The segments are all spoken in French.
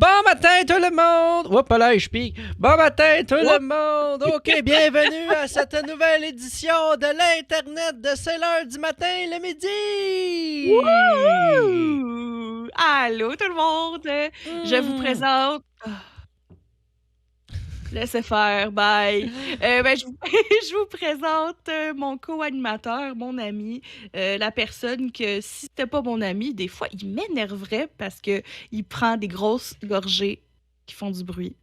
Bon matin tout le monde! Hop là, je pique. Bon matin tout le monde! OK, bienvenue à cette nouvelle édition de l'Internet de c'est l'heure du matin, le midi! Wouhou! Allô tout le monde! Je vous présente... Laissez faire, bye! Je vous présente mon co-animateur, mon ami, la personne que si c'était pas mon ami, des fois il m'énerverait parce que il prend des grosses gorgées qui font du bruit.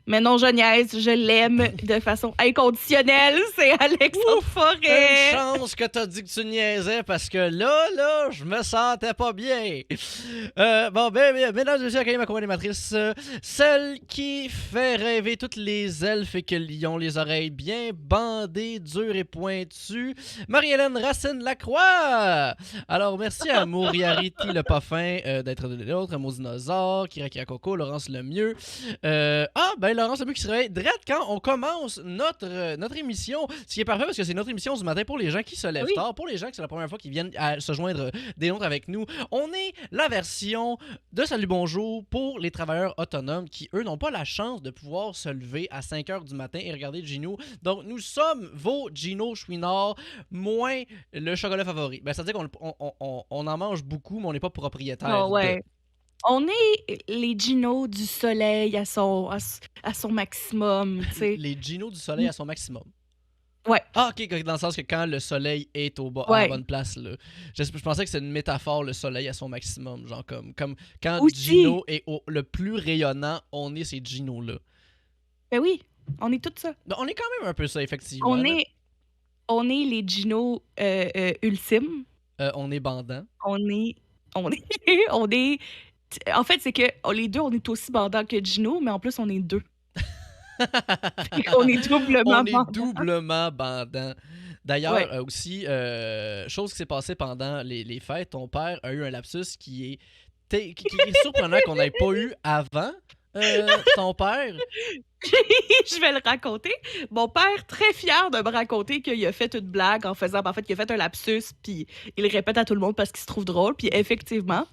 Mais non, je niaise, je l'aime de façon inconditionnelle, c'est Alexandre Forêt! Une chance que t'as dit que tu niaisais parce que là, je me sentais pas bien. Mesdames et messieurs, accueillez ma co-animatrice, celle qui fait rêver toutes les elfes et qui ont les oreilles bien bandées, dures et pointues, Marie-Hélène Racine-Lacroix. Alors, merci à Moriarty le pas fin d'être de l'autre, à Dinosaure, Kira Coco, Laurence Lemieux. Laurence Lemieux qui se réveille direct quand on commence notre émission. Ce qui est parfait parce que c'est notre émission du matin pour les gens qui se lèvent tard, pour les gens que c'est la première fois qu'ils viennent à se joindre des nôtres avec nous. On est la version de Salut Bonjour pour les travailleurs autonomes qui, eux, n'ont pas la chance de pouvoir se lever à 5h du matin et regarder Gino. Donc, nous sommes vos Gino Chouinard, moins le chocolat favori. Ben, ça veut dire qu'on en mange beaucoup, mais on n'est pas propriétaire de. On est les Gino du soleil à son maximum, tu sais. Les Gino du soleil à son maximum. Ouais. Ah, ok, dans le sens que quand le soleil est à la bonne place, là. Je pensais que c'était une métaphore, le soleil à son maximum. Genre comme quand Aussi. Gino est le plus rayonnant, on est ces Gino-là. Ben oui, on est tout ça. Donc, on est quand même un peu ça, effectivement. On est les Gino ultimes. On est bandant. On est... En fait, c'est que les deux, on est aussi bandants que Gino, mais en plus, on est deux. On est doublement bandant. D'ailleurs, aussi, chose qui s'est passée pendant les fêtes, ton père a eu un lapsus qui est surprenant qu'on n'ait pas eu avant. Ton père. Je vais le raconter. Mon père, très fier de me raconter qu'il a fait une blague en fait, qu'il a fait un lapsus, puis il le répète à tout le monde parce qu'il se trouve drôle, puis effectivement,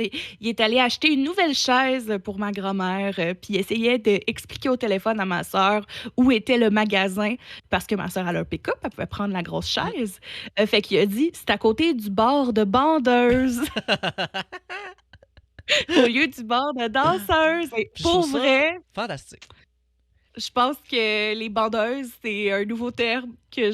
il est allé acheter une nouvelle chaise pour ma grand-mère, puis il essayait d'expliquer au téléphone à ma sœur où était le magasin, parce que ma sœur a un pick-up, elle pouvait prendre la grosse chaise. Fait qu'il a dit, c'est à côté du bar de bandeuse. Au lieu du bar de danseuse. Pour vrai. Fantastique. Je pense que les bandeuses, c'est un nouveau terme que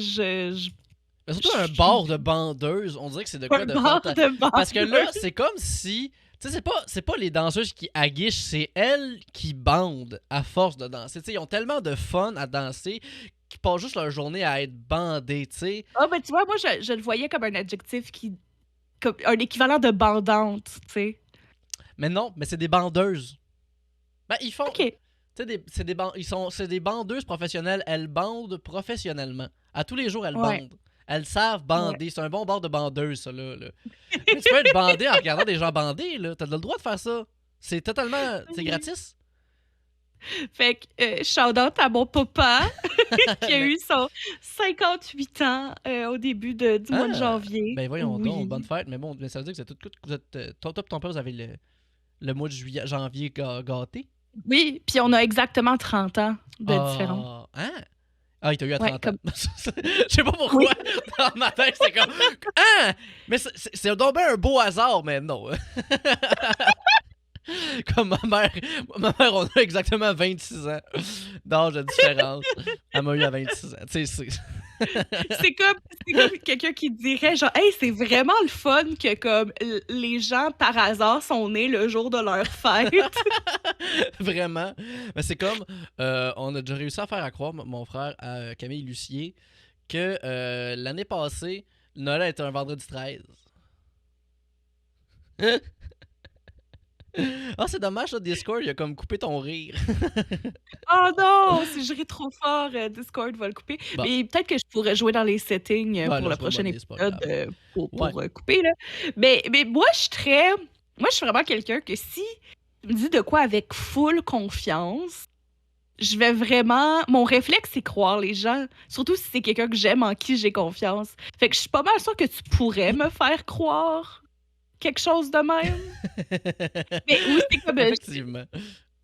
Mais surtout un bar de bandeuse, on dirait que c'est de quoi de fantastique. Parce que là, c'est comme si. Tu sais, c'est pas les danseuses qui aguichent, c'est elles qui bandent à force de danser. Tu sais, ils ont tellement de fun à danser qu'ils passent juste leur journée à être bandés, tu sais. Ah, ben tu vois, moi, je le voyais comme un adjectif comme un équivalent de bandante, tu sais. Mais non, mais c'est des bandeuses. Ben, ils font. OK. C'est des bandeuses professionnelles. Elles bandent professionnellement. À tous les jours, elles bandent. Elles savent bander. Ouais. C'est un bon bar de bandeuses, ça, là. Mais tu peux être bandé en regardant des gens bandés, là. T'as le droit de faire ça. C'est totalement... C'est gratis. Fait que, shout-out à mon papa, qui a eu son 58 ans au début du mois de janvier. Ben voyons donc, bonne fête. Mais bon, ça veut dire que vous êtes... Ton père, vous avez le mois de janvier gâté. Oui, puis on a exactement 30 ans de différence. Hein? Ah, il t'a eu à 30 ans. Je sais pas pourquoi. Oui. Dans ma tête, c'est comme... Hein? Mais c'est donc bien un beau hasard, mais non. Comme ma mère, on a exactement 26 ans d'âge de différence. Elle m'a eu à 26 ans. Tu sais, c'est comme quelqu'un qui dirait genre, hey, c'est vraiment le fun que comme les gens par hasard sont nés le jour de leur fête. Vraiment. Mais c'est comme, on a déjà réussi à faire croire, mon frère, à Camille Lucier, que l'année passée, Noël était un vendredi 13. Ah, c'est dommage, là, Discord, il a comme coupé ton rire. Oh non, si je ris trop fort, Discord va le couper. Bon. Mais peut-être que je pourrais jouer dans les settings pour le prochain épisode pour couper, là. Mais moi, je suis vraiment quelqu'un que si tu me dis de quoi avec full confiance, je vais vraiment... Mon réflexe, c'est croire les gens. Surtout si c'est quelqu'un que j'aime, en qui j'ai confiance. Fait que je suis pas mal sûre que tu pourrais me faire croire quelque chose de même. Mais oui, c'est comme Effectivement.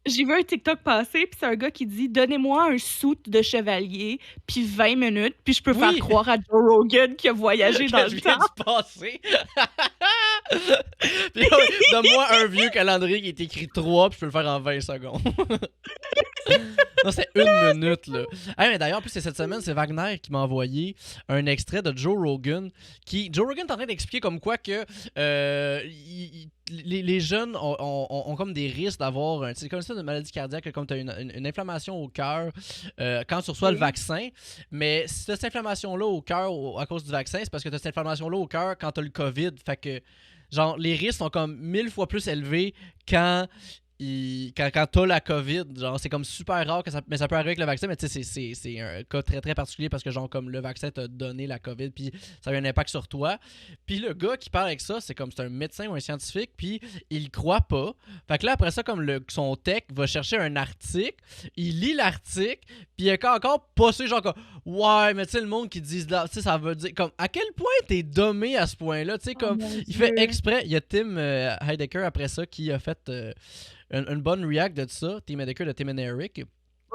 j'ai vu un TikTok passer, puis c'est un gars qui dit « Donnez-moi un suit de chevalier, puis 20 minutes, puis je peux faire Oui! croire à Joe Rogan qu'il a voyagé dans Que je le viens temps. du passé. Puis donne-moi un vieux calendrier qui est écrit 3, puis je peux le faire en 20 secondes. Non, c'est 1 minute, là. Hey, mais d'ailleurs, en plus, c'est cette semaine, c'est Wagner qui m'a envoyé un extrait de Joe Rogan. Joe Rogan est en train d'expliquer comme quoi que les jeunes ont comme des risques d'avoir c'est comme ça une maladie cardiaque, comme tu as une inflammation au cœur quand tu reçois le Oui. vaccin. Mais si tu as cette inflammation-là au cœur à cause du vaccin, c'est parce que tu as cette inflammation-là au cœur quand tu as le COVID. Fait que, genre, les risques sont comme 1000 fois plus élevés quand t'as la COVID. Genre, c'est comme super rare, mais ça peut arriver avec le vaccin, mais tu sais, c'est un cas très très particulier parce que, genre, comme le vaccin t'a donné la COVID, puis ça a eu un impact sur toi. Puis le gars qui parle avec ça, c'est comme c'est un médecin ou un scientifique, puis il croit pas. Fait que là, après ça, comme son tech va chercher un article, il lit l'article, puis il est encore passé, genre, comme, ouais, mais tu sais, le monde qui dit là, tu sais, ça veut dire, comme, à quel point t'es dommé à ce point-là, tu sais, comme, il fait exprès. Il y a Tim Heidecker après ça qui a fait une bonne react de ça, Tim Heidecker de Tim and Eric.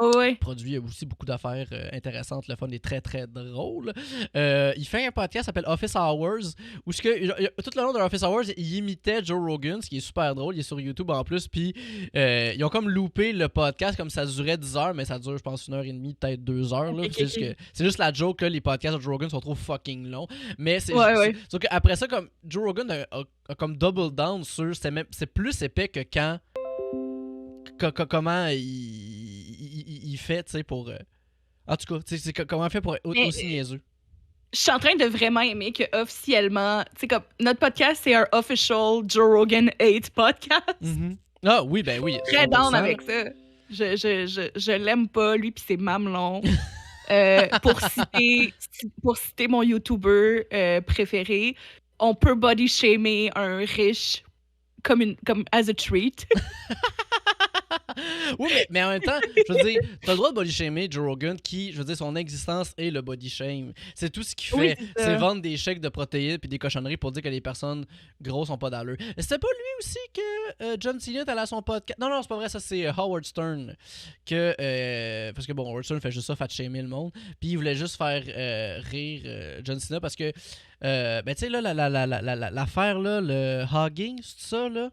Oui. Produit aussi beaucoup d'affaires intéressantes, le fun est très très drôle. Il fait un podcast qui s'appelle Office Hours, où tout le long de Office Hours, il imitait Joe Rogan, ce qui est super drôle. Il est sur YouTube en plus, puis ils ont comme loupé le podcast comme ça durait 10 heures, mais ça dure, je pense, 1h30, peut-être 2 heures. Là. C'est juste la joke que les podcasts de Joe Rogan sont trop fucking longs. Mais c'est sauf qu'après ça, comme Joe Rogan a comme double down sur. C'est plus épais que quand. Comment il fait, tu sais, pour... En tout cas, c'est comment il fait pour être aussi niaiseux. Je suis en train de vraiment aimer que officiellement, tu sais, comme notre podcast, c'est un official Joe Rogan 8 podcast. Mm-hmm. Ah oui, ben oui. Très down avec ça. Je l'aime pas, lui, puis c'est mamelon. Pour citer mon YouTuber préféré, on peut body shamer un riche comme as a treat. Oui, mais en même temps, je veux dire, t'as le droit de body shamer Joe Rogan qui, je veux dire, son existence est le body shame. C'est tout ce qu'il fait. Oui, c'est vendre des chèques de protéines puis des cochonneries pour dire que les personnes grosses sont pas d'allure. C'était pas lui aussi que John Cena allait à son podcast. Non, c'est pas vrai, ça c'est Howard Stern. Parce que bon, Howard Stern fait juste ça, fat shamer le monde. Puis il voulait juste faire rire John Cena parce que, ben tu sais, là, l'affaire, là, le hogging, c'est ça, là?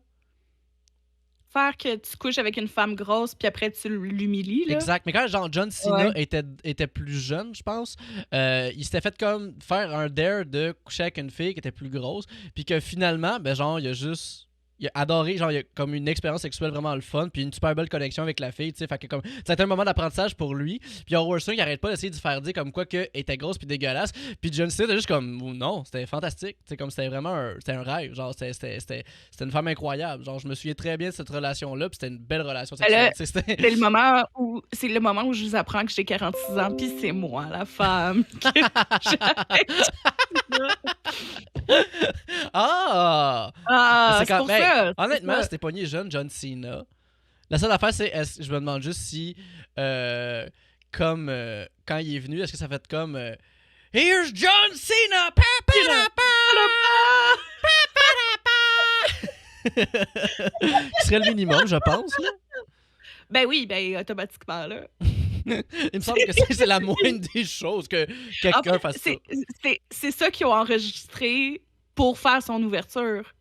Faire que tu couches avec une femme grosse puis après tu l'humilies, là. Exact. Mais quand genre John Cena était plus jeune, je pense, il s'était fait comme faire un dare de coucher avec une fille qui était plus grosse, puis que finalement, ben genre, il a adoré, genre, il a comme une expérience sexuelle vraiment le fun, puis une super belle connexion avec la fille, tu sais, fait que comme, ça a été un moment d'apprentissage pour lui, puis Howard Stern qui arrête pas d'essayer de faire dire comme quoi qu'elle était grosse puis dégueulasse, puis John Cena était juste comme, non, c'était fantastique, tu sais, comme c'était vraiment c'était un rêve, genre, c'était une femme incroyable, genre, je me souviens très bien de cette relation-là, puis c'était une belle relation sexuelle, c'est le moment où je vous apprends que j'ai 46 ans, puis c'est moi, la femme. C'est pour ça. Honnêtement, c'était pogné jeune, John Cena. La seule affaire, c'est, je me demande juste si, comme quand il est venu, est-ce que ça fait comme Here's John Cena! Qui serait le minimum, je pense. Là. Ben oui, ben automatiquement, là. Il me semble que c'est la moindre des choses que quelqu'un fasse ça. C'est ça qu'ils ont enregistré pour faire son ouverture.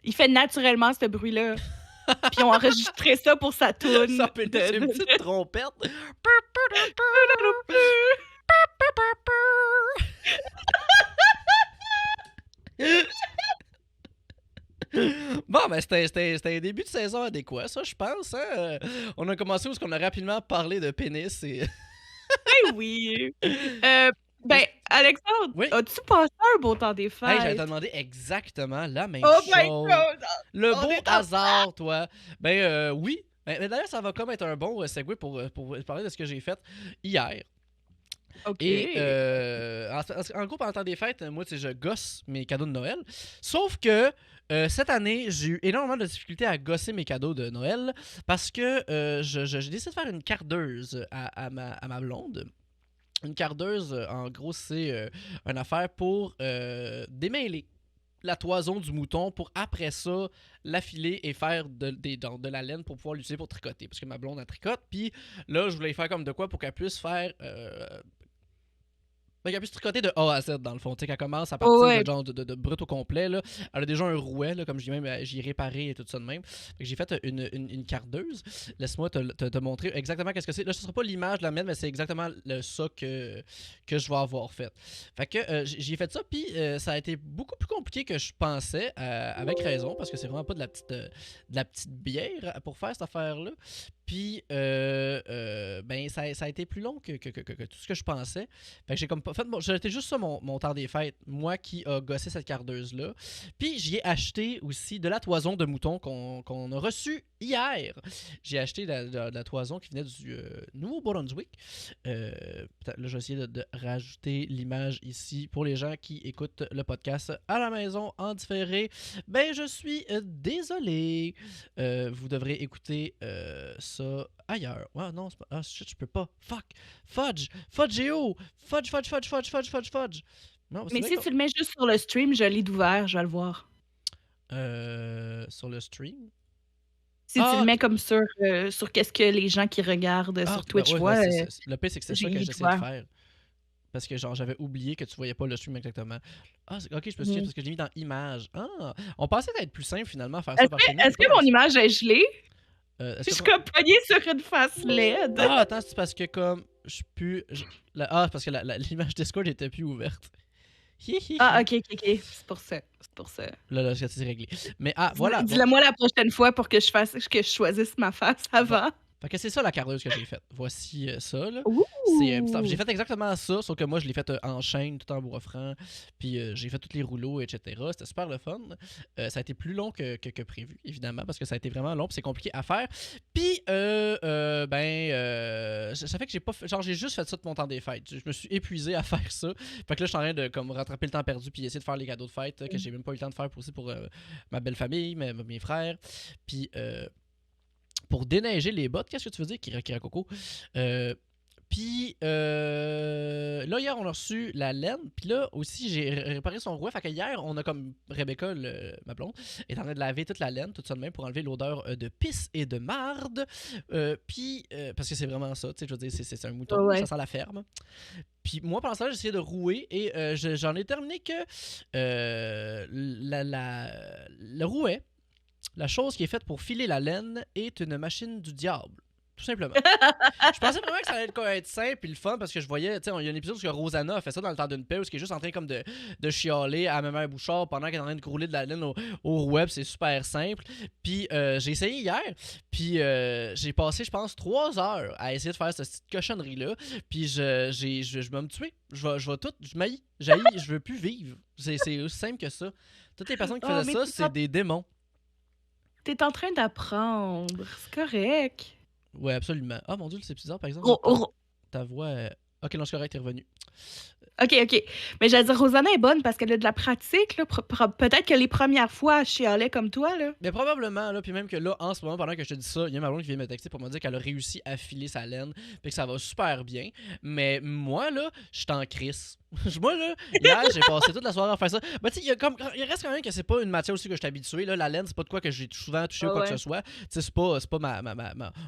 Il fait naturellement ce bruit-là. Puis ils ont enregistré ça pour sa toune. Ça peut être une petite trompette. Bon, ben c'était un début de saison adéquat, ça, je pense. Hein? On a commencé où on a rapidement parlé de pénis et... Ben oui! Alexandre, oui? as-tu passé un beau temps des fêtes? Hey, j'allais te demander exactement la même chose. My God! Le beau hasard, toi. Ben oui. Mais d'ailleurs, ça va comme être un bon segue pour parler de ce que j'ai fait hier. OK. Et en gros, pendant le temps des fêtes, moi, je gosse mes cadeaux de Noël. Sauf que cette année, j'ai eu énormément de difficultés à gosser mes cadeaux de Noël parce que j'ai décidé de faire une cardeuse à ma blonde. Une cardeuse, en gros, c'est une affaire pour démêler la toison du mouton pour après ça l'affiler et faire de la laine pour pouvoir l'utiliser pour tricoter. Parce que ma blonde, elle tricote. Puis là, je voulais faire comme de quoi pour qu'elle puisse faire... qu'elle puisse tricoter de A à Z dans le fond. Tu sais, qu'elle commence à Oh, partir ouais. de genre de brut au complet. Là. Elle a déjà un rouet, là, comme je dis même, j'y ai réparé et tout ça de même. Fait que j'ai fait une cardeuse. Laisse-moi te montrer exactement qu'est-ce que c'est. Là, ce sera pas l'image de la mienne, mais c'est exactement ça que je vais avoir fait. Fait que j'ai fait ça, puis ça a été beaucoup plus compliqué que je pensais, avec raison, parce que c'est vraiment pas de la petite bière pour faire cette affaire-là. Puis, ben, ça a été plus long que tout ce que je pensais. Fait que j'ai comme pas fait. C'était juste ça mon temps des fêtes. Moi qui a gossé cette cardeuse-là. Puis, j'y ai acheté aussi de la toison de mouton qu'on a reçue hier. J'ai acheté de la toison qui venait du Nouveau-Brunswick. Là, je vais essayer de rajouter l'image ici pour les gens qui écoutent le podcast à la maison en différé. Ben, je suis désolé. Vous devrez écouter ça ailleurs. Ah non, c'est pas... Ah shit, je peux pas. Fuck. Fudge. Fudgeo. Fudge. Non, c'est Mais vrai si tu le mets juste sur le stream, je l'ai d'ouvert, je vais le voir. sur le stream. Si tu le mets comme sur qu'est-ce que les gens qui regardent sur Twitch ouais, voient, le pire, c'est que c'est ça que j'essaie de faire. Parce que genre j'avais oublié que tu voyais pas le stream exactement. Ah, ok, je me souviens parce que je l'ai mis dans Images. Ah, on pensait être plus simple finalement à faire ça par chez nous. Est-ce que mon image est gelée? Je suis comme pognée sur une face laide. Ah, attends, c'est parce que comme je pue. Ah, parce que l'image Discord était plus ouverte. Ah, ok. C'est pour ça. Là, c'est réglé. Mais voilà. Dis-le moi la prochaine fois pour que je choisisse ma face avant. Fait que c'est ça la cardeuse que j'ai faite. Voici ça, là. Ouh! J'ai fait exactement ça, sauf que moi, je l'ai fait en chaîne, tout en bois franc. Puis j'ai fait tous les rouleaux, etc. C'était super le fun. Ça a été plus long que prévu, évidemment, parce que ça a été vraiment long, puis c'est compliqué à faire. Puis, ça fait que j'ai pas fait, genre, j'ai juste fait ça de mon temps des fêtes. Je me suis épuisé à faire ça. Fait que là, je suis en train de comme, rattraper le temps perdu, puis essayer de faire les cadeaux de fête, que j'ai même pas eu le temps de faire aussi pour ma belle famille, mes frères. Puis, pour déneiger les bottes, qu'est-ce que tu veux dire, Kira Coco? Puis là, hier, on a reçu la laine. Puis là, aussi, j'ai réparé son rouet. Fait que hier, on a comme Rebecca, ma blonde, est en train de laver toute la laine, tout ça de même, pour enlever l'odeur de pisse et de marde. Puis, parce que c'est vraiment ça, tu sais, je veux dire, c'est un mouton, Ouais. ça sent la ferme. Puis moi, pendant ça, j'ai essayé de rouer et j'en ai terminé que le rouet, la chose qui est faite pour filer la laine, est une machine du diable. Tout simplement. Je pensais vraiment que ça allait être simple et le fun parce que je voyais, tu sais, il y a un épisode où Rosanna a fait ça dans le temps d'une paix où elle est juste en train comme de chialer à ma mère Bouchard pendant qu'elle est en train de rouler de la laine au web. C'est super simple. Puis j'ai essayé hier. Puis j'ai passé, je pense, 3 heures à essayer de faire cette petite cochonnerie-là. Puis je vais me tuer. Je vais tout. Je veux plus vivre. C'est aussi simple que ça. Toutes les personnes qui faisaient ça, c'est des démons. T'es en train d'apprendre. C'est correct. Ouais, absolument. Ah, mon Dieu, c'est bizarre, par exemple. Ta voix... Ok, non, c'est correct, t'es revenu. OK. Mais j'allais dire, Rosanna est bonne parce qu'elle a de la pratique. Là. Peut-être que les premières fois, elle chialait comme toi. Là. Mais probablement, là, puis même que là, en ce moment, pendant que je te dis ça, il y a ma blonde qui vient me texter pour me dire qu'elle a réussi à filer sa laine, puis que ça va super bien. Mais moi, là, je suis en crise. Moi, là, hier, j'ai passé toute la soirée à faire ça. Ben, tu sais, il reste quand même que c'est pas une matière aussi que je suis habitué. Là. La laine, c'est pas de quoi que j'ai souvent touché ou quoi que ce soit. Tu sais, c'est pas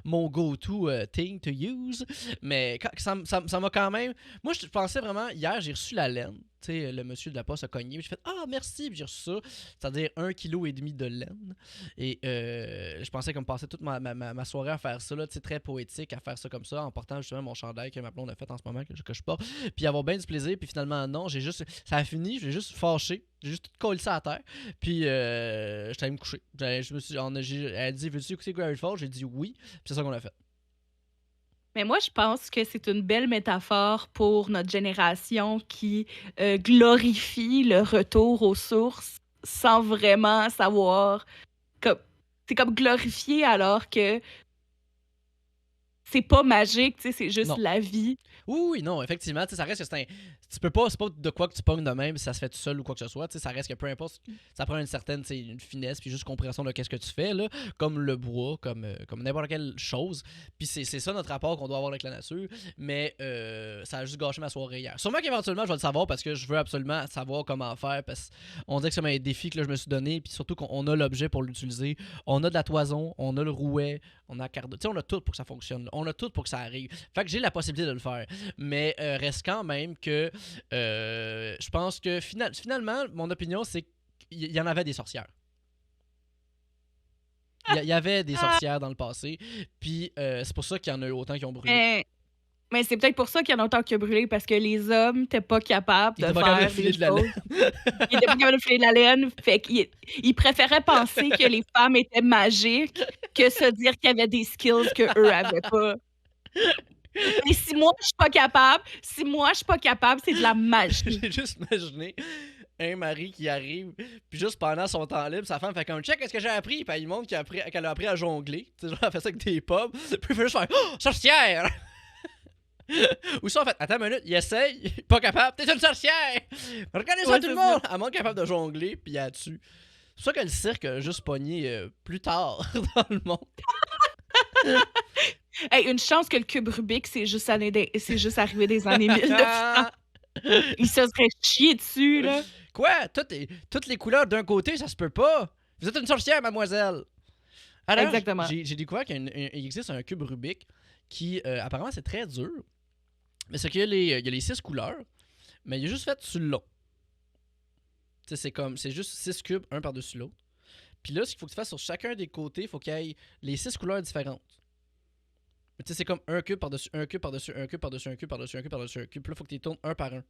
mon go-to thing to use. Mais ça m'a quand même... Moi, je pensais vraiment... Hier, j'ai reçu la laine. Tu sais, le monsieur de la poste a cogné. J'ai fait « Ah, merci! » Puis j'ai reçu ça. C'est-à-dire 1,5 kg de laine. Et je pensais comme passer toute ma soirée à faire ça. Tu sais, très poétique, à faire ça comme ça, en portant justement mon chandail que ma blonde a fait en ce moment, que je porte. Puis avoir bien du plaisir. Puis finalement, non. Ça a fini. J'ai juste fâché. J'ai juste tout collé ça à terre. Puis j'étais allé me coucher. Elle a dit « Veux-tu écouter Gravity Falls? » J'ai dit oui. Puis c'est ça qu'on a fait. Mais moi, je pense que c'est une belle métaphore pour notre génération qui glorifie le retour aux sources sans vraiment savoir. C'est comme glorifier alors que c'est pas magique, tu sais, c'est juste Non. la vie. Oui, non, effectivement, tu sais, ça reste que c'est un. Tu peux pas, c'est pas de quoi que tu pognes de même si ça se fait tout seul ou quoi que ce soit, tu sais, ça reste que peu importe, ça prend une certaine, tu sais, une finesse puis juste compréhension de qu'est-ce que tu fais, là, comme le bois, comme n'importe quelle chose. Puis c'est ça notre rapport qu'on doit avoir avec la nature, mais ça a juste gâché ma soirée hier. Sûrement qu'éventuellement, je vais le savoir parce que je veux absolument savoir comment faire, parce qu'on dit que c'est un défi que là, je me suis donné, puis surtout qu'on a l'objet pour l'utiliser. On a de la toison, on a le rouet, on a la carte de. Tu sais, on a tout pour que ça fonctionne, là. On a tout pour que ça arrive. Fait que j'ai la possibilité de le faire. Mais reste quand même que je pense que finalement, mon opinion, c'est qu'il y en avait des sorcières. Il y avait des Ah, sorcières dans le passé. Puis c'est pour ça qu'il y en a eu autant qui ont brûlé. mais c'est peut-être pour ça qu'il y en a autant qui a brûlé, parce que les hommes n'étaient pas capables Ils de étaient pas capables de faire filer des de la choses. laine. Ils étaient pas capables de filer de la laine. Fait qu'ils préféraient penser que les femmes étaient magiques que se dire qu'il y avait des skills qu'eux avaient pas. Et si moi, je suis pas capable, c'est de la magie. J'ai juste imaginé un mari qui arrive, puis juste pendant son temps libre, sa femme fait comme check, qu'est-ce que j'ai appris? Puis il montre qu'elle a appris à jongler. Tu sais, genre, elle fait ça avec des pubs. Puis il fait juste faire oh, sorcière! Ou ça, en fait, attends une minute, il essaye, pas capable, t'es une sorcière! Regardez ça, Ouais, tout le c'est ça. monde! Elle montre capable de jongler, puis elle tue. C'est pour ça que le cirque a juste pogné plus tard dans le monde. Hey, une chance que le cube Rubik, c'est juste arrivé des années 1900. Il se serait chié dessus, là. Quoi? Toutes les couleurs d'un côté, ça se peut pas! Vous êtes une sorcière, mademoiselle! Alors, Exactement. j'ai découvert qu'il existe un cube Rubik qui, apparemment, c'est très dur. Mais c'est qu'il y a les 6 couleurs, mais il est juste fait sur le long. Tu sais, c'est juste 6 cubes, un par-dessus l'autre. Puis là, ce qu'il faut que tu fasses sur chacun des côtés, il faut qu'il y ait les 6 couleurs différentes. Mais tu sais, c'est comme un cube par-dessus un cube par-dessus un cube par-dessus un cube par-dessus un cube par-dessus un cube. Puis là, il faut que tu les tournes un par un.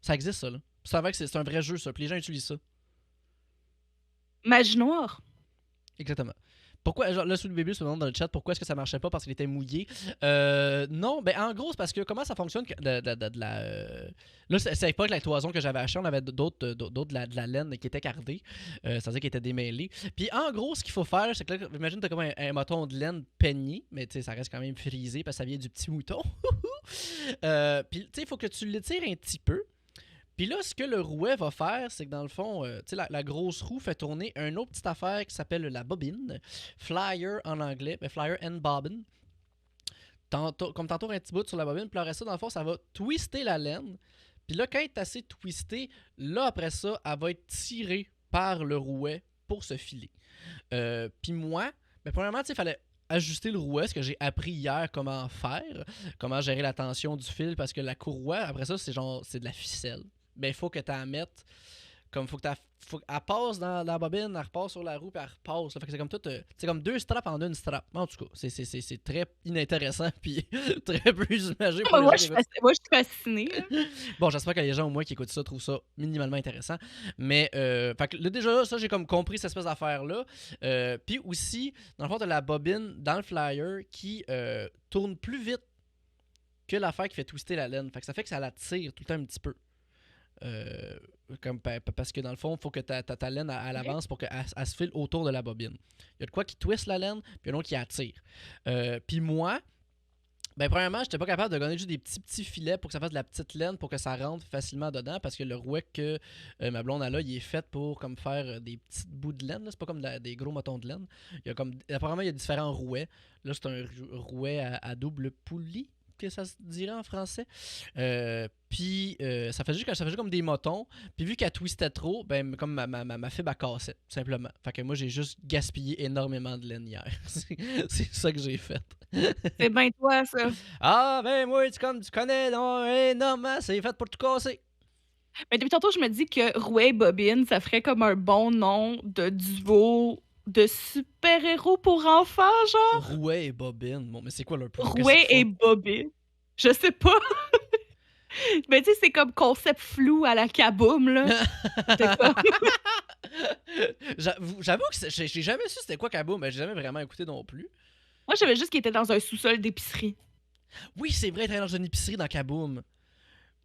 Ça existe, ça, là. Puis c'est vrai que c'est un vrai jeu, ça. Puis les gens utilisent ça. Magie noire. Exactement. Pourquoi, genre, là, sous le bébé se demande dans le chat pourquoi est-ce que ça marchait pas parce qu'il était mouillé. Non, ben en gros, c'est parce que comment ça fonctionne de la. Là, c'est pas que la toison que j'avais acheté, on avait d'autres de la laine qui était cardée, c'est-à-dire qui était démêlée. Puis en gros, ce qu'il faut faire, c'est que là, imagine, t'as comme un moton de laine peigné, mais tu sais, ça reste quand même frisé parce que ça vient du petit mouton. Puis tu sais, il faut que tu l'étires un petit peu. Puis là, ce que le rouet va faire, c'est que dans le fond, tu sais, la grosse roue fait tourner une autre petite affaire qui s'appelle la bobine. Flyer en anglais, mais flyer and bobbin. Comme tantôt un petit bout sur la bobine, puis le reste, dans le fond, ça va twister la laine. Puis là, quand elle est assez twistée, là, après ça, elle va être tirée par le rouet pour se filer. Puis moi, ben, premièrement, tu sais, il fallait ajuster le rouet, ce que j'ai appris hier comment faire, comment gérer la tension du fil, parce que la courroie, après ça, c'est de la ficelle. Ben, il faut que tu la mettes comme faut qu'elle passe dans la bobine, elle repasse sur la roue, puis elle repasse. Fait que c'est comme tout, c'est comme 2 straps en une strap. En tout cas, c'est très inintéressant, puis très plus imagé pour les gens qui écoutent. Moi, je suis fascinée, là. Bon, j'espère que les gens au moins qui écoutent ça trouvent ça minimalement intéressant. Mais, fait que là, déjà là, ça, j'ai comme compris cette espèce d'affaire-là. Puis aussi, dans le fond, de la bobine dans le flyer qui tourne plus vite que l'affaire qui fait twister la laine. Fait que ça fait que ça la tire tout le temps un petit peu. Parce que dans le fond, il faut que ta laine elle avance pour qu'elle se file autour de la bobine. Il y a de quoi qui twiste la laine, puis un autre qui attire. Puis moi, ben premièrement, j'étais pas capable de donner juste des petits filets pour que ça fasse de la petite laine pour que ça rentre facilement dedans, parce que le rouet que ma blonde a là, il est fait pour comme faire des petits bouts de laine. Là. C'est pas comme des gros motons de laine. Apparemment, il y a différents rouets. Là, c'est un rouet à double poulie, que ça se dirait en français. Puis ça faisait juste comme des motons. Puis vu qu'elle twistait trop, ben comme ma fibre a cassé, tout simplement. Fait que moi j'ai juste gaspillé énormément de laine hier. C'est ça que j'ai fait. C'est bien toi, ça. Ah ben moi tu connais non, énormément, c'est fait pour tout casser. Mais depuis tantôt, je me dis que Rouet et Bobine, ça ferait comme un bon nom de duo de super-héros pour enfants, genre. Rouet et bobine. Bon, mais c'est quoi leur pouvoir? Qu'est-ce Rouet qu'ils et font? Bobine. Je sais pas. Mais tu sais, c'est comme concept flou à la Kaboom, là. C'est comme- J'avoue que j'ai jamais su c'était quoi Kaboom, mais j'ai jamais vraiment écouté non plus. Moi, j'avais juste qu'il était dans un sous-sol d'épicerie. Oui, c'est vrai, il était dans une épicerie dans Kaboom.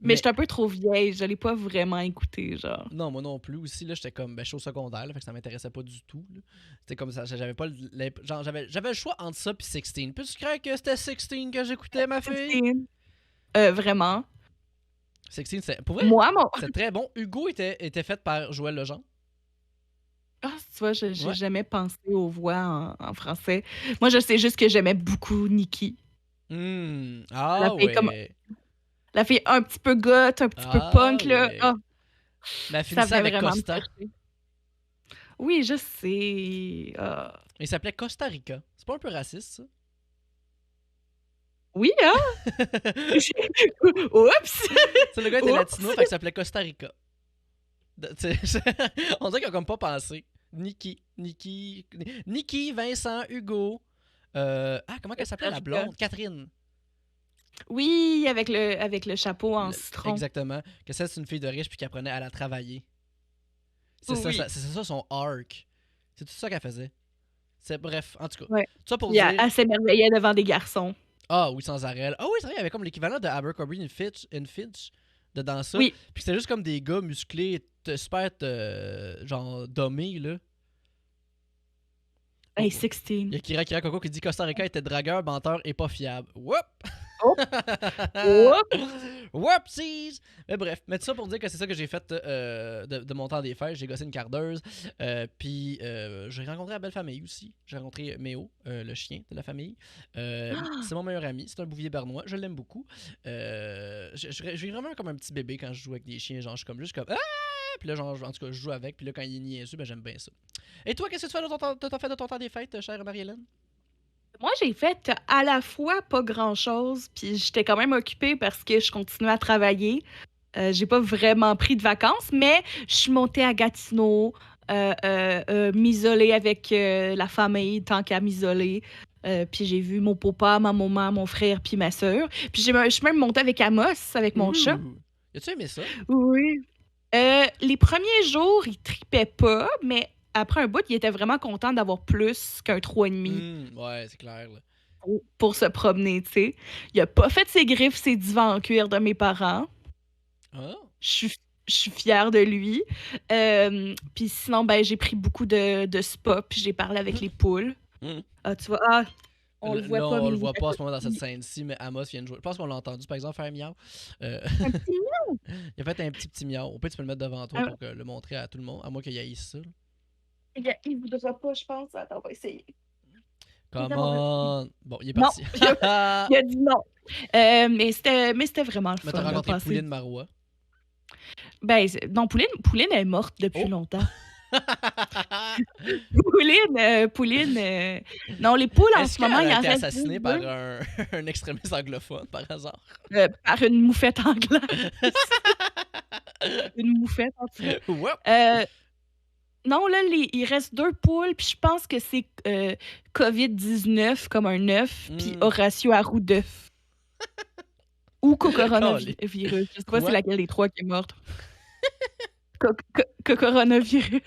Mais Mais j'étais un peu trop vieille, je l'ai pas vraiment écouté, genre. non, moi non plus aussi, là, j'étais comme, ben, je suis au secondaire, là, fait que ça m'intéressait pas du tout, là. C'était comme ça, j'avais pas genre, j'avais le choix entre ça pis 16. Puis tu crois que c'était 16 que j'écoutais, ma fille? 16. Vraiment. 16, c'est, pour vrai, Moi, mon. c'est très bon. Hugo était fait par Joël Legendre. Ah, tu vois, j'ai Ouais. jamais pensé aux voix en français. Moi, je sais juste que j'aimais beaucoup Nikki. La Ah fille comme ouais. la fille un petit peu goth, un petit peu Ah punk, là. ouais. Ah, Mais elle ça finissait venait avec vraiment me Costa. chercher. Oui, je sais. Ah. Il s'appelait Costa Rica. C'est pas un peu raciste, ça? Oui, hein? Oups! Tu le gars était Oups! latino, fait qu'il s'appelait Costa Rica. On dirait qu'ils ont comme pas pensé. Nikki, Vincent, Hugo. Comment qu'elle s'appelait la Costa Rica. blonde? Catherine. Oui, avec le chapeau en citron. Exactement. Que ça, c'est une fille de riche puis qui apprenait à la travailler. C'est ça, Oui. c'est ça son arc. C'est tout ça qu'elle faisait. C'est bref, en tout cas. Ouais. Tout ça pour Puis elle, dire. elle s'émerveillait devant des garçons. Ah oui, sans arrêt. Ah oui, c'est vrai, il y avait comme l'équivalent de Abercrombie and Fitch dedans ça. Oui. Puis c'était juste comme des gars musclés, super genre dommés, là. Oh, Hey, il 16. y a Kira Coco qui dit Costa Rica était dragueur, menteur et pas fiable. Whoop! Oh! Oups! Whoopsies! Mais bref, mais tout ça pour dire que c'est ça que j'ai fait de mon temps des fêtes. J'ai gossé une cardeuse. Puis j'ai rencontré la belle famille aussi. J'ai rencontré Méo, le chien de la famille. C'est mon meilleur ami. C'est un bouvier bernois. Je l'aime beaucoup. Je suis vraiment comme un petit bébé quand je joue avec des chiens. Genre, je suis comme juste comme. Ah! Puis là, genre, en tout cas, je joue avec. Puis là, quand il est niaiseux, ben j'aime bien ça. Et toi, qu'est-ce que tu fais de ton temps des fêtes, chère Marie-Hélène? Moi, j'ai fait à la fois pas grand-chose, puis j'étais quand même occupée parce que je continuais à travailler. J'ai pas vraiment pris de vacances, mais je suis montée à Gatineau, m'isoler avec la famille, tant qu'à m'isoler. Puis j'ai vu mon papa, ma maman, mon frère, puis ma sœur. Puis je suis même montée avec Amos, avec mon chat. Ouh! As-tu aimé ça? Oui. Les premiers jours, il tripait pas, mais après un bout, il était vraiment content d'avoir plus qu'un 3,5 Ouais, c'est clair, là. pour se promener, tu sais. Il a pas fait ses griffes, ses divans en cuir de mes parents. Ah? Je suis fière de lui. Puis sinon, ben, j'ai pris beaucoup de spa, puis j'ai parlé avec les poules. Mm. Ah, tu vois, on le voit Non, pas, on mais le il voit fait pas en ce moment dans cette scène-ci, mais Amos vient de jouer. Je pense qu'on l'a entendu, par exemple, faire miaou. un petit miaou. Il a fait un petit miaou. Au pire, tu peux le mettre devant toi Ah, pour le montrer à tout le monde, à moins qu'il haïsse ça. il voudra pas, je pense. Attends, on va essayer. Come on! Bon, il est Non, parti. il a dit non. Mais c'était vraiment le Mais fun. t'as de rencontré passer. Pouline Marois. Ben, non, Pouline est morte depuis Oh! longtemps. Pouline. Non, les poules en Est-ce ce moment, qu'elle il a en été reste assassinée deux, par un extrémiste anglophone, par hasard? par une moufette anglaise. Une moufette, en tout cas. Whoop! Non, là, il reste 2 poules, puis je pense que c'est COVID-19 comme un œuf, puis Horatio à roue d'œuf. Ou coronavirus. Je sais pas Quoi? c'est laquelle des 3 qui est morte. Coronavirus.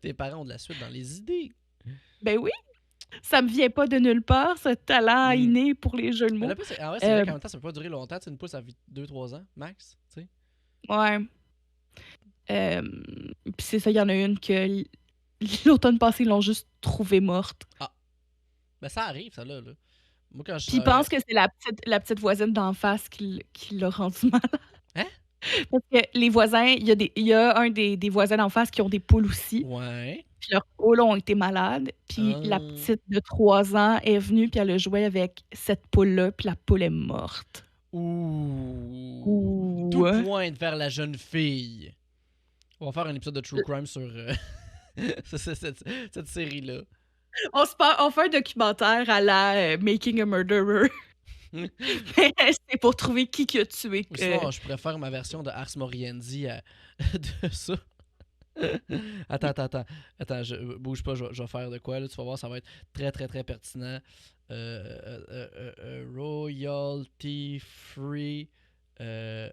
Tes parents ont de la suite dans les idées. Ben oui, ça me vient pas de nulle part, ce talent inné pour les jeux de Mais mots. là, c'est vrai qu'en même temps, ça peut pas durer longtemps. Tu sais, une poule, ça vit 2-3 ans, max. Tu sais. Ouais. Puis c'est ça, il y en a une que l'automne passé, ils l'ont juste trouvée morte. Ah. Ben ça arrive, ça là. Moi, quand je Puis ils pensent que c'est la petite voisine d'en face qui l'a rendu malade. Hein? Parce que les voisins, il y a un des voisins d'en face qui ont des poules aussi. Ouais. Puis leurs poules ont été malades. Puis la petite de 3 ans est venue, puis elle a joué avec cette poule-là, puis la poule est morte. Ouh. Tout pointe vers la jeune fille. On va faire un épisode de True Crime sur cette série-là. On fait un documentaire à la Making a Murderer. C'est pour trouver qui a tué. Ou sinon, je préfère ma version de Ars Moriendi de ça. Attends, bouge pas, je vais faire de quoi là, tu vas voir, ça va être très très très pertinent. Royalty free. Ça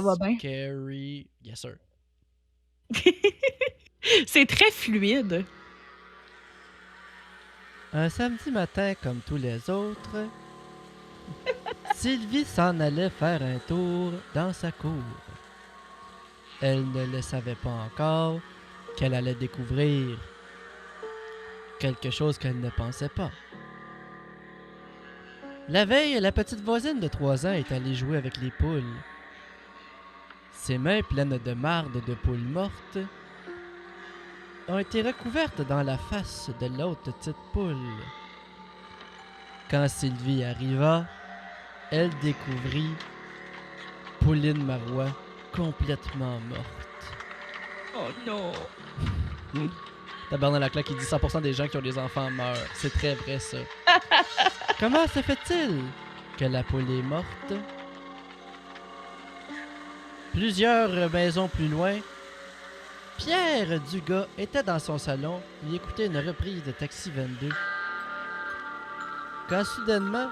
va bien. Scary. Yes sir. C'est très fluide. Un samedi matin comme tous les autres, Sylvie s'en allait faire un tour dans sa cour. Elle ne le savait pas encore qu'elle allait découvrir quelque chose qu'elle ne pensait pas. La veille, la petite voisine de 3 ans est allée jouer avec les poules. Ses mains pleines de marde de poules mortes ont été recouvertes dans la face de l'autre petite poule. Quand Sylvie arriva, elle découvrit Pauline Marois complètement morte. Oh non! Tabarnak la claque, il dit 100% des gens qui ont des enfants meurent. C'est très vrai, ça. Comment se fait-il que la poule est morte? Plusieurs maisons plus loin, Pierre Dugas était dans son salon et écoutait une reprise de Taxi 22. Quand soudainement,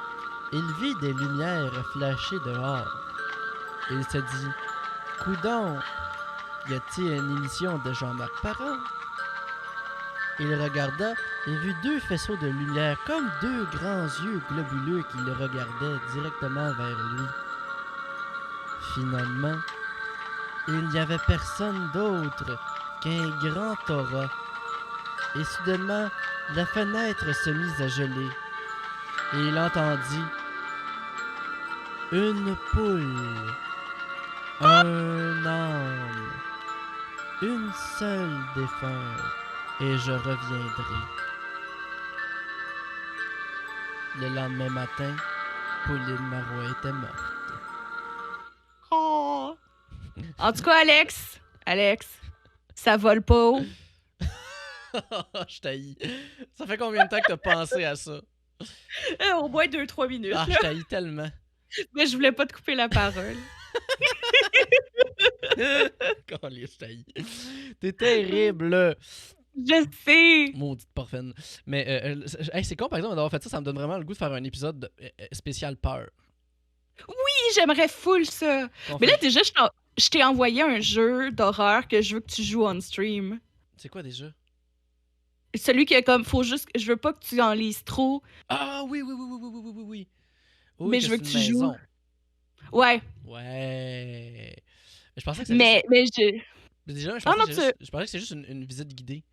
il vit des lumières flasher dehors. Il se dit « Coudon, y a-t-il une émission de Jean-Marc Parent? » Il regarda et vit 2 faisceaux de lumière comme 2 grands yeux globuleux qui le regardaient directement vers lui. Finalement, il n'y avait personne d'autre qu'un grand aura. Et soudainement, la fenêtre se mit à geler. Et il entendit une poule, un âme, une seule défunte, et je reviendrai. Le lendemain matin, Pauline Marois était morte. Oh! En tout cas, Alex, ça vole pas haut. Je t'haïs. Ça fait combien de temps que t'as pensé à ça? Au moins 2-3 minutes. Ah, je t'haïs tellement. Mais je voulais pas te couper la parole. Caliste, je t'haïs. T'es terrible. Je sais. Maudite parfaine. Mais hey, c'est con, par exemple, d'avoir fait ça, ça me donne vraiment le goût de faire un épisode spécial peur. Oui, j'aimerais full ça. Mais là, déjà, je t'ai envoyé un jeu d'horreur que je veux que tu joues on stream. C'est quoi déjà? Celui qui est comme, faut juste, je veux pas que tu en lises trop. Ah oui, oui, oui, oui, oui, oui, oui, oui. Oui, Mais je veux que tu joues. maison. Ouais. Ouais. Mais je pensais que c'était Mais je... Mais déjà, je Ah pensais non, que c'est juste une visite guidée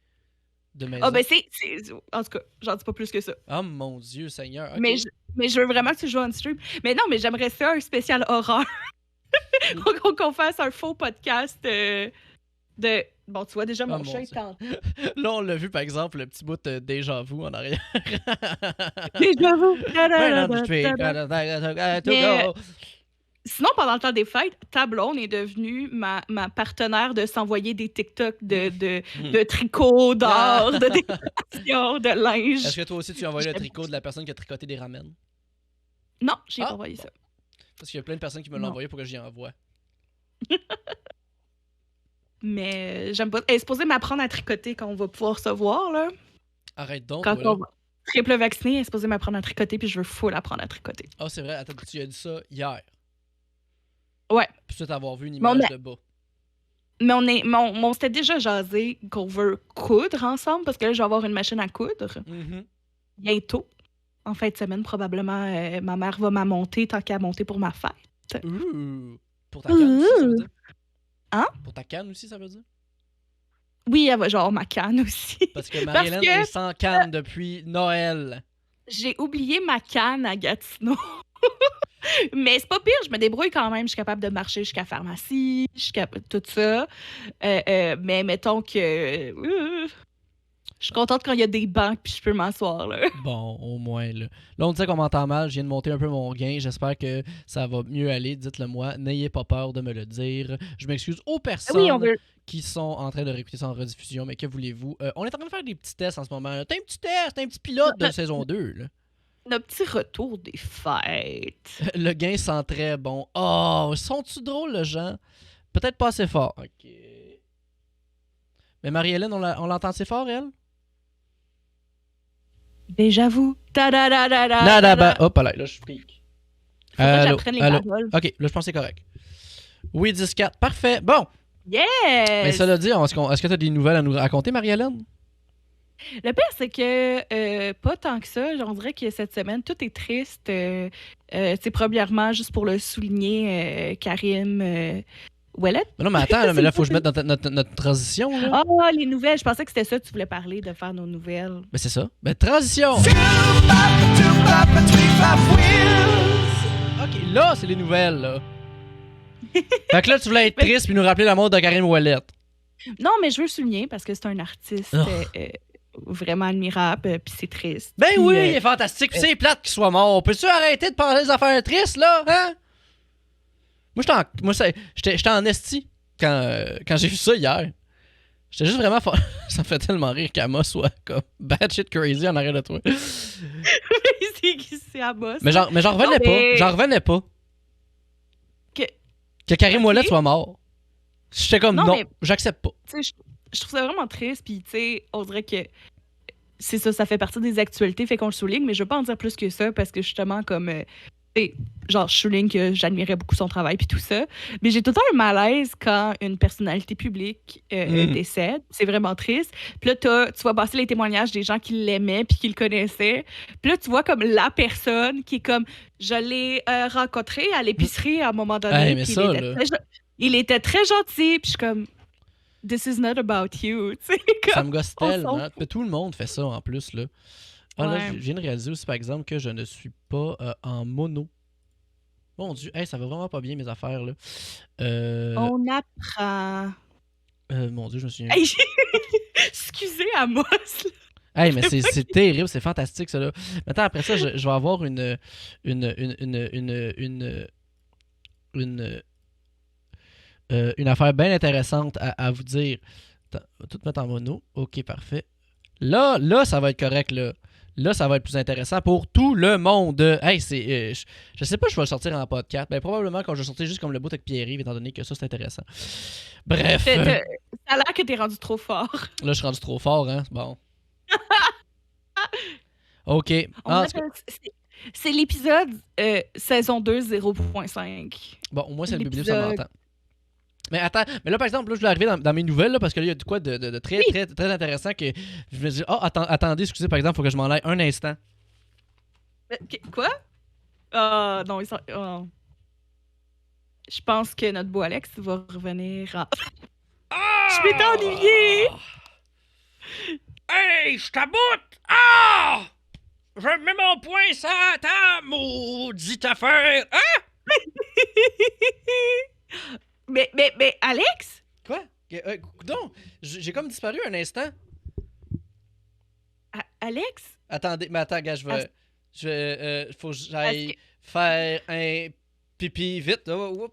de maison. Ah ben c'est... En tout cas, j'en dis pas plus que ça. Oh mon Dieu, Seigneur. OK. Mais je veux vraiment que tu joues on stream. Mais non, mais j'aimerais ça, un spécial horreur. Qu'on fasse un faux podcast de... Bon, tu vois, déjà, mon chat est en... Là, on l'a vu, par exemple, le petit bout de Déjà Vu en arrière. Déjà Vu. Mais... Sinon, pendant le temps des fêtes, ta blonde est devenue ma partenaire de s'envoyer des TikTok de tricot, d'or, de décoration, de linge. Est-ce que toi aussi, tu as envoyé le tricot de la personne qui a tricoté des ramen? Non, j'ai pas envoyé ça. Parce qu'il y a plein de personnes qui me l'ont envoyé pour que j'y envoie. Mais j'aime pas. Elle est supposée m'apprendre à tricoter quand on va pouvoir se voir, là. Arrête donc, quand voilà. on va triple vacciné, elle est supposée m'apprendre à tricoter, puis je veux full apprendre à tricoter. Ah, c'est vrai. Attends, tu as dit ça hier. Ouais. Puis tu avoir vu une image de bas. Mais on s'était déjà jasé qu'on veut coudre ensemble, parce que là, je vais avoir une machine à coudre. Bientôt. En fin de semaine, probablement, ma mère va m'amonter tant qu'à monter pour ma fête. Pour ta canne aussi, ça veut dire? Hein? Pour ta canne aussi, ça veut dire? Oui, elle va genre ma canne aussi. Parce que Marie-Hélène est sans canne depuis Noël. J'ai oublié ma canne à Gatineau. Mais c'est pas pire, je me débrouille quand même. Je suis capable de marcher jusqu'à la pharmacie, tout ça. Mais mettons que... je suis contente quand il y a des bancs puis je peux m'asseoir, là. Bon, au moins, là. Là, on disait qu'on m'entend mal. Je viens de monter un peu mon gain. J'espère que ça va mieux aller. Dites-le moi. N'ayez pas peur de me le dire. Je m'excuse aux personnes qui sont en train de réécouter ça en rediffusion. Mais que voulez-vous? On est en train de faire des petits tests en ce moment. T'as un petit test, un petit pilote de saison 2, là. Notre petit retour des fêtes. Le gain sent très bon. Oh, sont-tu drôles, les gens? Peut-être pas assez fort. OK. Mais Marie-Hélène, on l'entend assez fort, elle? Déjà vous. Hop là, je pique. Allô, j'apprenne les paroles. OK, là, je pense que c'est correct. Oui, 10-4. Parfait. Bon. Yes! Mais cela dit, est-ce que tu as des nouvelles à nous raconter, Marie-Hélène? Le pire, c'est que pas tant que ça. On dirait que cette semaine, tout est triste. C'est premièrement, juste pour le souligner, Karim Ouellet. Mais non, mais attends, là, mais là, faut que je mette notre transition, là. Ah, les nouvelles. Je pensais que c'était ça que tu voulais parler, de faire nos nouvelles. Ben, c'est ça. Ben, transition! Ok, là, c'est les nouvelles, là. Fait que là, tu voulais être triste puis nous rappeler la mort de Karim Ouellet. Non, mais je veux le souligner parce que c'est un artiste vraiment admirable, puis c'est triste. Ben puis, oui, il est fantastique, puis c'est plate qu'il soit mort. Peux-tu arrêter de parler des affaires tristes, là, hein? Moi, j'étais en esti quand j'ai vu ça hier. J'étais juste vraiment... Ça me fait tellement rire qu'Ama soit comme batshit crazy en arrière de toi. c'est à boss. Mais j'en revenais pas. J'en revenais pas. Que Karim Ouellet soit mort. J'étais comme non, j'accepte pas. Je trouve ça vraiment triste, puis tu sais, on dirait que c'est ça, ça fait partie des actualités, fait qu'on le souligne, mais je veux pas en dire plus que ça, parce que justement, comme, genre, je souligne que j'admirais beaucoup son travail, puis tout ça, mais j'ai tout le temps un malaise quand une personnalité publique décède, c'est vraiment triste. Puis là, tu vas passer les témoignages des gens qui l'aimaient, puis qui le connaissaient, puis là, tu vois comme la personne qui est comme, je l'ai rencontré à l'épicerie à un moment donné, hey, mais ça, il était très gentil, puis je suis comme, this is not about you. Ça me gosse tellement. Tout le monde fait ça en plus, là. Ah, ouais. Là, je viens de réaliser aussi, par exemple, que je ne suis pas en mono. Mon Dieu, hey, ça va vraiment pas bien, mes affaires, là. On apprend. Mon Dieu, je me souviens. Hey, excusez, Amos. Hey, mais c'est terrible, c'est fantastique, ça, là. Maintenant, après ça, je vais avoir une affaire bien intéressante à vous dire. Attends, on va tout mettre en mono. Ok, parfait. Là, ça va être correct, là. Là, ça va être plus intéressant pour tout le monde. Hey, c'est... je sais pas si je vais le sortir en podcast. Ben, probablement quand je vais sortir juste comme le bout avec Pierre-Yves, étant donné que ça, c'est intéressant. Bref. Ça a l'air que t'es rendu trop fort. Là, je suis rendu trop fort, hein. Bon. OK. C'est l'épisode saison 2, 0.5. Bon, au moins, c'est le public, ça m'entend. Mais attends, mais là, par exemple, là, je vais arriver dans mes nouvelles, là, parce que là, il y a de quoi de très, très, très intéressant que je me dis, attendez, excusez, par exemple, il faut que je m'en aille un instant. Quoi? Non, ils sont... Je pense que notre beau Alex va revenir en... Je m'étais ennuyée! Hey, je t'aboute! Ah! Je mets mon poing sur ta maudite affaire! Hein? Mais, Alex? Quoi? Donc, j'ai comme disparu un instant. Alex? Attendez, mais attends, gars, faut que j'aille faire un pipi vite. Oh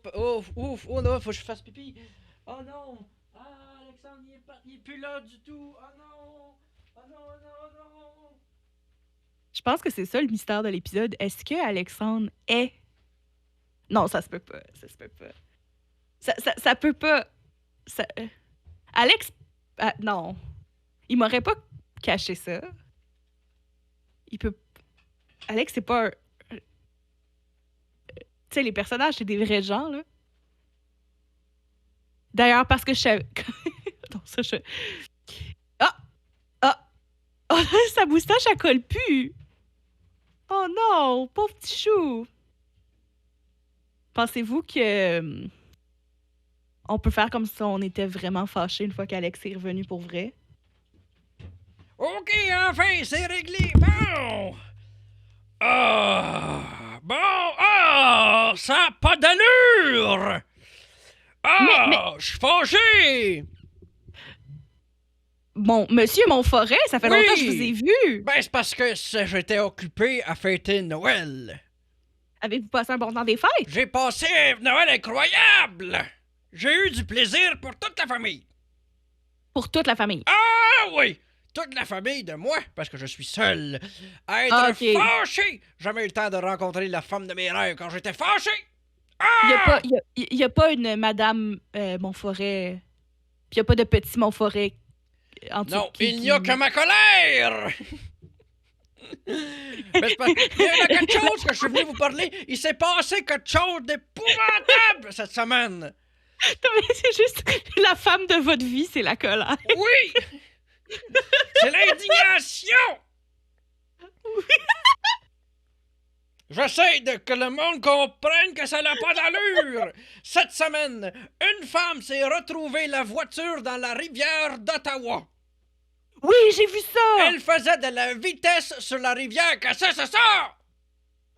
non, faut que je fasse pipi. Oh non! Ah, Alexandre, il est plus là du tout. Oh non! Oh non, non. Je pense que c'est ça le mystère de l'épisode. Est-ce que Alexandre est... Non, ça se peut pas. Ça se peut pas. Ça peut pas... Alex... non. Il m'aurait pas caché ça. Il peut... Alex, c'est pas un... Tu sais, les personnages, c'est des vrais gens, là. D'ailleurs, parce que je savais... non, ça, je... Oh, sa moustache, elle colle plus. Oh non, pauvre petit chou. Pensez-vous que... on peut faire comme si on était vraiment fâchés une fois qu'Alex est revenu pour vrai? OK, enfin, c'est réglé. Bon. Ça n'a pas d'allure. Je suis fâché. Bon, Monsieur Montforêt, ça fait longtemps que je vous ai vu. Ben, c'est parce que j'étais occupé à fêter Noël. Avez-vous passé un bon temps des fêtes? J'ai passé un Noël incroyable. J'ai eu du plaisir pour toute la famille. Pour toute la famille? Ah oui! Toute la famille de moi, parce que je suis seul à être fâché. Jamais eu le temps de rencontrer la femme de mes rêves quand j'étais fâché. Il y a pas une Madame Montforêt, puis il n'y a pas de petit Montforêt en dessous. Non, il n'y a que ma colère. Mais c'est pas... Il y a quelque chose que je suis venu vous parler. Il s'est passé quelque chose d'épouvantable cette semaine. Non, mais c'est juste la femme de votre vie, c'est la colère. Oui! C'est l'indignation! J'essaie que le monde comprenne que ça n'a pas d'allure. Cette semaine, une femme s'est retrouvée la voiture dans la rivière d'Ottawa. Oui, j'ai vu ça! Elle faisait de la vitesse sur la rivière. Qu'est-ce que c'est ça?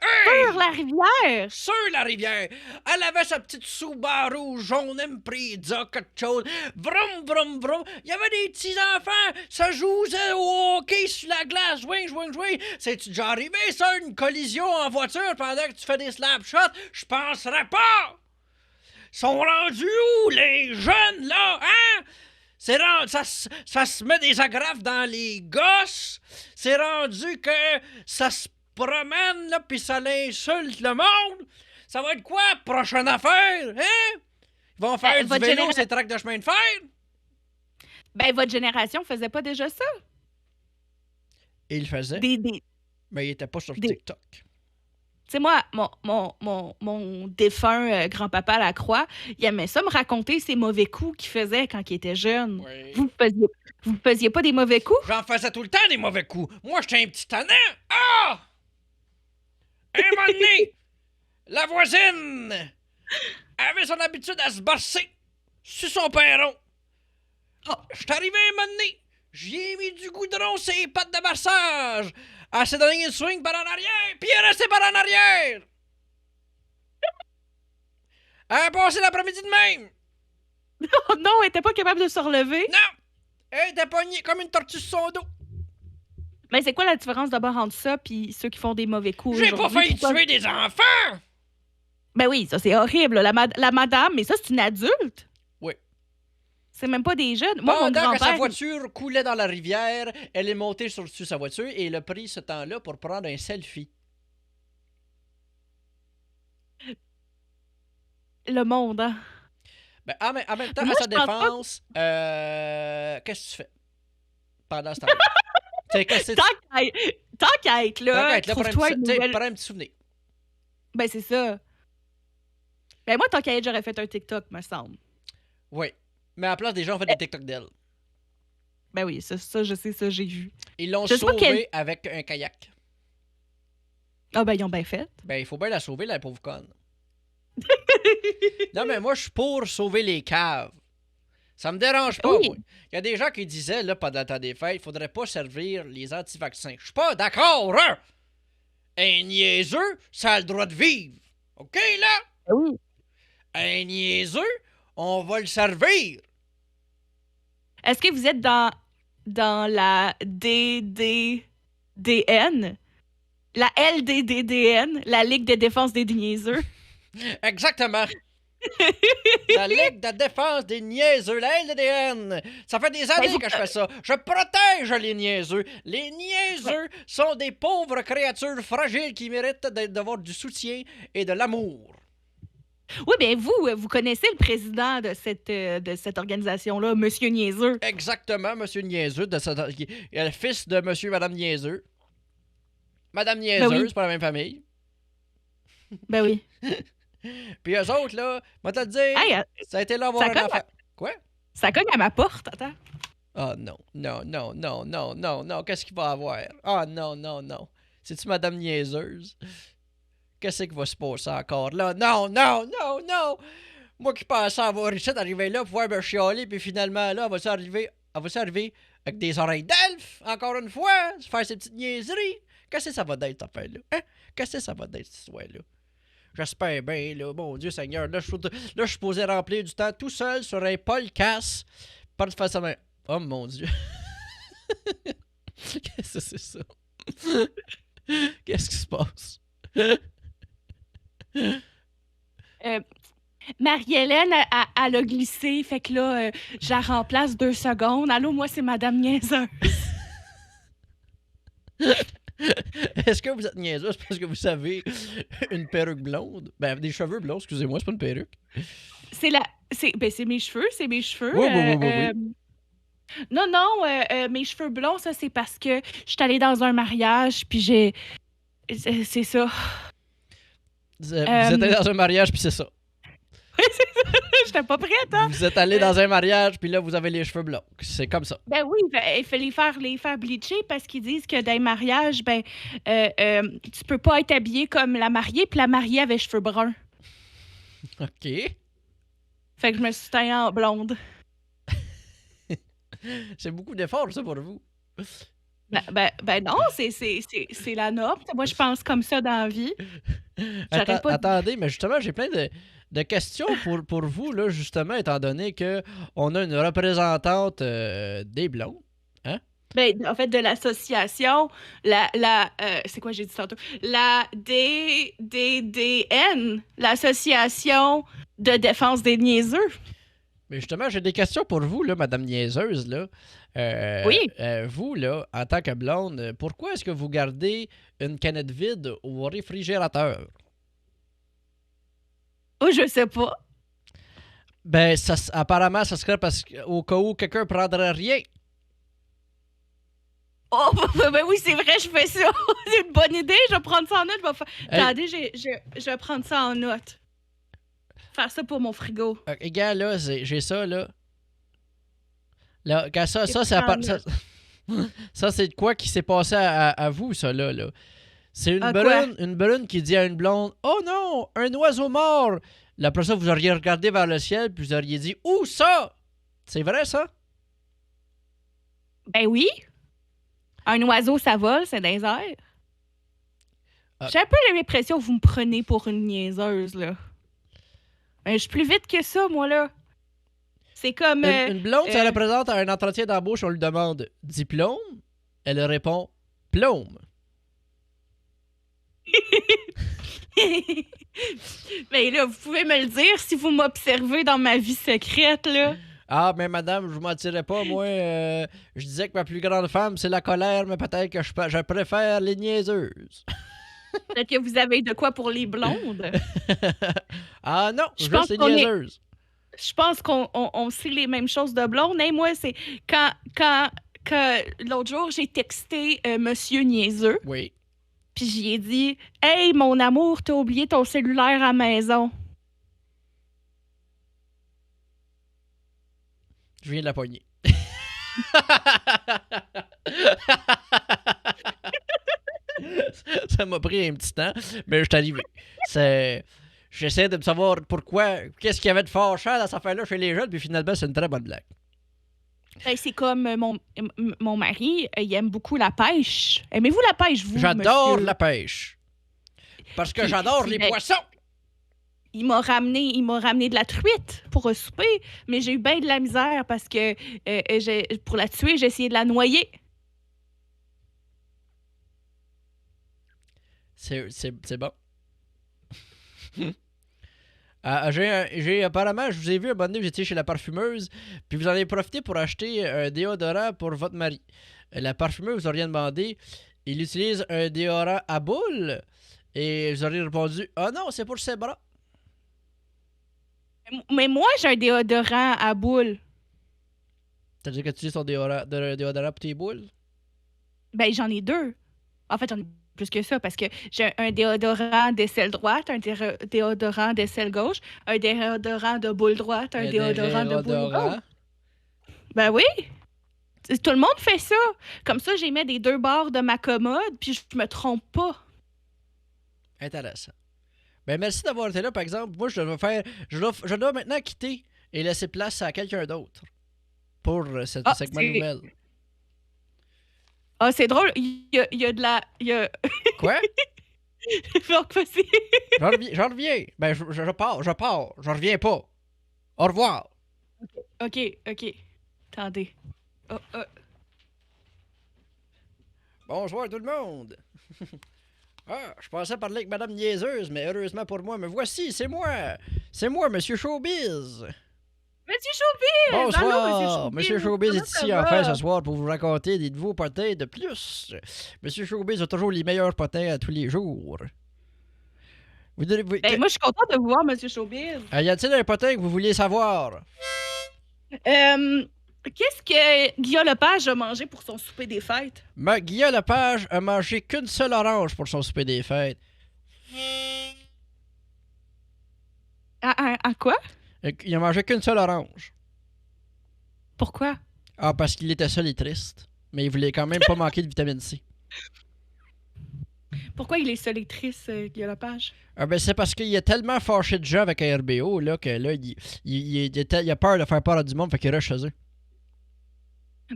Hey! Sur la rivière! Sur la rivière. Elle avait sa petite Subaru jaune Impreza, quelque chose. Vroom, vroom, vroom. Il y avait des petits enfants. Ça jouait au hockey sur la glace. Jouing, jouing, jouing. C'est-tu déjà arrivé, ça, une collision en voiture pendant que tu fais des slapshots? Je penserais pas. Ils sont rendus où, les jeunes, là, hein? C'est rendu, ça se met des agrafes dans les gosses. C'est rendu que ça se promène, là, pis ça l'insulte le monde. Ça va être quoi, prochaine affaire, hein? Ils vont faire du vélo, ces tracts de chemin de fer? Ben, votre génération faisait pas déjà ça? Et il faisait, mais il était pas sur TikTok. Tu sais, moi, mon défunt grand-papa Lacroix, il aimait ça me raconter ses mauvais coups qu'il faisait quand il était jeune. Oui. Vous faisiez pas des mauvais coups? J'en faisais tout le temps des mauvais coups. Moi, j'étais un petit tannant. Ah! Un moment donné, la voisine avait son habitude à se barcer sur son perron. Ah, j'étais arrivé un moment donné, j'y ai mis du goudron sur les pattes de massage. Elle s'est donné une swing par en arrière, puis elle est restée par en arrière. Elle a passé l'après-midi de même. Oh non, elle était pas capable de se relever. Non! Elle était pognée comme une tortue sur son dos. Mais c'est quoi la différence d'abord entre ça puis ceux qui font des mauvais coups? J'ai pas failli tuer des enfants! Ben oui, ça c'est horrible. La madame, mais ça c'est une adulte. Oui. C'est même pas des jeunes. Moi, mon Pendant que sa grand-père... voiture coulait dans la rivière, elle est montée sur sa voiture et elle a pris ce temps-là pour prendre un selfie. Le monde, hein? Ben, en même temps, Moi, à sa je pense pas défense, qu'est-ce que tu fais pendant ce temps-là? Tant qu'à être là, trouve-toi une nouvelle... prends un petit souvenir. Ben c'est ça. Ben moi, tant qu'à être, j'aurais fait un TikTok, me semble. Oui. Mais à la place, des gens ont fait des TikTok d'elle. Ben oui, ça, je sais, ça, j'ai vu. Ils l'ont sauvée avec un kayak. Ah ben, ils ont bien fait. Ben, il faut bien la sauver, la pauvre conne. Non, mais moi, je suis pour sauver les caves. Ça me dérange pas, Oui. moi. Il y a des gens qui disaient, là, pendant le temps des fêtes, il faudrait pas servir les anti-vaccins. Je suis pas d'accord, hein? Un niaiseux, ça a le droit de vivre. OK, là? Oui. Un niaiseux, on va le servir. Est-ce que vous êtes dans la DDDN? La LDDDN, la Ligue de défense des niaiseux? Exactement. La Ligue de défense des niaiseux, la LDDN. Ça fait des années que je fais ça. Je protège les niaiseux. Les niaiseux sont des pauvres créatures fragiles qui méritent d'avoir du soutien et de l'amour. Oui, bien vous connaissez le président de cette organisation-là, Monsieur Niaiseux. Exactement, Monsieur Niaiseux, le fils de Monsieur et Madame Niaiseux. Madame Niaiseux, Ben oui. c'est pas la même famille. Ben oui. Puis eux autres, là, moi te le dire, Hey, ça a été là avoir un enfant. Quoi? ça cogne à ma porte, attends. Oh non, non, qu'est-ce qu'il va avoir? Oh non. C'est-tu Madame Niaiseuse? Qu'est-ce qui va se passer encore là? Non! Moi qui pensais avoir réussi à arriver là, pouvoir me chialer, puis finalement, là, elle va s'arriver avec des oreilles d'elfe, encore une fois, se faire ses petites niaiseries. Qu'est-ce que ça va d'être, cette affaire-là? Hein? Qu'est-ce que ça va d'être, cette histoire-là? J'espère bien, là, mon Dieu Seigneur. Là, je suis posé remplir du temps tout seul sur un podcast. Pas de face à main. Oh mon Dieu. Qu'est-ce que c'est ça? Qu'est-ce qui se passe? Marie-Hélène, elle a glissé, fait que là, je la remplace 2 secondes. Allô, moi, c'est Madame Niaiseuse. Est-ce que vous êtes niaiseuse parce que vous avez une perruque blonde? Ben, des cheveux blonds, excusez-moi, c'est pas une perruque. C'est mes cheveux, Oui. Non, mes cheveux blonds, ça, c'est parce que je suis allée dans un mariage, puis c'est ça. Vous êtes allé dans un mariage, puis c'est ça. J'étais pas prête, hein? Vous êtes allé dans un mariage, puis là, vous avez les cheveux blonds. C'est comme ça. Ben oui, il fait les faire bleacher parce qu'ils disent que dans les mariages, tu peux pas être habillé comme la mariée, puis la mariée avait cheveux bruns. OK. Fait que je me suis teint en blonde. C'est beaucoup d'efforts, ça, pour vous. Ben non, c'est la norme. Moi, je pense comme ça dans la vie. J'aurais pas... Attendez, mais justement, j'ai plein de questions pour vous, là, justement, étant donné qu'on a une représentante des blondes. Hein? Ben, en fait, de l'association, c'est quoi j'ai dit tantôt? La DDDN, l'association de défense des niaiseux. Mais justement, j'ai des questions pour vous, là, Madame Niaiseuse, là. Oui. Vous, là, en tant que blonde, pourquoi est-ce que vous gardez une canette vide au réfrigérateur? Oh, je sais pas. Ben, apparemment, ça serait parce qu'au cas où quelqu'un prendrait rien. Oh, ben oui, c'est vrai, je fais ça. C'est une bonne idée, je vais prendre ça en note. Attendez, je vais prendre ça en note. Faire ça pour mon frigo. OK, gars, là, j'ai ça, là. Là, quand ça, c'est ça, c'est de quoi qui s'est passé à vous, ça, là. C'est une brune qui dit à une blonde, « Oh non, un oiseau mort! » Là, après ça, vous auriez regardé vers le ciel, puis vous auriez dit, « Où ça? » C'est vrai, ça? Ben oui. Un oiseau, ça vole, c'est dans les airs. J'ai un peu l'impression que vous me prenez pour une niaiseuse, là. Ben, je suis plus vite que ça, moi, là. C'est comme... Une blonde, ça représente un entretien d'embauche, on lui demande « Diplôme? » Elle répond « Plombe. » Mais là, vous pouvez me le dire si vous m'observez dans ma vie secrète, là. Ah, mais madame, je vous mentirais pas, moi, je disais que ma plus grande femme, c'est la colère, mais peut-être que je préfère les niaiseuses. Peut-être que vous avez de quoi pour les blondes. Ah non, je juste les niaiseuses. Je pense qu'on sait les mêmes choses de blondes. Et moi, c'est quand l'autre jour, j'ai texté Monsieur Niaiseux. Oui. Puis j'y ai dit « Hey, mon amour, t'as oublié ton cellulaire à la maison. » Je viens de la pogner. Ça m'a pris un petit temps, mais je suis arrivé. J'essaie de me savoir pourquoi, qu'est-ce qu'il y avait de fâchant dans cette affaire-là chez les jeunes, puis finalement, c'est une très bonne blague. Ben, c'est comme mon mari, il aime beaucoup la pêche. Aimez-vous la pêche, vous, J'adore monsieur? la pêche. Parce que j'adore les poissons. Il m'a ramené de la truite pour un souper, mais j'ai eu bien de la misère parce que pour la tuer, j'ai essayé de la noyer. C'est bon. Apparemment, je vous ai vu un moment donné, vous étiez chez la parfumeuse, puis vous en avez profité pour acheter un déodorant pour votre mari. La parfumeuse vous a rien demandé. Il utilise un déodorant à boule, et vous auriez répondu « Ah non, c'est pour ses bras. » Mais moi, j'ai un déodorant à boule. T'as dit que tu utilises ton déodorant pour tes boules? Ben, j'en ai deux. En fait, j'en ai plus que ça, parce que j'ai un déodorant d'aisselle droite, un déodorant d'aisselle gauche, un déodorant de boule droite, un déodorant de boule gauche. Ben oui! Tout le monde fait ça. Comme ça, j'ai mis des deux bords de ma commode, puis je me trompe pas. Intéressant. Ben merci d'avoir été là, par exemple. Moi, je dois maintenant quitter et laisser place à quelqu'un d'autre pour cette segment nouvelle. Ah, c'est drôle. Il y a de la... Quoi? J'en reviens. Ben, je pars. Je reviens pas. Au revoir. OK. Attendez. Bonsoir tout le monde. Je pensais parler avec Madame Niaiseuse, mais heureusement pour moi, me voici, c'est moi. C'est moi, Monsieur Showbiz. Monsieur Showbiz! Bonsoir! Allô, Monsieur Showbiz est ici enfin ce soir pour vous raconter des nouveaux potins de plus. Monsieur Showbiz a toujours les meilleurs potins à tous les jours. Moi, je suis contente de vous voir, Monsieur Showbiz. Y a-t-il un potin que vous vouliez savoir? Qu'est-ce que Guillaume Lepage a mangé pour son souper des fêtes? Guillaume Lepage a mangé qu'une seule orange pour son souper des fêtes. À quoi? Il a mangé qu'une seule orange. Pourquoi? Ah, parce qu'il était seul et triste. Mais il voulait quand même pas manquer de vitamine C. Pourquoi il est seul et triste, Guillaume Lepage? Ah ben c'est parce qu'il est tellement fâché de jeu avec RBO là, que là, il a peur de faire peur à du monde, fait qu'il rush chez eux.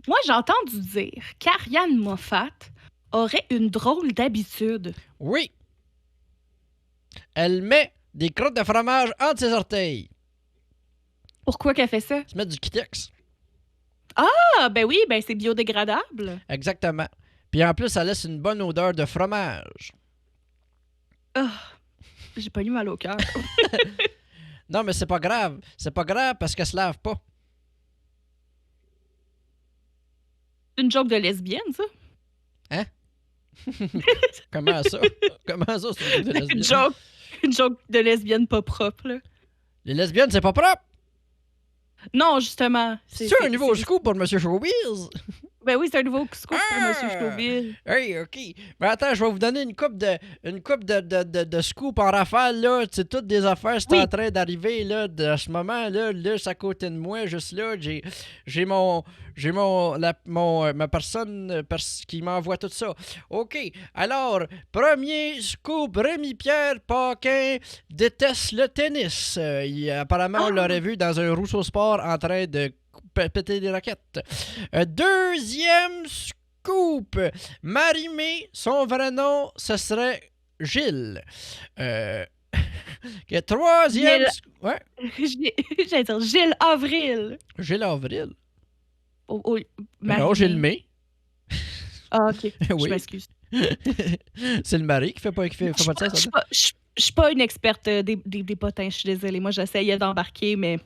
Moi, j'ai entendu dire qu'Ariane Moffat aurait une drôle d'habitude. Oui! Elle met des crottes de fromage entre ses orteils. Pourquoi qu'elle fait ça? Elle se met du Kitex. Ah, ben oui, ben c'est biodégradable. Exactement. Puis en plus, ça laisse une bonne odeur de fromage. Ah, j'ai pas eu mal au cœur. Non, mais c'est pas grave. C'est pas grave parce qu'elle se lave pas. C'est une joke de lesbienne, ça? Hein? Comment ça? Comment ça, c'est une joke de lesbienne? Une joke de lesbienne pas propre, là. Les lesbiennes, c'est pas propre! Non, justement. C'est un nouveau scoop pour Monsieur Showbiz? Ben oui, c'est un nouveau scoop pour Monsieur Showbiz. Hey, OK. Mais attends, je vais vous donner une coupe de scoop en rafale, là. C'est toutes des affaires, c'est Oui. en train d'arriver, là, de ce moment, là. Là, c'est à côté de moi, juste là. J'ai ma personne qui m'envoie tout ça. OK. Alors, premier scoop, Rémi-Pierre Paquin déteste le tennis. Apparemment, on l'aurait vu dans un Rousseau Sport en train de péter des raquettes. Deuxième scoop. Marie-Mé, son vrai nom, ce serait Gilles. Troisième... Ouais. J'allais dire Gilles Avril. Gilles Avril. Non, Gilles May. Ah, OK. Oui. Je m'excuse. C'est le mari qui fait pas de sens. Je suis pas une experte des potins, je suis désolée. Moi, j'essayais d'embarquer, mais...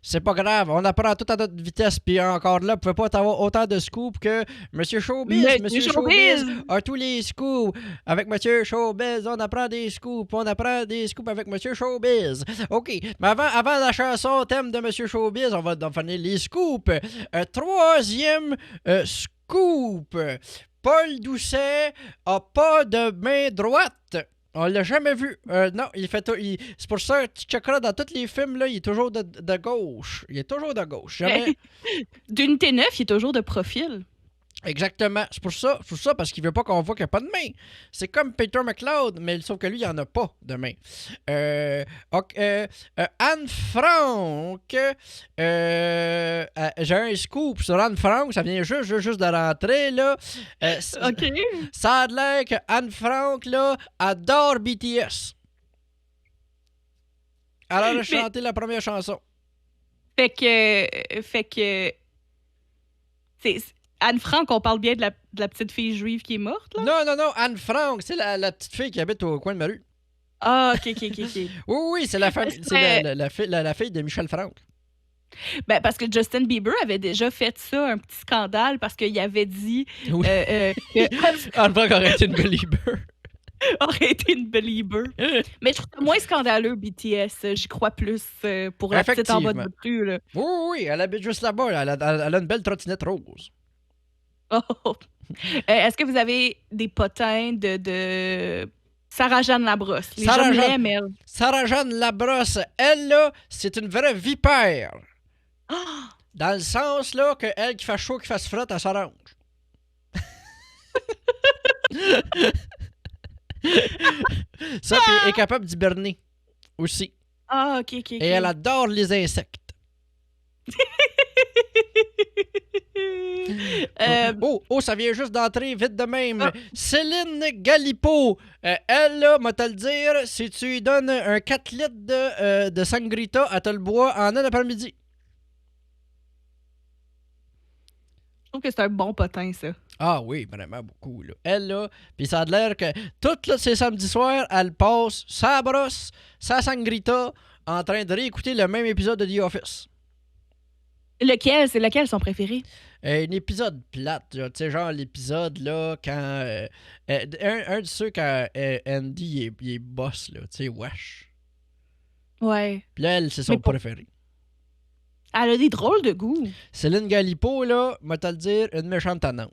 C'est pas grave, on apprend tout à notre vitesse, puis encore là, vous pouvez pas avoir autant de scoops que Monsieur Showbiz. Monsieur Showbiz a tous les scoops. Avec Monsieur Showbiz, on apprend des scoops. On apprend des scoops avec Monsieur Showbiz. OK, mais avant la chanson thème de Monsieur Showbiz, on va finir les scoops. Troisième scoop. Paul Doucet a pas de main droite. On l'a jamais vu. Non, c'est pour ça que tu checkeras dans tous les films, là, il est toujours de gauche. Il est toujours de gauche. Jamais... D'unité 9, il est toujours de profil. Exactement. C'est pour ça parce qu'il veut pas qu'on voit qu'il n'y a pas de main. C'est comme Peter McLeod, mais sauf que lui, il n'y en a pas de main. Anne Frank. J'ai un scoop sur Anne Frank. Ça vient juste de rentrer, là. OK. Ça a l'air que Anne Frank, là, adore BTS. Alors, elle a chanté la première chanson. Fait que... Anne Frank, on parle bien de la petite fille juive qui est morte, là? Non, Anne Frank, c'est la petite fille qui habite au coin de ma rue. Ah, OK. Oui, c'est la fille de Michel Frank. Ben, parce que Justin Bieber avait déjà fait ça, un petit scandale, parce qu'il avait dit... Oui. que Anne Frank aurait été une belieber. aurait été une belieber. Mais je trouve ça moins scandaleux, BTS. J'y crois plus pour la petite en bas de votre rue, là. Oui, elle habite juste là-bas. Elle a une belle trottinette rose. Oh. Est-ce que vous avez des potins de Sarah-Jeanne Labrosse? Les gens l'aiment, elle. Sarah-Jeanne Labrosse, elle, là, c'est une vraie vipère. Ah! Dans le sens, là, que elle qui fait chaud, qui fasse frotte, elle s'arrange. Ça, puis elle est capable d'hiberner aussi. Ah, OK. Et elle adore les insectes. Ça vient juste d'entrer vite de même. Céline Galipo, elle, là, moi te le dire, si tu lui donnes un 4 litres de sangrita, elle te le boit en un après-midi. Je trouve que c'est un bon potin, ça. Ah oui, vraiment beaucoup, là. Elle, là, puis ça a l'air que toutes là, ces samedis soirs, elle passe sa brosse, sa sangrita, en train de réécouter le même épisode de The Office. C'est lequel son préféré? Un épisode plate, tu sais, genre l'épisode, là, quand... un de ceux quand Andy, il est boss, là, tu sais, wesh. Ouais. Puis là, elle, c'est son préféré. Elle a des drôles de goût. Céline Galipo, là, moi te le dire, une méchante tannante.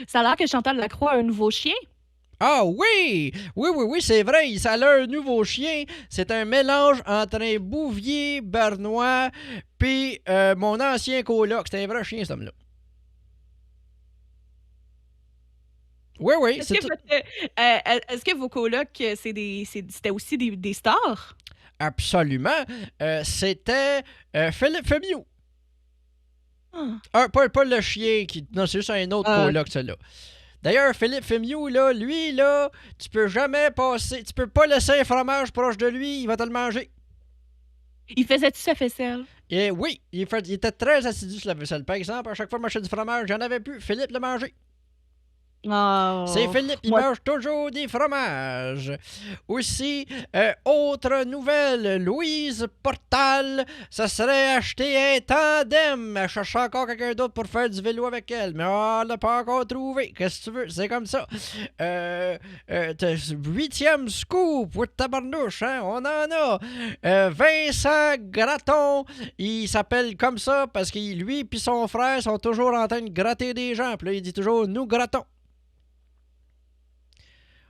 Ça a l'air que Chantal Lacroix a un nouveau chien. Ah oui! Oui, c'est vrai, ça a un nouveau chien. C'est un mélange entre un bouvier bernois puis mon ancien coloc. C'est un vrai chien, cet homme-là. Oui, Est-ce c'est que, tout. est-ce que vos colocs, c'était aussi des stars? Absolument. C'était Philippe Femiou. Ah. Pas le chien qui. Non, c'est juste un autre coloc, celui-là. D'ailleurs, Philippe Femiou, là, lui, là, tu peux jamais passer. Tu peux pas laisser un fromage proche de lui, il va te le manger. Il faisait-tu sa faisselle? Et oui, il était très assidu sur la vaisselle. Par exemple, à chaque fois que je m'achetais du fromage, j'en avais plus. Philippe l'a mangé. C'est Oh. Philippe, il Moi, mange toujours des fromages. Aussi, autre nouvelle, Louise Portal, ça serait acheter un tandem. Elle cherche encore quelqu'un d'autre pour faire du vélo avec elle, mais on l'a pas encore trouvé. Qu'est-ce que tu veux? C'est comme ça. 8e scoop, oui, tabarnouche, hein? On en a. Vincent Gratton, il s'appelle comme ça parce que lui et son frère sont toujours en train de gratter des gens. Puis là, il dit toujours, nous grattons.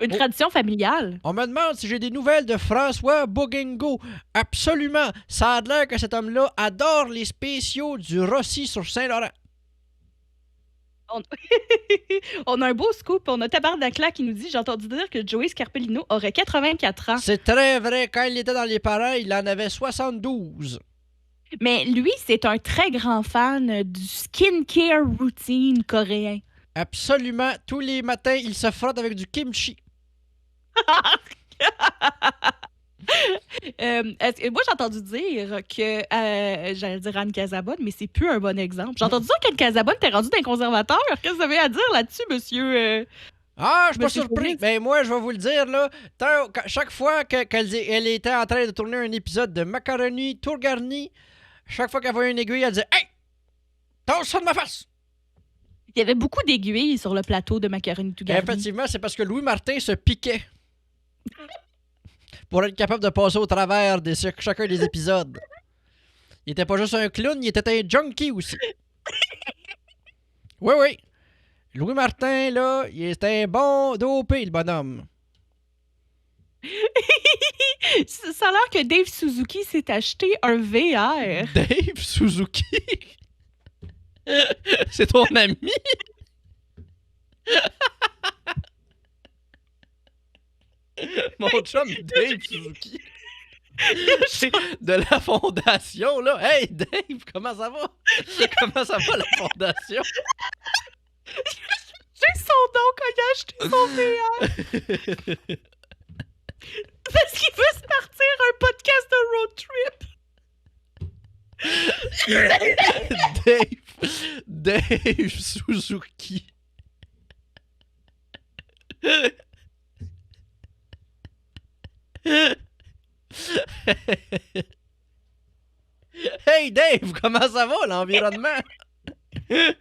une tradition familiale. On me demande si j'ai des nouvelles de François Bouguingo. Absolument. Ça a l'air que cet homme-là adore les spéciaux du Rossi sur Saint-Laurent. On... on a un beau scoop. On a Tabardacla qui nous dit, j'ai entendu dire que Joey Scarpellino aurait 84 ans. C'est très vrai. Quand il était dans les parents, il en avait 72. Mais lui, c'est un très grand fan du skincare routine coréen. Absolument. Tous les matins, il se frotte avec du kimchi. Moi, j'ai entendu dire que, j'allais dire Anne Casabonne, mais c'est plus un bon exemple. J'ai entendu dire qu'Anne Casabonne t'es rendue d'un conservateur. Qu'est-ce que vous avez à dire là-dessus, monsieur? Ah, je suis pas Monsieur surpris. Félix? Mais moi, je vais vous le dire, là. Chaque fois qu'elle était en train de tourner un épisode de Macaroni Tour Garni, chaque fois qu'elle voyait une aiguille, elle disait Hey! Tasse ça de ma face! Il y avait beaucoup d'aiguilles sur le plateau de Macaroni tout garni. Effectivement, c'est parce que Louis Martin se piquait pour être capable de passer au travers de chacun des épisodes. Il était pas juste un clown, il était un junkie aussi. Oui. Louis Martin, là, il était un bon dopé, le bonhomme. Ça a l'air que Dave Suzuki s'est acheté un VR. Dave Suzuki? C'est ton ami? Mon chum Dave Suzuki. De la fondation, là. Hey, Dave, comment ça va? Comment ça va, la fondation? J'ai son nom quand il a acheté son VR. Parce qu'il veut se partir un podcast de road trip. Dave Suzuki. Hey Dave, comment ça va l'environnement? Laissez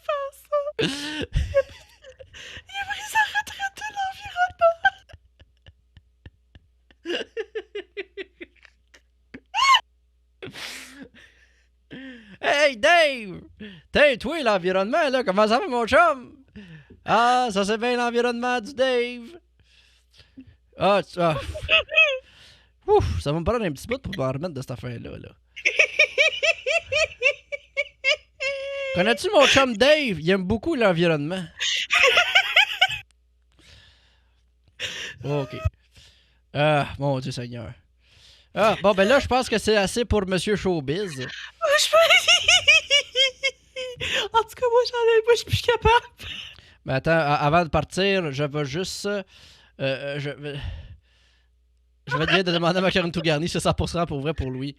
faire ça. Il a pris sa retraite de l'environnement. Hey Dave! T'es toi l'environnement là, comment ça va mon chum? Ah, ça c'est bien l'environnement du Dave. Ah, Ouf, ça va me prendre un petit bout pour me remettre de cette affaire-là. Là. Connais-tu mon chum Dave? Il aime beaucoup l'environnement. OK. Ah, mon Dieu Seigneur. Ah, bon, ben là, je pense que c'est assez pour Monsieur Showbiz. En tout cas, moi, je suis plus capable. Mais attends, avant de partir, je vais juste... je vais dire de demander à Macaroni tout garni, c'est 100% pour vrai pour Louis.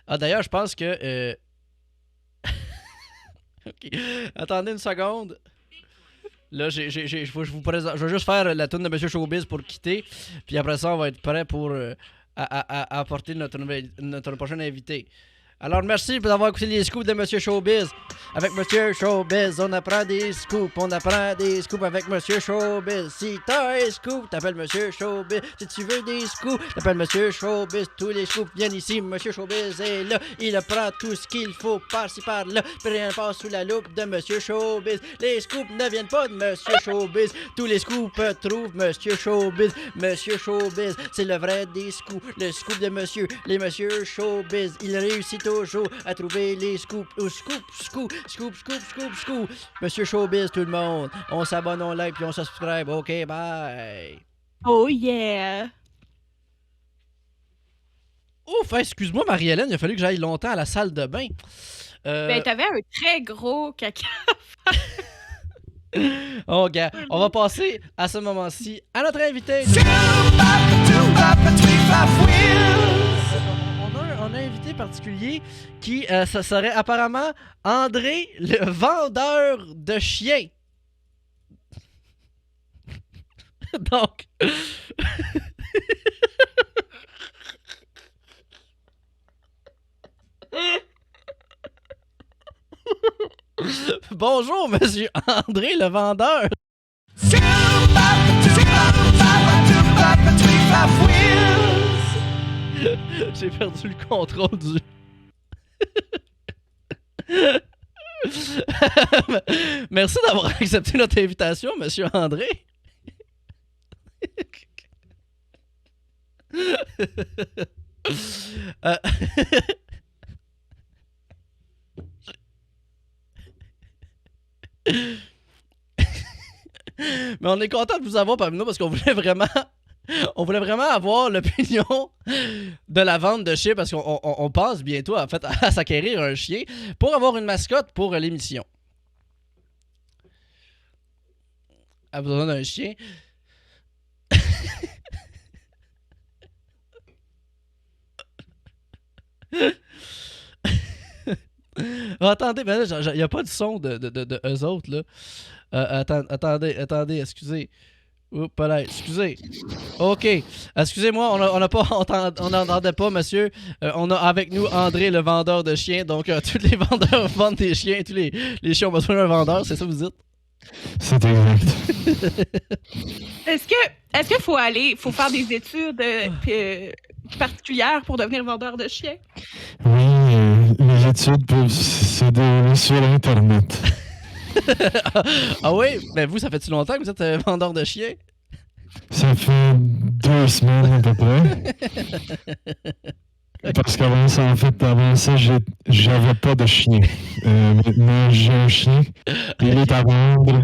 Ah, d'ailleurs, je pense que... OK. Attendez une seconde. Là, je vais juste faire la tourne de Monsieur Showbiz pour quitter. Puis après ça, on va être prêt pour apporter notre prochain invité. Alors, merci d'avoir écouté les scoops de Monsieur Showbiz. Avec Monsieur Showbiz, on apprend des scoops. On apprend des scoops avec Monsieur Showbiz. Si t'as un scoop, t'appelles Monsieur Showbiz. Si tu veux des scoops, t'appelles Monsieur Showbiz. Tous les scoops viennent ici. Monsieur Showbiz est là. Il apprend tout ce qu'il faut par-ci par-là. Puis rien passe sous la loupe de Monsieur Showbiz. Les scoops ne viennent pas de Monsieur Showbiz. Tous les scoops trouvent Monsieur Showbiz. Monsieur Showbiz, c'est le vrai des scoops. Le scoop de Monsieur, les Monsieur Showbiz. Il réussit toujours à trouver les scoops. Scoop, scoop, scoop, scoop, scoop, scoop. Monsieur Showbiz, tout le monde. On s'abonne, on like, puis on se subscribe. OK, bye. Oh yeah! Ouf, excuse-moi, Marie-Hélène, il a fallu que j'aille longtemps à la salle de bain. Ben, t'avais un très gros caca. Oh, gars, on va passer à ce moment-ci à notre invité. On a un invité particulier qui ça serait apparemment André, le vendeur de chiens. Donc... Bonjour, monsieur André, le vendeur. J'ai perdu le contrôle du... Merci d'avoir accepté notre invitation, monsieur André. Mais on est content de vous avoir parmi nous parce qu'on voulait vraiment avoir l'opinion de la vente de chiens parce qu'on passe bientôt en fait à s'acquérir un chien pour avoir une mascotte pour l'émission. A besoin d'un chien. Oh, attendez, mais là, il n'y a pas de son de eux autres, là. Attendez, excusez. Oups, là, excusez. OK. Excusez-moi, on n'entendait pas, monsieur. On a avec nous André, le vendeur de chiens. Donc, tous les vendeurs vendent des chiens. Tous les chiens ont besoin d'un vendeur, c'est ça que vous dites? C'est exact. Est-ce qu'il faut faire des études particulières pour devenir vendeur de chiens? Oui, les études peuvent se dérouler sur Internet. Ah oui? Ben vous, ça fait-tu longtemps que vous êtes vendeur de chiens? Ça fait 2 semaines à peu près. Parce qu'avant ça, j'avais pas de chien. Maintenant, j'ai un chien. Il est à vendre.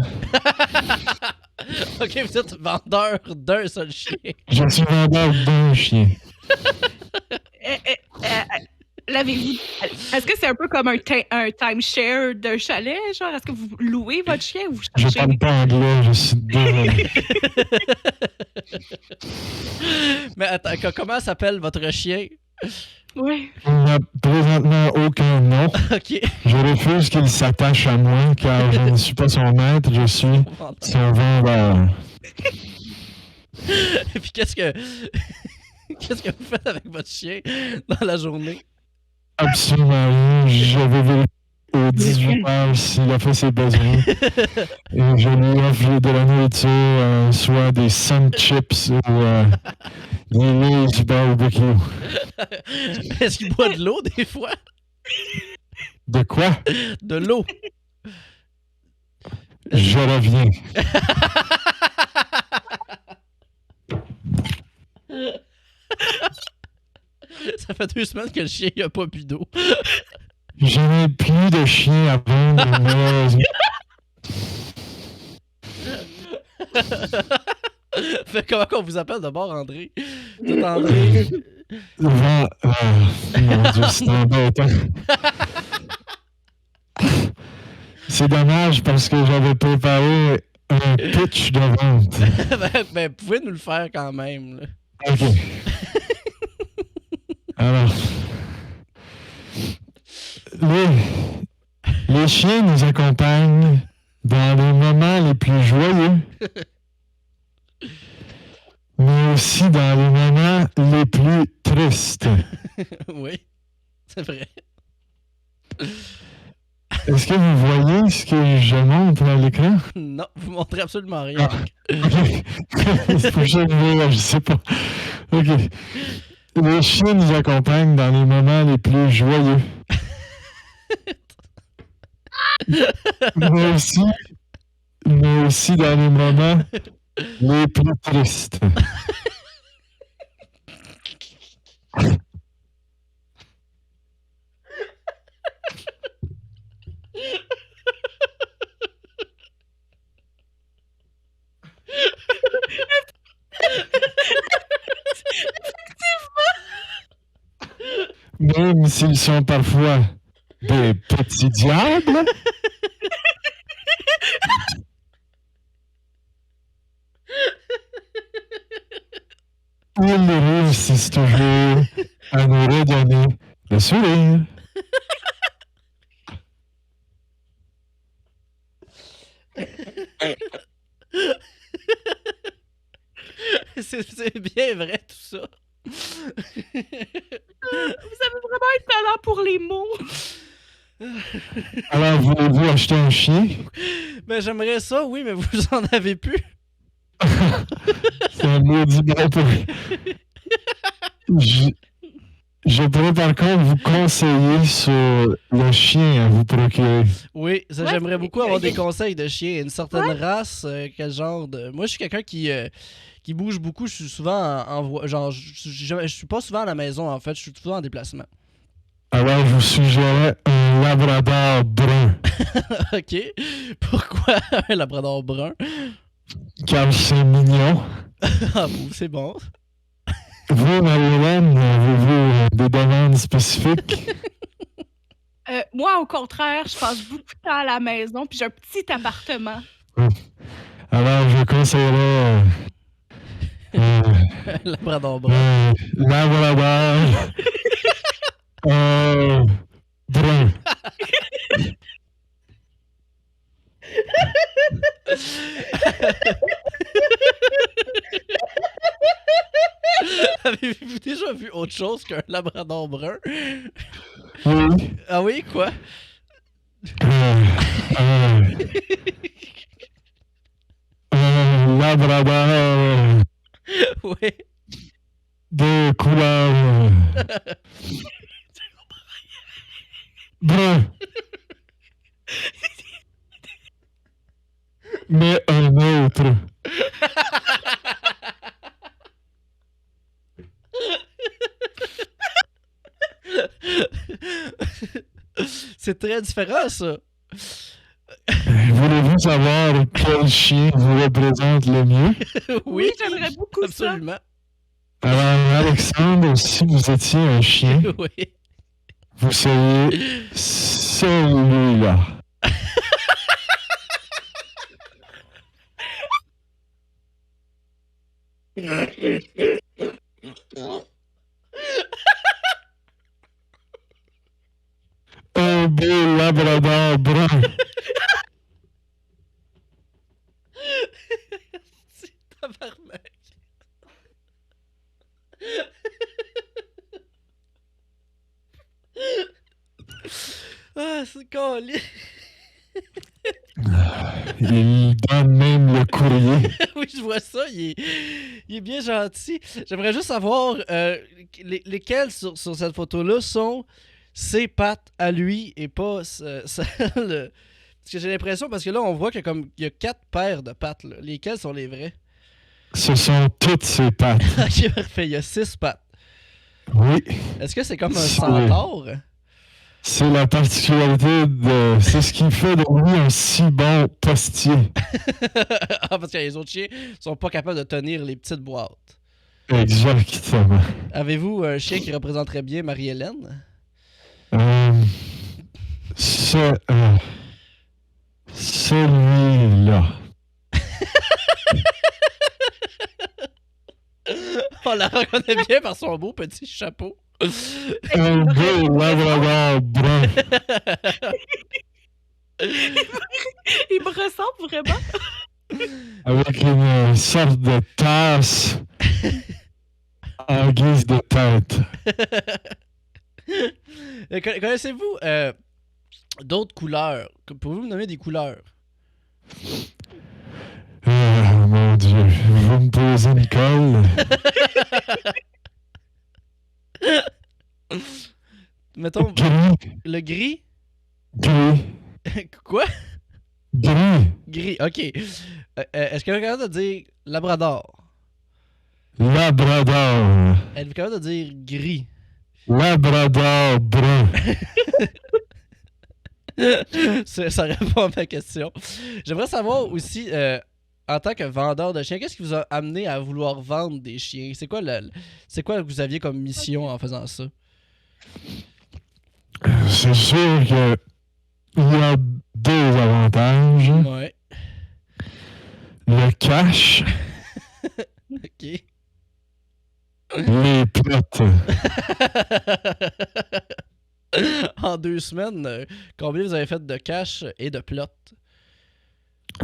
OK, vous êtes vendeur d'un seul chien. Je suis vendeur d'un chien. Est-ce que c'est un peu comme un timeshare d'un chalet? Genre, est-ce que vous louez votre chien ou vous Je cherchez? parle pas anglais, je suis désolé. Mais attends, comment s'appelle votre chien? Oui. Il n'a présentement aucun nom. OK. Je refuse qu'il s'attache à moi car je ne suis pas son maître, je suis son vendeur. Et puis qu'est-ce que vous faites avec votre chien dans la journée? Absolument rien. Je vais vérifier aux 18 heures s'il a fait ses besoins. Et je lui offre de la nourriture, soit des sun chips ou des Lay's barbecue. Est-ce qu'il boit de l'eau des fois? De quoi? De l'eau. Je reviens. Ça fait 2 semaines que le chien n'a pas bu d'eau. Je n'ai plus de chien à vendre, malheureusement. Fait comment qu'on vous appelle d'abord, André? C'est André. Mon Dieu, c'est embêtant. C'est dommage parce que j'avais préparé un pitch de vente. Ben, vous pouvez nous le faire quand même. Là. OK. Alors, les chiens nous accompagnent dans les moments les plus joyeux, mais aussi dans les moments les plus tristes. Oui, c'est vrai. Est-ce que vous voyez ce que je montre à l'écran? Non, vous montrez absolument rien. Ok. C'est pour ça que je sais pas. Ok. Les chiens nous accompagnent dans les moments les plus joyeux. mais aussi dans les moments les plus tristes. Même s'ils sont parfois des petits diables. Ils réussissent toujours à nous redonner le sourire. C'est bien vrai tout ça. Vous avez vraiment un talent pour les mots. Alors, voulez-vous acheter un chien? Ben j'aimerais ça, oui, mais vous en avez plus. C'est un maudit bon pour... Je pourrais par contre vous conseiller sur le chien à vous procurer. Oui, ça, Ouais, j'aimerais beaucoup avoir des ouais. conseils de chien. Une certaine race, quel genre de... Moi, je suis quelqu'un qui bouge beaucoup. Je suis souvent genre, je suis pas souvent à la maison, en fait. Je suis souvent en déplacement. Alors, je vous suggérais un labrador brun, OK. Pourquoi un labrador brun? car c'est mignon. Ah, bon, c'est bon. Vous, Marie-Hélène, avez-vous des demandes spécifiques? Moi, au contraire, je passe beaucoup de temps à la maison, puis j'ai un petit appartement. Alors, je conseillerais Un labrador brun. labrador brun. Avez-vous déjà vu autre chose qu'un labrador brun? Oui. Ah oui, quoi? Labrador Oui. de couleur brun. Mais un autre. C'est très différent, ça. Voulez-vous savoir quel chien vous représente le mieux? Oui, j'aimerais beaucoup ça. absolument. Alors, Alexandre, si vous étiez un chien, Oui. vous seriez celui-là. Un beau labrador brun. C'est tabarnak. Ah, c'est collé. Il donne même le courrier. Oui, je vois ça. Il est bien gentil. J'aimerais juste savoir lesquels sur cette photo-là sont ses pattes à lui et pas celles. Parce que j'ai l'impression, parce que là, on voit qu'il y a 4 paires de pattes. Là. Lesquelles sont les vraies? Ce sont toutes ses pattes. Ok, parfait. Il y a 6 pattes. Oui. Est-ce que c'est comme un C'est- centaure? C'est la particularité de... C'est ce qui fait de lui un si bon postier. Ah, parce que les autres chiens sont pas capables de tenir les petites boîtes. Exactement. Avez-vous un chien qui représenterait bien Marie-Hélène? Celui-là. On la reconnaît bien par son beau petit chapeau. Un beau labrador brun. Il me ressemble vraiment. Avec une sorte de tasse en guise de tête. Connaissez-vous D'autres couleurs. Pouvez-vous me nommer des couleurs? Mon Dieu, vous me posez une colle. Mettons, Gris, le gris? gris, Quoi? gris, Gris, ok. Est-ce que vous êtes capable de dire labrador? labrador, Êtes-vous capable de dire gris? labrador brun. Ça répond à ma question. J'aimerais savoir aussi, en tant que vendeur de chiens, qu'est-ce qui vous a amené à vouloir vendre des chiens? C'est quoi que vous aviez comme mission en faisant ça? C'est sûr que il y a deux avantages. Ouais. Le cash, Ok. les plots. En 2 semaines, combien vous avez fait de cash et de plot?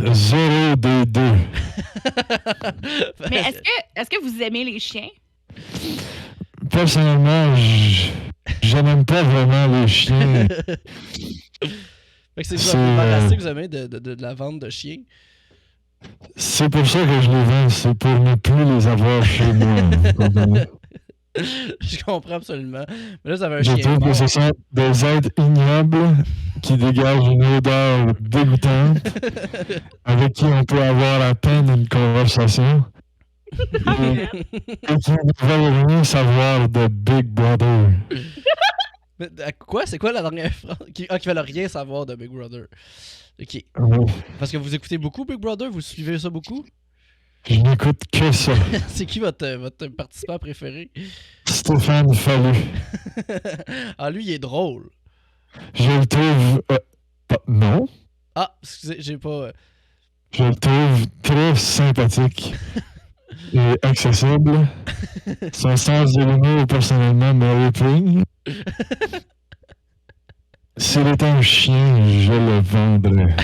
0 des deux. Mais est-ce que vous aimez les chiens? Personnellement, je n'aime pas vraiment les chiens. Fait que c'est vous C'est, débarrasser que vous aimez de la vente de chiens. C'est pour ça que je les vends, c'est pour ne plus les avoir chez moi. Vous comprenez? Je comprends absolument. Mais là, vous avez un Je chien trouve que mort. ce sont des êtres ignobles qui dégagent une odeur dégoûtante, avec qui on peut avoir à peine une conversation, et qui ne veulent rien savoir de Big Brother. Mais, quoi? C'est quoi la dernière phrase? Qui veulent rien savoir de Big Brother. Ok. Oui, Parce que vous écoutez beaucoup Big Brother? Vous suivez ça beaucoup? je n'écoute que ça. C'est qui votre participant préféré? Stéphane Fallu. Ah, lui, il est drôle. Je le trouve... non, Ah, excusez, j'ai pas... je le trouve très sympathique et accessible. Son sens de l'humour, personnellement, me répugne. S'il était un chien, je le vendrais.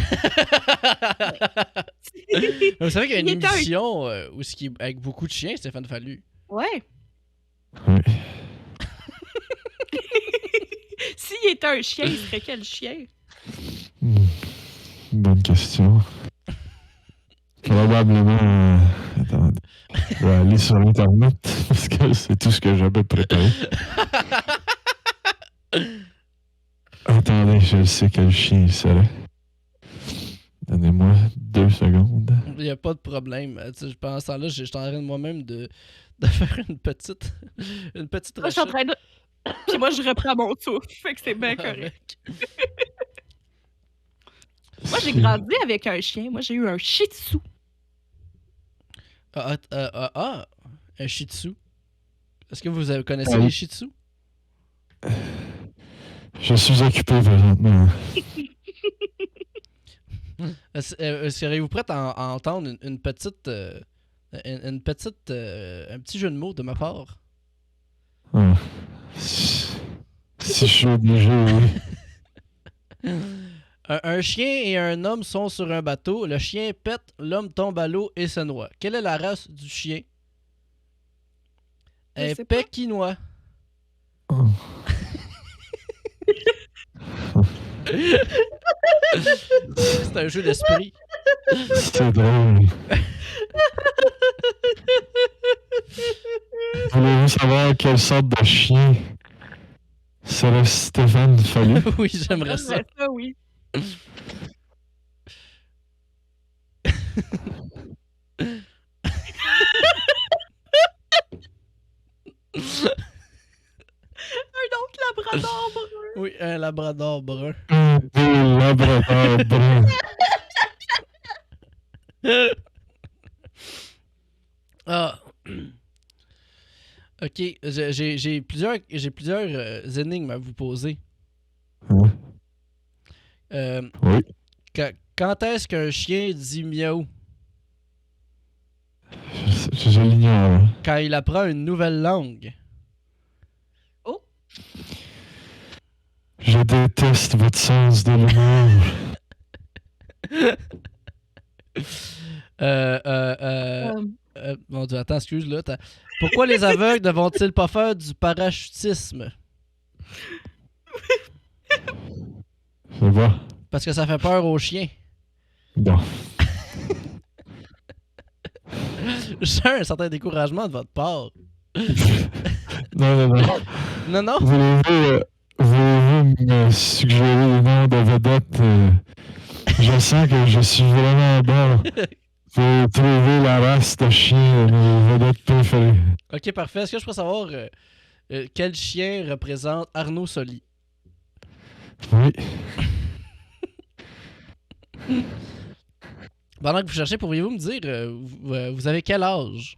Vous savez qu'il y a une Il est un- émission où ce qui est avec beaucoup de chiens, Stéphane Fallu. Ouais. Oui. S'il était un chien, il serait quel chien? Bonne question. Probablement. Attendez. Je vais aller sur Internet parce que c'est tout ce que j'avais préparé. Attendez, je sais quel chien il serait. Donnez-moi 2 secondes. Il n'y a pas de problème. Tu sais, pendant ce temps-là, j'étais en train de moi-même de faire une petite Moi, je suis en recherche. train de. Puis moi, je reprends mon souffle. Fait que c'est bien correct. avec. Moi, j'ai grandi avec un chien. Moi, j'ai eu un Shih Tzu. Un Shih Tzu. Est-ce que vous connaissez Ah oui. les Shih Tzu? Je suis occupé présentement. Seriez-vous prête à entendre une petite... un petit jeu de mots de ma part? Ah. Si je suis obligé, oui. Un chien et un homme sont sur un bateau. Le chien pète, l'homme tombe à l'eau et se noie. Quelle est la race du chien? Je Un sais pas. pékinois. Oh. C'est un jeu d'esprit. C'est drôle. Voulez-vous savoir quelle sorte de chien serait Stéphane Fallu? Oui, j'aimerais ça. Ça, oui. Un autre labrador brun. Oui, un labrador brun. Un beau labrador brun. Ah. Ok, j'ai plusieurs énigmes à vous poser. Hein? Oui. Quand est-ce qu'un chien dit miaou? Je l'ignore. Quand il apprend une nouvelle langue. Je déteste votre sens de l'humour. Mon Dieu, attends, excuse là. Pourquoi les aveugles ne vont-ils pas faire du parachutisme? Ça va? Parce que ça fait peur aux chiens. Bon. Je sens un certain découragement de votre part. Non. Non, non? Voulez-vous me suggérer les noms de vedettes? Je sens que je suis vraiment bon pour trouver la race de chien de mes vedettes préférées. Ok, parfait. Est-ce que je peux savoir quel chien représente Arnaud Soli? Oui. Pendant que vous cherchez, pourriez-vous me dire, vous avez quel âge?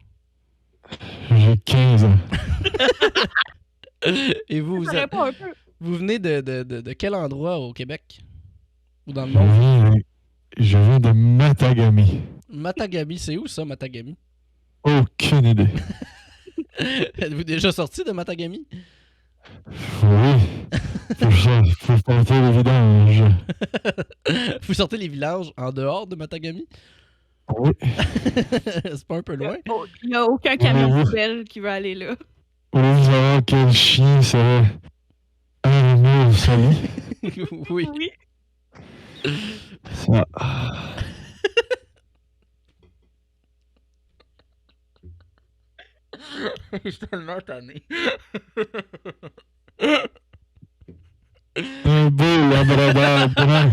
J'ai 15 ans. Et vous, Ça répond un peu. vous venez de quel endroit au Québec? Ou dans le monde? Je viens de Matagami. Matagami, c'est où ça, Matagami? Aucune idée. Êtes-vous déjà sorti de Matagami? Oui. Pour porter les vidanges. Vous sortez les villages en dehors de Matagami? Oui. C'est pas un peu loin? Il n'y a aucun camion poubelle qui veut aller là. Voulez-vous savoir quel chien serait Arnaud Soli? Oui. Oui. Ça. Je suis tellement tanné. Un beau labrador brun.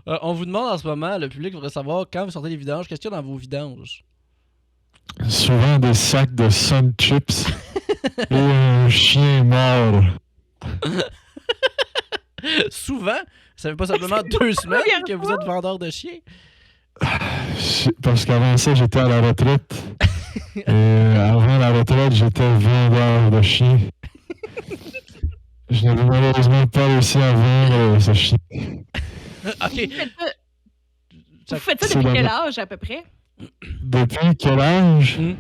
On vous demande en ce moment, le public voudrait savoir quand vous sortez les vidanges, qu'est-ce qu'il y a dans vos vidanges? Souvent des sacs de Sun Chips et un chien mort. Souvent? Ça fait pas simplement 2 semaines que vous êtes vendeur de chiens? Parce qu'avant ça, j'étais à la retraite. Et avant la retraite, j'étais vendeur de chiens. Je n'avais malheureusement pas réussi à vendre ce chien. Ok. Vous faites ça depuis quel âge, à peu près? Depuis quel âge? Hmm.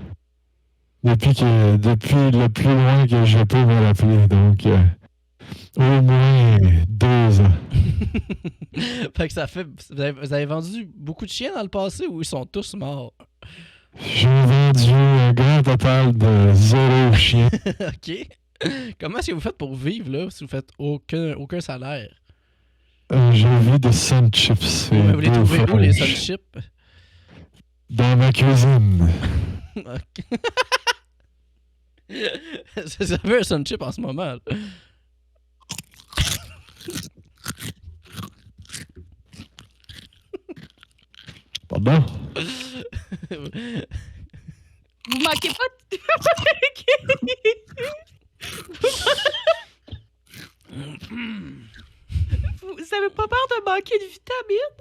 Depuis le plus loin que je peux me rappeler. Donc, au moins 2 ans. Fait que ça fait. Vous avez vendu beaucoup de chiens dans le passé ou ils sont tous morts? J'ai vendu un grand total de 0 chiens. Ok. Comment est-ce que vous faites pour vivre là si vous faites aucun salaire? Je vis de Sun Chips. Mais vous les trouvez où les Sun Chips? Dans ma cuisine. Ok. Ça fait un Sun Chip en ce moment. Là. Pardon? Vous manquez pas de... Vous avez pas peur de manquer de vitamines?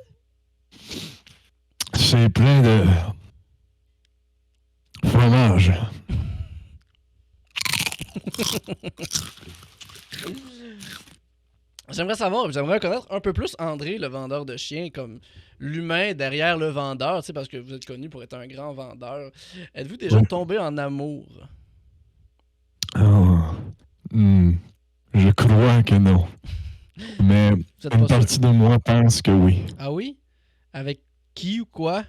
C'est plein de fromage. J'aimerais connaître un peu plus André, le vendeur de chiens, comme l'humain derrière le vendeur, tu sais, parce que vous êtes connu pour être un grand vendeur. Êtes-vous déjà tombé en amour? Oh. Je crois que non. Mais une partie de moi pense que oui. Ah oui? Avec qui ou quoi?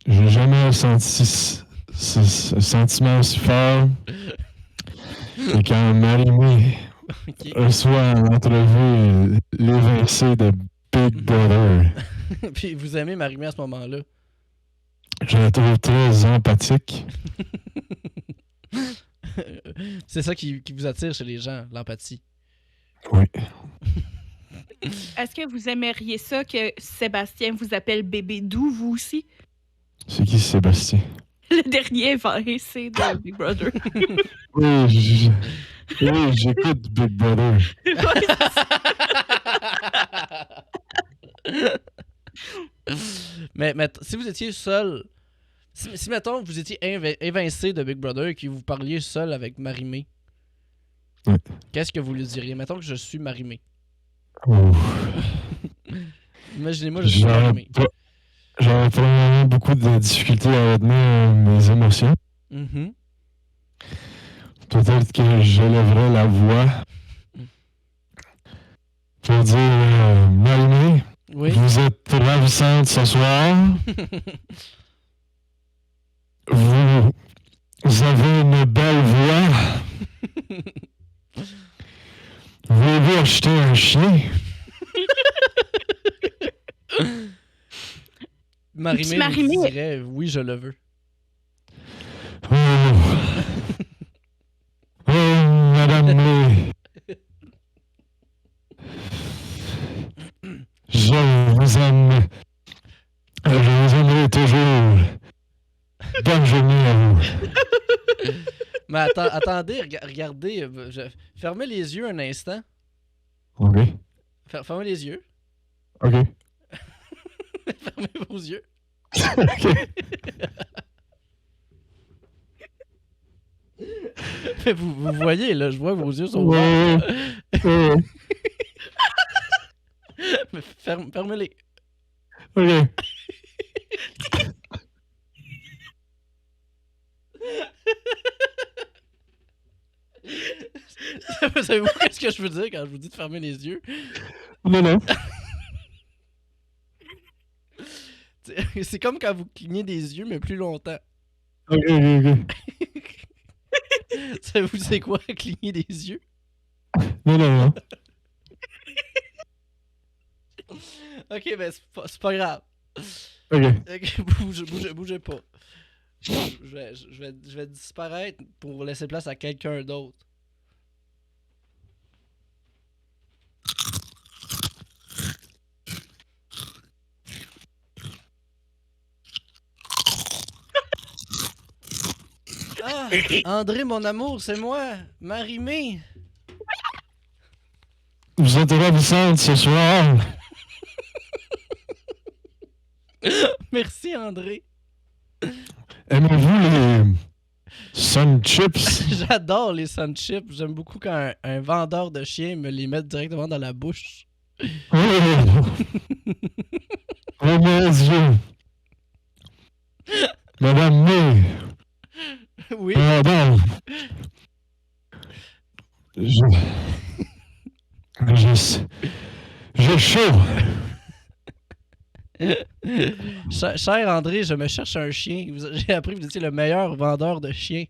J'ai jamais ressenti ce sentiment aussi fort. Et quand Marie-Mé reçoit en entrevue l'évincé de Big Brother. Puis vous aimez Marie-Mé à ce moment-là? Je la trouve très empathique. C'est ça qui vous attire chez les gens, l'empathie. Oui. Est-ce que vous aimeriez ça que Sébastien vous appelle bébé doux, vous aussi? C'est qui Sébastien? Le dernier évincé de Big Brother. Oui, j'écoute Big Brother. mais si vous étiez seul, si mettons vous étiez évincé de Big Brother et que vous parliez seul avec Marie-Mé, qu'est-ce que vous lui diriez? Mettons que je suis Marie-Mé. Imaginez-moi, je suis Marie-Mé. J'aurais probablement beaucoup de difficultés à retenir mes émotions. Mm-hmm. Peut-être que j'élèverais la voix pour dire Marie-Mé, vous êtes ravissante ce soir. Vous avez une belle voix. Voulez-vous acheter un chien? Marimé Marimé. vous dirait oui, je le veux. Oh, oh Madame May. Je vous aime. Je vous aimerai toujours. Bonne journée à vous. Mais attendez, regardez. Fermez les yeux un instant. OK. Fermez les yeux. OK. Fermez vos yeux. OK. Mais vous voyez, là, je vois que vos yeux sont ouverts. Ouais. Ouais. Mais fermez-les. OK. Savez-vous qu'est-ce que je veux dire quand je vous dis de fermer les yeux? Non, non. C'est comme quand vous clignez des yeux, mais plus longtemps. OK, OK, OK. Savez-vous c'est quoi, cligner des yeux? Non, non, non. Ok, ben c'est pas grave. OK. Ok, bougez pas. Je vais disparaître pour laisser place à quelqu'un d'autre. Ah, André, mon amour, c'est moi, Marimé. Vous êtes ravissante ce soir. Merci, André. Aimez-vous les Sun Chips? J'adore les sun chips. J'aime beaucoup quand un vendeur de chiens me les met directement dans la bouche. Oh, oh mon Dieu. Madame May. Oui. Madame. J'ai chaud. Cher André, je me cherche un chien. J'ai appris que vous étiez le meilleur vendeur de chiens.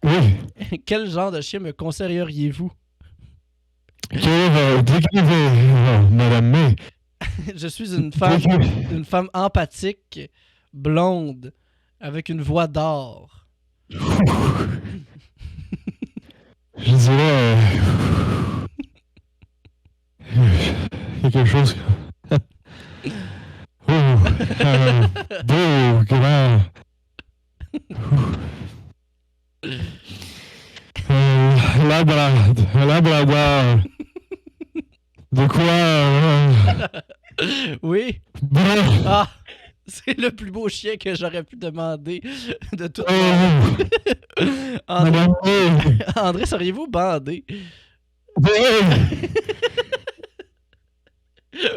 Oui. Quel genre de chien me conseilleriez-vous? Décrivez, Madame May. Je suis une femme empathique, blonde, avec une voix d'or. Je dirais. Il y a quelque chose. Beau, grand. Labrador. De quoi? Oui. Bon. Ah, c'est le plus beau chien que j'aurais pu demander de tout. André, Madame May. André, seriez-vous bandé?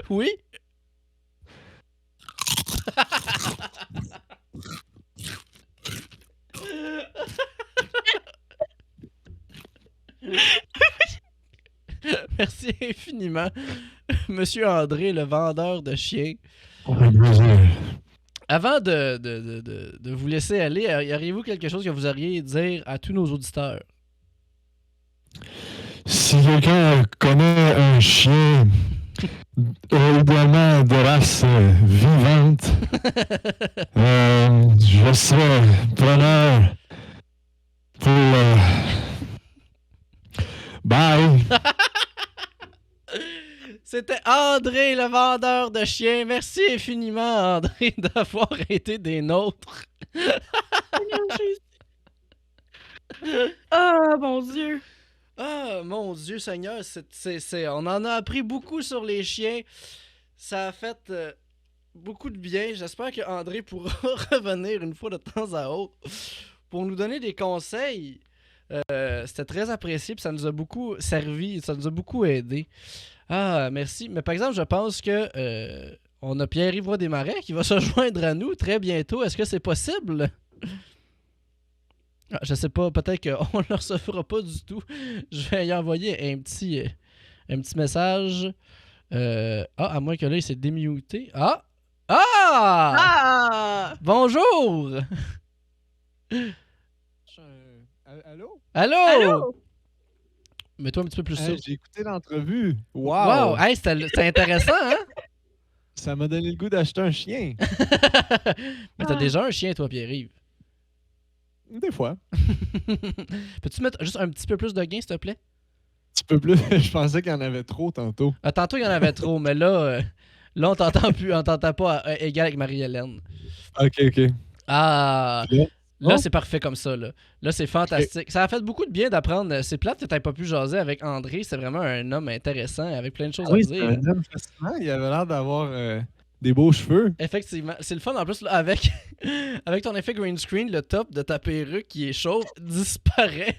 Oui. Merci infiniment, Monsieur André, le vendeur de chiens. Avant de vous laisser aller, auriez-vous quelque chose que vous auriez à dire à tous nos auditeurs? Si quelqu'un connaît un chien, idéalement de race vivante, je serais preneur pour... Bye! C'était André, le vendeur de chiens. Merci infiniment, André, d'avoir été des nôtres. Oh mon Dieu. Ah, mon Dieu Seigneur, on en a appris beaucoup sur les chiens. Ça a fait beaucoup de bien. J'espère que André pourra revenir une fois de temps à autre pour nous donner des conseils. C'était très apprécié, puis ça nous a beaucoup servi, ça nous a beaucoup aidé. Ah, merci. Mais par exemple, je pense que on a Pierre-Yves Desmarais qui va se joindre à nous très bientôt. Est-ce que c'est possible? Ah, je sais pas, peut-être qu'on ne le recevra pas du tout. Je vais y envoyer un petit message. À moins que là, il s'est démuté. Ah! Ah! Ah! Bonjour! Allô? Allô? Allô? Mets-toi un petit peu plus ça. J'ai écouté l'entrevue. Wow! Wow! Hey, c'était intéressant, hein? Ça m'a donné le goût d'acheter un chien. Mais t'as déjà un chien, toi, Pierre-Yves. Des fois. Peux-tu mettre juste un petit peu plus de gain, s'il te plaît? Un petit peu plus. Je pensais qu'il y en avait trop tantôt. Tantôt, il y en avait trop, mais là, là on t'entend plus, on t'entend pas égal avec Marie-Hélène. Ok. Ah! Là, Là, Oh. c'est parfait comme ça. Là, c'est fantastique. Ça a fait beaucoup de bien d'apprendre. C'est plate que t'aies pas pu jaser avec André. C'est vraiment un homme intéressant avec plein de choses oui, à c'est dire. un homme fascinant. Il avait l'air d'avoir des beaux cheveux. Effectivement. C'est le fun en plus là, avec, avec ton effet green screen, le top de ta perruque qui est chauve disparaît.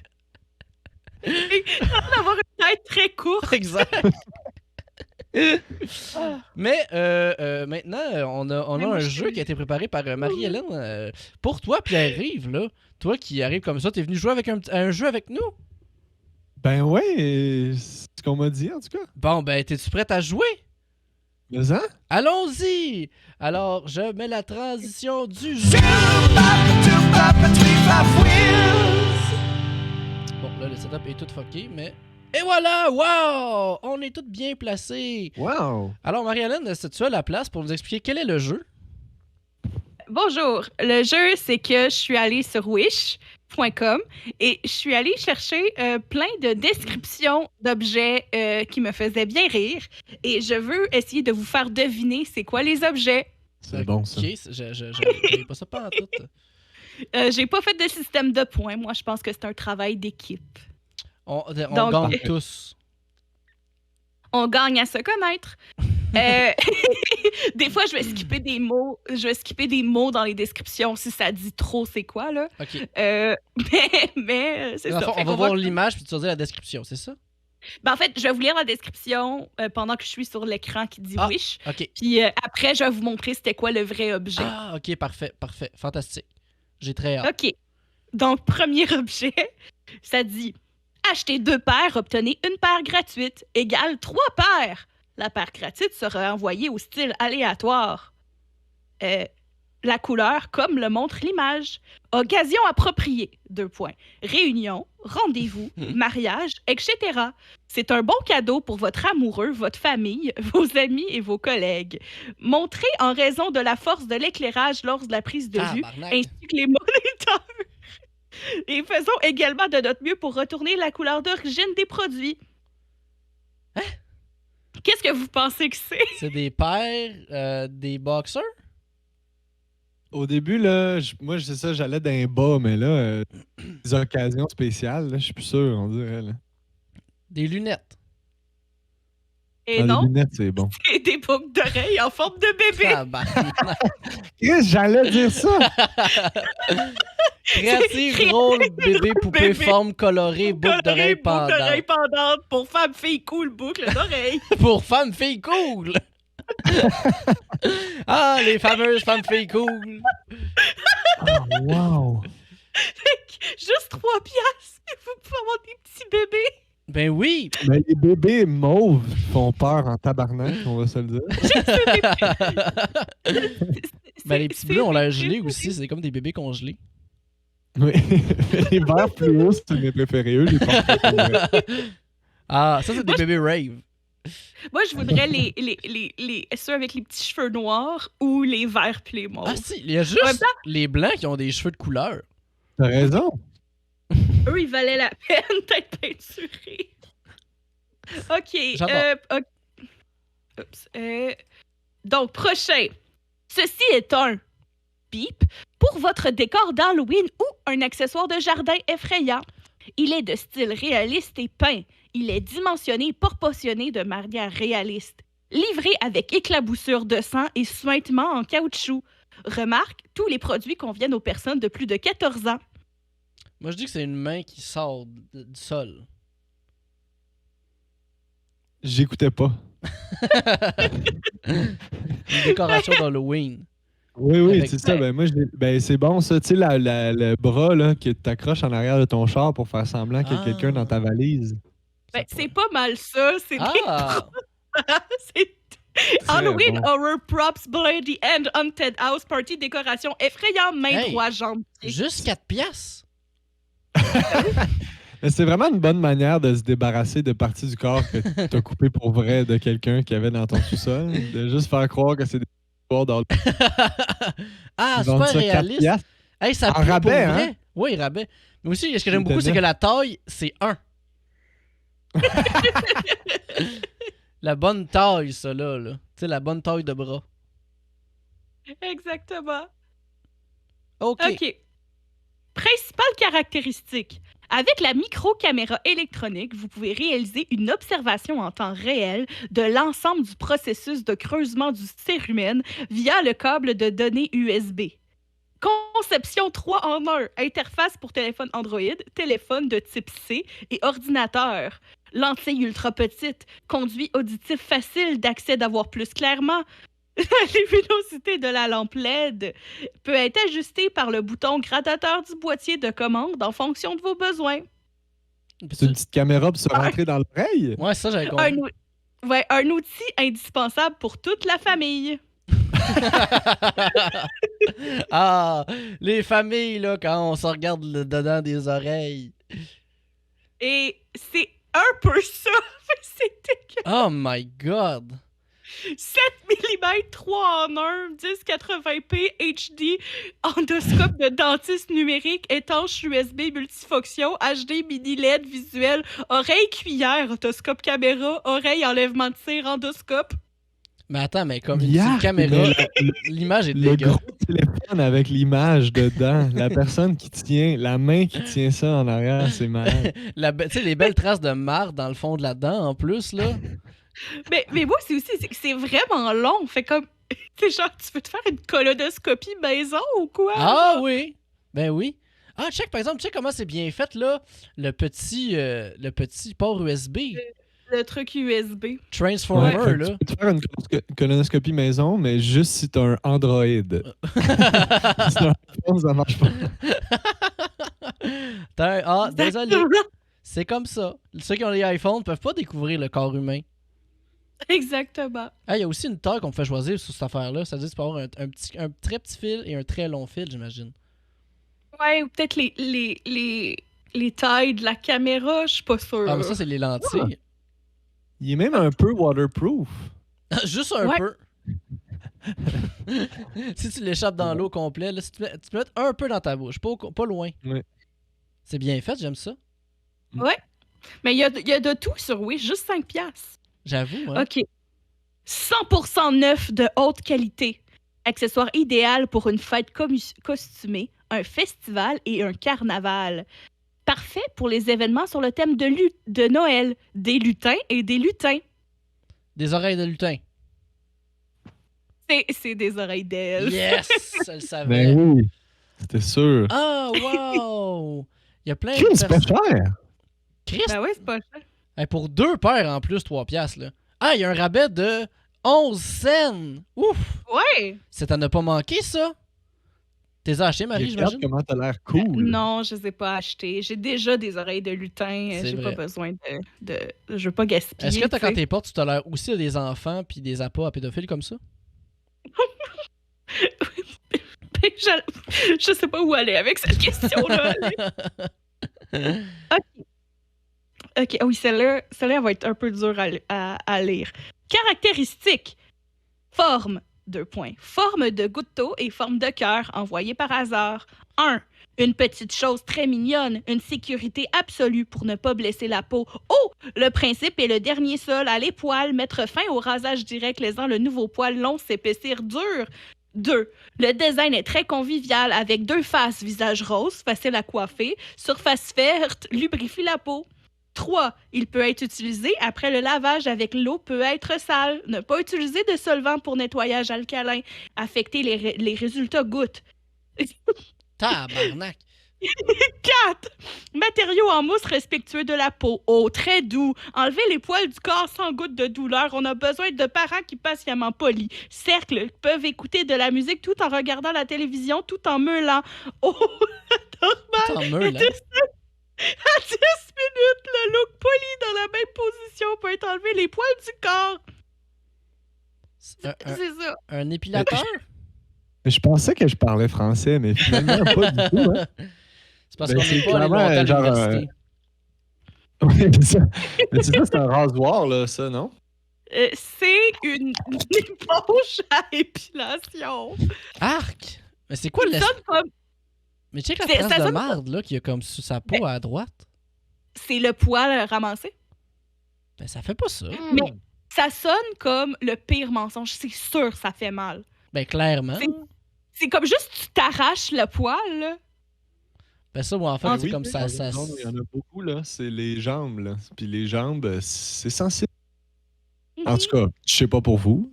D'avoir une tête très courte. Exact. Mais maintenant, on a Mais un moi, je jeu suis- qui a été préparé par Marie-Hélène. Pour toi, Pierre-Yves, là, toi qui arrives comme ça, t'es venu jouer avec un jeu avec nous? Ben ouais, c'est ce qu'on m'a dit en tout cas. Bon, ben, t'es-tu prête à jouer? Mais ça? Allons-y! Alors, je mets la transition du jeu. Bon, là, le setup est tout fucké, mais... Et voilà! Wow! On est tous bien placés. Wow! Alors, Marie-Hélène, est-ce que tu as la place pour nous expliquer quel est le jeu? Bonjour. Le jeu, c'est que je suis allée sur wish.com et je suis allée chercher plein de descriptions d'objets qui me faisaient bien rire. Et je veux essayer de vous faire deviner c'est quoi les objets. C'est bon ça. Ok, j'avais pas ça pas en tout. J'ai pas fait de système de points. Moi, je pense que c'est un travail d'équipe. On Donc- gagne tous. On gagne à se connaître. Des fois, je vais skipper des mots. Je vais skipper des mots dans les descriptions si ça dit trop c'est quoi, là. Ok. Mais c'est Dans le ça. fond, Fait on va qu'on voir l'image puis tu vas dire la description, c'est ça? Ben, en fait, je vais vous lire la description pendant que je suis sur l'écran qui dit Ah. Wish. Ok. Puis après, je vais vous montrer c'était quoi le vrai objet. Ah, ok, parfait. Fantastique. J'ai très hâte. OK. Donc, premier objet, ça dit achetez 2 paires, obtenez une paire gratuite égale 3 paires. La paire gratuite sera envoyée au style aléatoire. La couleur, comme le montre l'image. Occasion appropriée, 2 points. Réunion, rendez-vous, mariage, etc. C'est un bon cadeau pour votre amoureux, votre famille, vos amis et vos collègues. Montré en raison de la force de l'éclairage lors de la prise de vue, Tabarnak. ainsi que les moniteurs. Et faisons également de notre mieux pour retourner la couleur d'origine des produits. Hein? Qu'est-ce que vous pensez que c'est? C'est des paires, des boxers? Au début, là, moi, c'est ça, j'allais d'un bas, mais là, des occasions spéciales, là, je suis plus sûr, on dirait. Là. Des lunettes. Et Ah, non, les lunettes, c'est bon. c'est des boucles d'oreilles en forme de bébé. Tabarnak. Chris, j'allais dire ça! Créative, Créative, drôle, bébé, poupée, bébé. forme, colorée, boucle d'oreille Boucle d'oreille pendante. pendante pour femme, fille, cool, boucle d'oreille. Pour femme, fille, cool! Ah, les fameuses femmes, filles, cool! Oh, wow! Juste 3 piastres. Et vous pouvez avoir des petits bébés. Ben oui! Mais les bébés mauves font peur en tabarnak, on va se le dire. Ben les petits bleus ont l'air gelés aussi, c'est comme des bébés congelés. Oui. Les verts fluo, c'est mes préférés. Eux, les porte Ah, ça c'est des bébés rave. Moi, je voudrais ceux avec les petits cheveux noirs ou les verts puis les mauves. Ah si, il y a juste En même temps- les blancs qui ont des cheveux de couleur. T'as raison. Eux, ils valaient la peine d'être peinturés. OK. J'adore. Oups. Donc, prochain. Ceci est un bip pour votre décor d'Halloween ou un accessoire de jardin effrayant. Il est de style réaliste et peint. Il est dimensionné et proportionné de manière réaliste. Livré avec éclaboussure de sang et suintement en caoutchouc. Remarque, tous les produits conviennent aux personnes de plus de 14 ans. Moi je dis que c'est une main qui sort du sol. J'écoutais pas. Une décoration d'Halloween. Oui, Avec- c'est ça. Ben, moi, c'est bon, ça. Tu sais, le bras là, que t'accroches en arrière de ton char pour faire semblant qu'il y a Ah. quelqu'un dans ta valise. Ben, c'est pas mal ça. C'est Ah! c'est Halloween bon. Horror Props Bloody End Haunted House Party décoration effrayante main Hey, droit jambe pied. Juste 4 piastres? Mais c'est vraiment une bonne manière de se débarrasser de parties du corps que tu as coupé pour vrai de quelqu'un qui avait dans ton sous-sol. De juste faire croire que c'est des histoires dans le... Ah, Ils vendent super ça 4 réaliste. piastres. Hey, ça En pue pour rabais, vrai. hein? Oui, rabais. Mais aussi, ce que j'aime Ils beaucoup, c'est donnaient. que la taille, c'est 1. La bonne taille, ça, là. Tu sais, la bonne taille de bras. Exactement. OK. OK. Principale caractéristique. Avec la micro-caméra électronique, vous pouvez réaliser une observation en temps réel de l'ensemble du processus de creusement du cérumen via le câble de données USB. Conception 3 en 1. Interface pour téléphone Android, téléphone de type C et ordinateur. Lentille ultra petite. Conduit auditif facile d'accès d'avoir plus clairement. La luminosité de la lampe LED peut être ajustée par le bouton gradateur du boîtier de commande en fonction de vos besoins. C'est une petite caméra pour se rentrer dans l'oreille. Ouais, ça, j'avais Un, compris. un outil indispensable pour toute la famille. Ah, les familles, là, quand on se regarde dedans des oreilles. Et c'est un peu ça. C'était Oh my God. 7 mm 3 en 1, 1080p HD, endoscope de dentiste numérique, étanche USB multifonction, HD mini LED visuel, oreille cuillère, otoscope caméra, oreille enlèvement de cire, endoscope. Mais attends, mais comme une Yark, petite caméra, mais l'image est Le dégueu. gros téléphone avec l'image dedans. La personne qui tient, la main qui tient ça en arrière, c'est malade. Tu sais, les belles traces de marde dans le fond de la dent, en plus, là. Mais moi, c'est aussi, c'est vraiment long. Fait comme, c'est genre, tu veux te faire une colonoscopie maison ou quoi? Ah oui! Ben oui. Ah, check, par exemple, check comment c'est bien fait, là, le petit port USB. Le truc USB. Transformer, Fait que là. tu peux te faire une colonoscopie maison, mais juste si t'as un Android. Si t'as un iPhone, ça marche pas. Désolé. C'est comme ça. Ceux qui ont les iPhones ne peuvent pas découvrir le corps humain. Exactement. Ah, il y a aussi une taille qu'on peut choisir sur cette affaire-là. Ça veut dire que tu peux avoir un très petit fil et un très long fil, j'imagine. Ouais, ou peut-être les tailles de la caméra, je suis pas sûre. Ah, mais ça, c'est les lentilles. Il est même un peu waterproof. Juste un Ouais. peu. Si tu l'échappes dans l'eau complet, là, si tu peux mettre un peu dans ta bouche, pas loin. Ouais. C'est bien fait, j'aime ça. Mais il y a de tout sur Wish, juste 5$. J'avoue, hein. OK. 100% neuf de haute qualité. Accessoire idéal pour une fête costumée, un festival et un carnaval. Parfait pour les événements sur le thème de Noël, des lutins et des lutins. Des oreilles de lutin. C'est des oreilles d'elle. Yes! Je le savais. Ben oui, c'était sûr. Ah, wow! Il y a plein de Crime, c'est pas personnes. cher. Christ! Ben ouais, c'est pas cher. Hey, pour 2 paires en plus, 3 piastres, là. Ah, il y a un rabais de 11 cents! Ouf! Ouais! Ça t'en a pas manqué, ça? T'es acheté, Marie, Regarde j'imagine? comment t'as l'air cool. Non, je les ai pas achetées. J'ai déjà des oreilles de lutin. C'est J'ai vrai. pas besoin de... Je veux pas gaspiller. Est-ce que t'as, tu sais. quand t'es portes, tu tolères aussi des enfants puis des appâts à pédophiles comme ça? Je sais pas où aller avec cette question-là. OK, oui, celle-là, elle va être un peu dure à lire. Caractéristiques. Forme, 2 points. Forme de goutte d'eau et forme de cœur envoyée par hasard. 1. Une petite chose très mignonne, une sécurité absolue pour ne pas blesser la peau. Oh! Le principe est le dernier seul à les poils, mettre fin au rasage direct, laissant le nouveau poil long s'épaissir dur. 2. Le design est très convivial avec 2 faces, visage rose, facile à coiffer, surface verte, lubrifie la peau. 3. Il peut être utilisé après le lavage avec l'eau peut être sale. Ne pas utiliser de solvant pour nettoyage alcalin. Affecter les résultats gouttes. Tabarnak! 4. Matériaux en mousse respectueux de la peau. Oh, très doux. Enlever les poils du corps sans goutte de douleur. On a besoin de parents qui patiemment polis. Cercle peuvent écouter de la musique tout en regardant la télévision, tout en meulant. Oh, normal. T'en meurs, là. À 10 minutes, le look poli dans la même position peut être enlevé les poils du corps. C'est ça. Un épilateur? Mais je pensais que je parlais français, mais finalement, pas du tout. Hein. C'est parce Ben, qu'on c'est n'est pas allé clairement, longtemps à genre, l'université. Oui, c'est ça. Mais tu sais, c'est un rasoir, là, ça, non? C'est une éponge à épilation. Arc! Mais c'est quoi Ça le. sonne comme... Mais check la ça trace de sonne merde là qu'il y a comme sous sa peau à droite. C'est le poil ramassé. Ben ça fait pas ça. Mais ça sonne comme le pire mensonge. C'est sûr ça fait mal. Ben clairement. C'est comme juste tu t'arraches le poil, là. Ben ça, moi en fait, Ah, c'est Oui, comme ça. non, il y en a beaucoup, là. C'est les jambes, là. Puis les jambes, c'est sensible. En tout cas, je sais pas pour vous.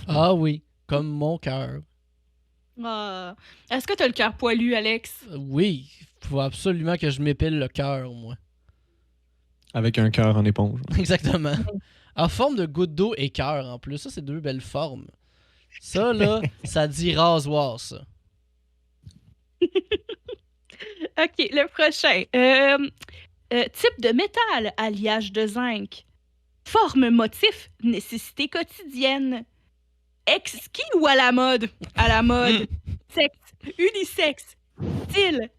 Ah oui, comme mon cœur. Ah. Est-ce que t'as le cœur poilu, Alex? Oui, faut absolument que je m'épile le cœur, moi. Avec un cœur en éponge. Exactement. En forme de goutte d'eau et cœur en plus. Ça, c'est deux belles formes. Ça, là, ça dit rasoir, ça. OK, le prochain. Type de métal, alliage de zinc. Forme, motif, nécessité quotidienne. Exquis ou à la mode? À la mode. Sexe, unisexe. Style,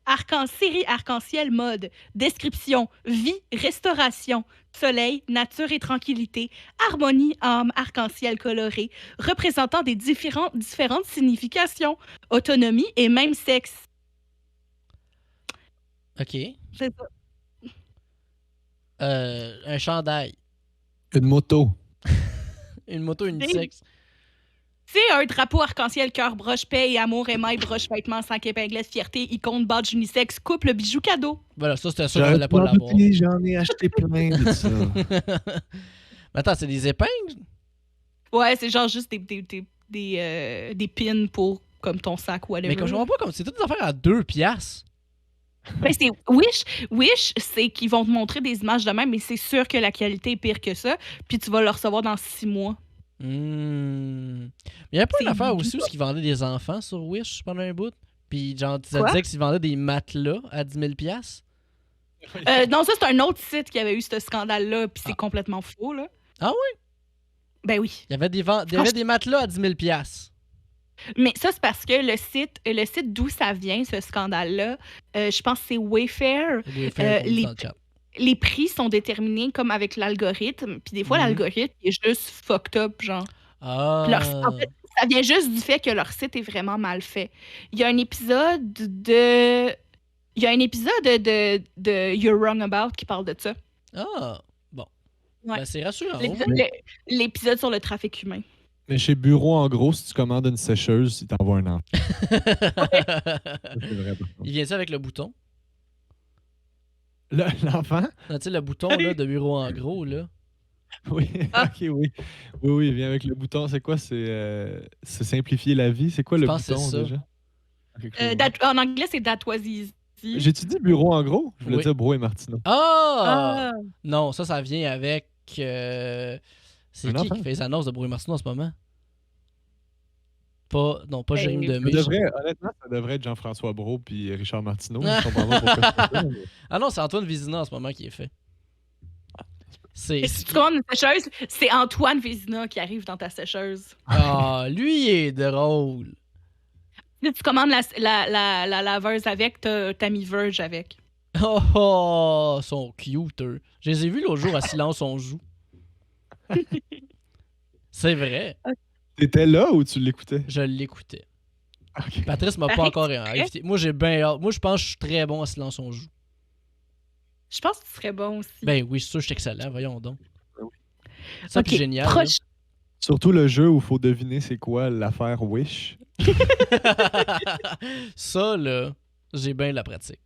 série arc-en-ciel mode. Description, vie, restauration. Soleil, nature et tranquillité. Harmonie, âme, arc-en-ciel coloré. Représentant des différentes significations. Autonomie et même sexe. OK. C'est ça. Un chandail. Une moto. Une moto unisexe. C'est un drapeau arc-en-ciel, cœur, broche, paix et amour, émail, broche, vêtements, 5 épinglettes, fierté, icône, badge, unisexe, couple, bijou, cadeau. Voilà, ça, c'était sûr qu'on allait pas l'avoir. J'en ai acheté plein de ça. Mais attends, c'est des épingles? Ouais, c'est genre juste des pins pour comme ton sac ou whatever. Mais comme je comprends pas, comme c'est toutes des affaires à 2 piastres. Ben, c'est Wish, c'est qu'ils vont te montrer des images de même, mais c'est sûr que la qualité est pire que ça, puis tu vas le recevoir dans 6 mois. Mais il y avait pas une C'est affaire aussi bizarre. où ils vendaient des enfants sur Wish pendant un bout? Puis genre, ça Quoi? disait qu'ils vendaient des matelas à 10 000 piastres? Non, ça, c'est un autre site qui avait eu ce scandale-là, puis c'est complètement faux, là. Ah oui? Ben oui. Il y avait des matelas à 10 000 piastres. Mais ça, c'est parce que le site d'où ça vient, ce scandale-là, je pense que c'est Wayfair. Les prix sont déterminés comme avec l'algorithme. Puis des fois, l'algorithme il est juste fucked up, genre. Ah. En fait, ça vient juste du fait que leur site est vraiment mal fait. Il y a un épisode de You're Wrong About qui parle de ça. Ah. Bon. Ouais. Ben, c'est rassurant. L'épisode sur le trafic humain. Mais chez Bureau, en gros, si tu commandes une sécheuse, ils t'envoient un enfant. C'est vrai. Il vient ça avec le bouton. L'enfant? Tu sais, le bouton là, de bureau en gros, là. Oui, ok, oui. Oui, il vient avec le bouton. C'est quoi? C'est simplifier la vie. C'est quoi le pense que bouton, c'est ça. déjà? En anglais, c'est That Was Easy. J'ai-tu dit Bureau en gros? Je voulais Oui. dire Bro et Martineau. Ah! Non, ça vient avec... C'est Un qui enfant? fait les annonces de Bruno Martineau en ce moment? Pas Jérémy Ça Demé. honnêtement, ça devrait être Jean-François Brault puis Richard Martineau. Je comprends pas pourquoi c'est ça, mais- Ah non, c'est Antoine Vézina en ce moment qui est fait. Et si tu commandes une sécheuse, c'est Antoine Vézina qui arrive dans ta sécheuse. Ah, lui, il est drôle. Si tu commandes la laveuse avec, t'as mis Verge avec. Oh, sont cute, eux. Je les ai vus l'autre jour à Silence on joue. C'est vrai, T'étais là ou tu l'écoutais? je l'écoutais. Ok. Patrice m'a pas Pareil, encore c'est vrai. invité. Moi, j'ai bien hâte. Moi, je pense que je suis très bon à Silence on joue. Je pense que tu serais bon aussi. Ben oui, c'est sûr, je suis excellent. Voyons donc. Ben oui. Ça, Ok, puis génial. là. Surtout le jeu où il faut deviner c'est quoi l'affaire Wish. Ça, là, j'ai bien de la pratique.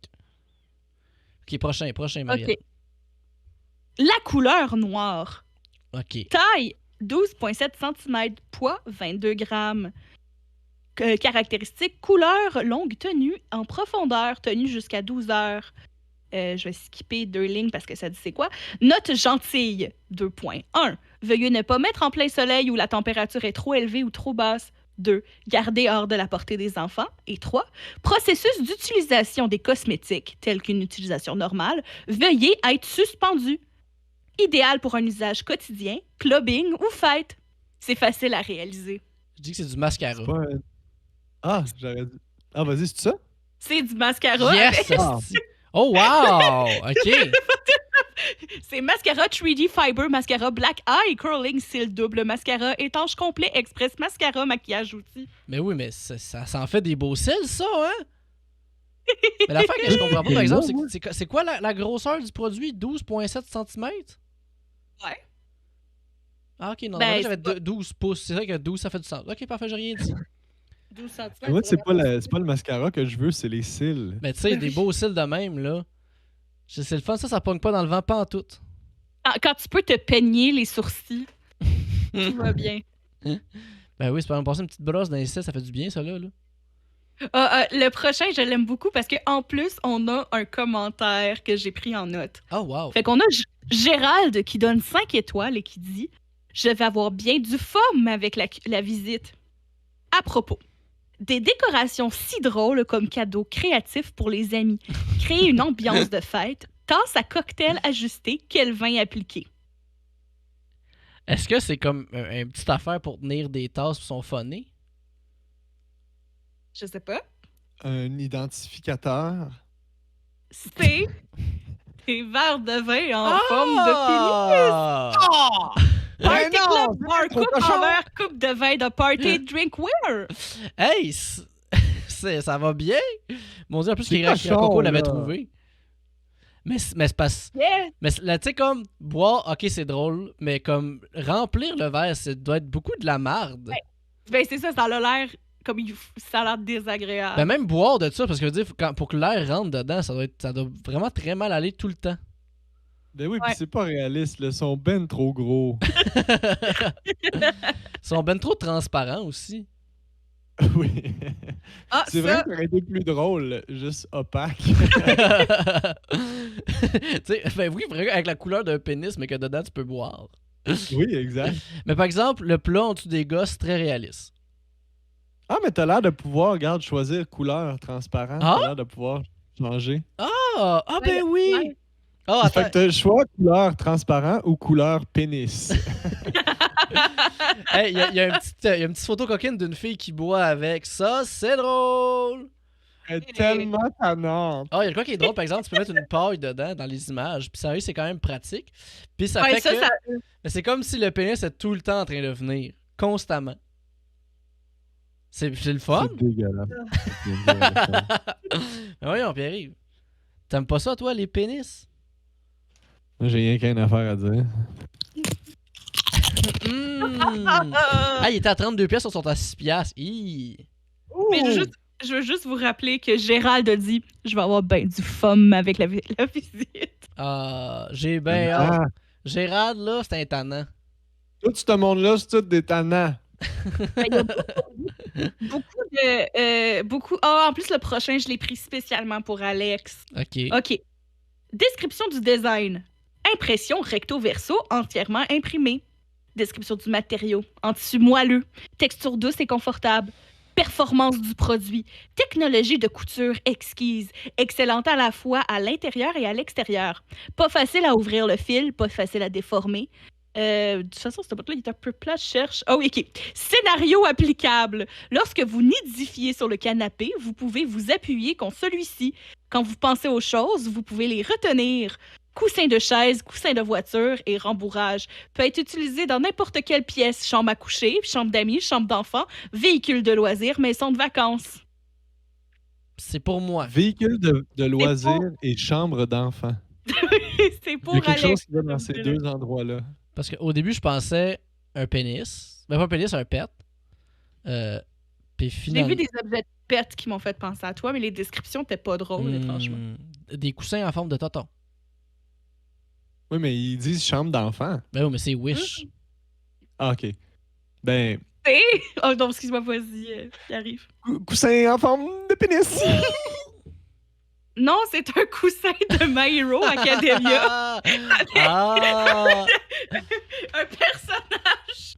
Ok, prochain, Marianne. OK. La couleur noire. Ok. Taille 12,7 cm. Poids 22 grammes. Caractéristiques couleur longue tenue en profondeur, tenue jusqu'à 12 heures. Je vais skipper 2 lignes parce que ça dit c'est quoi. Note gentille 2 points. 1. Veuillez ne pas mettre en plein soleil où la température est trop élevée ou trop basse. 2. Garder hors de la portée des enfants. Et 3. Processus d'utilisation des cosmétiques, tel qu'une utilisation normale. Veuillez être suspendu. Idéal pour un usage quotidien, clubbing ou fête. C'est facile à réaliser. Je dis que c'est du mascara. C'est pas un- Ah, j'aurais dit. Ah, vas-y, c'est ça? C'est du mascara. Yes! Ah. esti. Oh, wow! Ok. C'est mascara 3D Fiber, mascara Black Eye Curling Cils double, mascara étanche complet express, mascara maquillage outil. Mais oui, mais ça s'en fait des beaux cils, ça, hein? Mais l'affaire que je comprends pas, par exemple, c'est quoi la grosseur du produit? 12,7 cm? Ouais. Ah, ok, non, Ben, j'avais c'est pas- 12 pouces. C'est vrai que 12, ça fait du sens. Ok, parfait, j'ai rien dit. 12 cm. Moi, c'est pas le mascara que je veux, c'est les cils. Mais tu sais, des beaux cils de même, là. C'est le fun, ça pogne pas dans le vent, pas en tout. Quand tu peux te peigner les sourcils, tout va bien. Ben oui, c'est pas passer une petite brosse dans les cils, ça fait du bien, ça, là. Le prochain, je l'aime beaucoup parce qu'en plus, on a un commentaire que j'ai pris en note. Oh, wow. Fait qu'on a Gérald qui donne 5 étoiles et qui dit « Je vais avoir bien du fun avec la visite. » À propos, des décorations si drôles comme cadeaux créatifs pour les amis, créer une ambiance de fête, tasse à cocktail ajustée, quel vin appliqué. Est-ce que c'est comme une petite affaire pour tenir des tasses qui sont phonées? Je sais pas. Un identificateur. C'est des verres de vin en forme de pénis. Party Club Bar Coupe en verre coupe de vin de party drinkware. Hey, ça va bien. Mon Dieu, en plus, C'est Coco cochon, l'avait là. trouvé. Mais c'est pas... Yeah. Mais là, tu sais, comme, boire, ok, c'est drôle, mais comme, remplir le verre, ça doit être beaucoup de la marde. Ouais. Ben c'est ça a l'air comme ça a l'air désagréable. Ben même boire de ça, parce que je veux dire, pour que l'air rentre dedans, ça doit vraiment très mal aller tout le temps. Ben oui, Ouais. puis c'est pas réaliste, là. Ils sont ben trop gros. Ils sont ben trop transparents aussi. Oui. Ah, C'est ça, vrai que ça aurait été plus drôle, juste opaque. Tu sais, ben oui, vraiment, avec la couleur d'un pénis, mais que dedans tu peux boire. Oui, exact. Mais par exemple, le plat en dessous des gosses, c'est très réaliste. Ah, mais t'as l'air de pouvoir, regarde, choisir couleur transparent. Ah? T'as l'air de pouvoir changer. Ah, ben oui! ouais. Ah, Fait que attends. t'as le choix couleur transparent ou couleur pénis. Hey, il y a une petite photo coquine d'une fille qui boit avec. Ça, c'est drôle! Elle est tellement tannante. Ah, il y a quoi qui est drôle, par exemple, tu peux mettre une paille dedans dans les images. Puis sérieux, c'est quand même pratique. Puis ça Ouais, fait ça, que... ça- Mais c'est comme si le pénis est tout le temps en train de venir. Constamment. C'est le fun? C'est dégueulasse. C'est dégueulasse. Mais voyons, Pierre-Yves. T'aimes pas ça, toi, les pénis? Moi, j'ai rien qu'une affaire à dire. Ah, il était à 32 pièces, on sont à 6 piastres. Hi. Mais je veux juste vous rappeler que Gérald a dit « Je vais avoir ben du fun avec la visite. Ah, j'ai ben hâte. Ah, Gérald, là, c'est un tannant. tout ce monde-là, c'est tout des tannants. » Il y a beaucoup de... en plus, le prochain, je l'ai pris spécialement pour Alex. OK. OK. Description du design. Impression recto-verso entièrement imprimée. Description du matériau. En tissu moelleux. Texture douce et confortable. Performance du produit. Technologie de couture exquise. Excellente à la fois à l'intérieur et à l'extérieur. Pas facile à ouvrir le fil, pas facile à déformer. De toute façon, ce bout-là, il est un peu plat. Je cherche. Oh, oui, OK. Scénario applicable. Lorsque vous nidifiez sur le canapé, vous pouvez vous appuyer contre celui-ci. Quand vous pensez aux choses, vous pouvez les retenir. Coussin de chaise, coussin de voiture et rembourrage. Peut être utilisé dans n'importe quelle pièce. Chambre à coucher, chambre d'amis, chambre d'enfants, véhicule de loisirs, maison de vacances. C'est pour moi. Véhicule de loisirs et chambre d'enfants. C'est Il y pour a quelque Alex. chose qui va dans ces deux endroits-là. Parce qu'au début, je pensais un pénis. Ben, pas un pénis, un pet. Puis J'ai finalement... vu des objets de pète qui m'ont fait penser à toi, mais les descriptions n'étaient pas drôles, étrangement. Des coussins en forme de tonton. Oui, mais ils disent chambre d'enfant. Ben oui, mais c'est Wish. Ah, OK. Ben, Oh non, excuse-moi, vas-y, il arrive. coussin en forme de pénis. Non, c'est un coussin de My Hero Academia. Ah! Un personnage.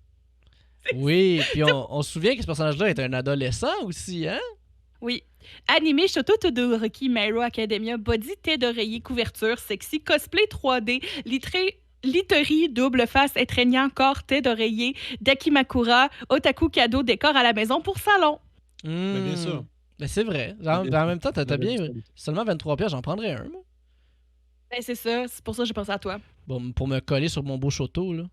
Oui, puis on se souvient que ce personnage-là est un adolescent aussi, hein? Oui. Animé Shoto Todoroki My Hero Academia, body, tête d'oreiller, couverture, sexy, cosplay 3D, literie, double face, étreignant, corps, tête d'oreiller, Dakimakura, otaku cadeau, décor à la maison pour salon. Ben, bien sûr. Ben c'est vrai. En même temps, t'as bien... Seulement 23 pièces, j'en prendrais un, moi. Ben, c'est ça. C'est pour ça que j'ai pensé à toi. Bon, pour me coller sur mon beau choto, là.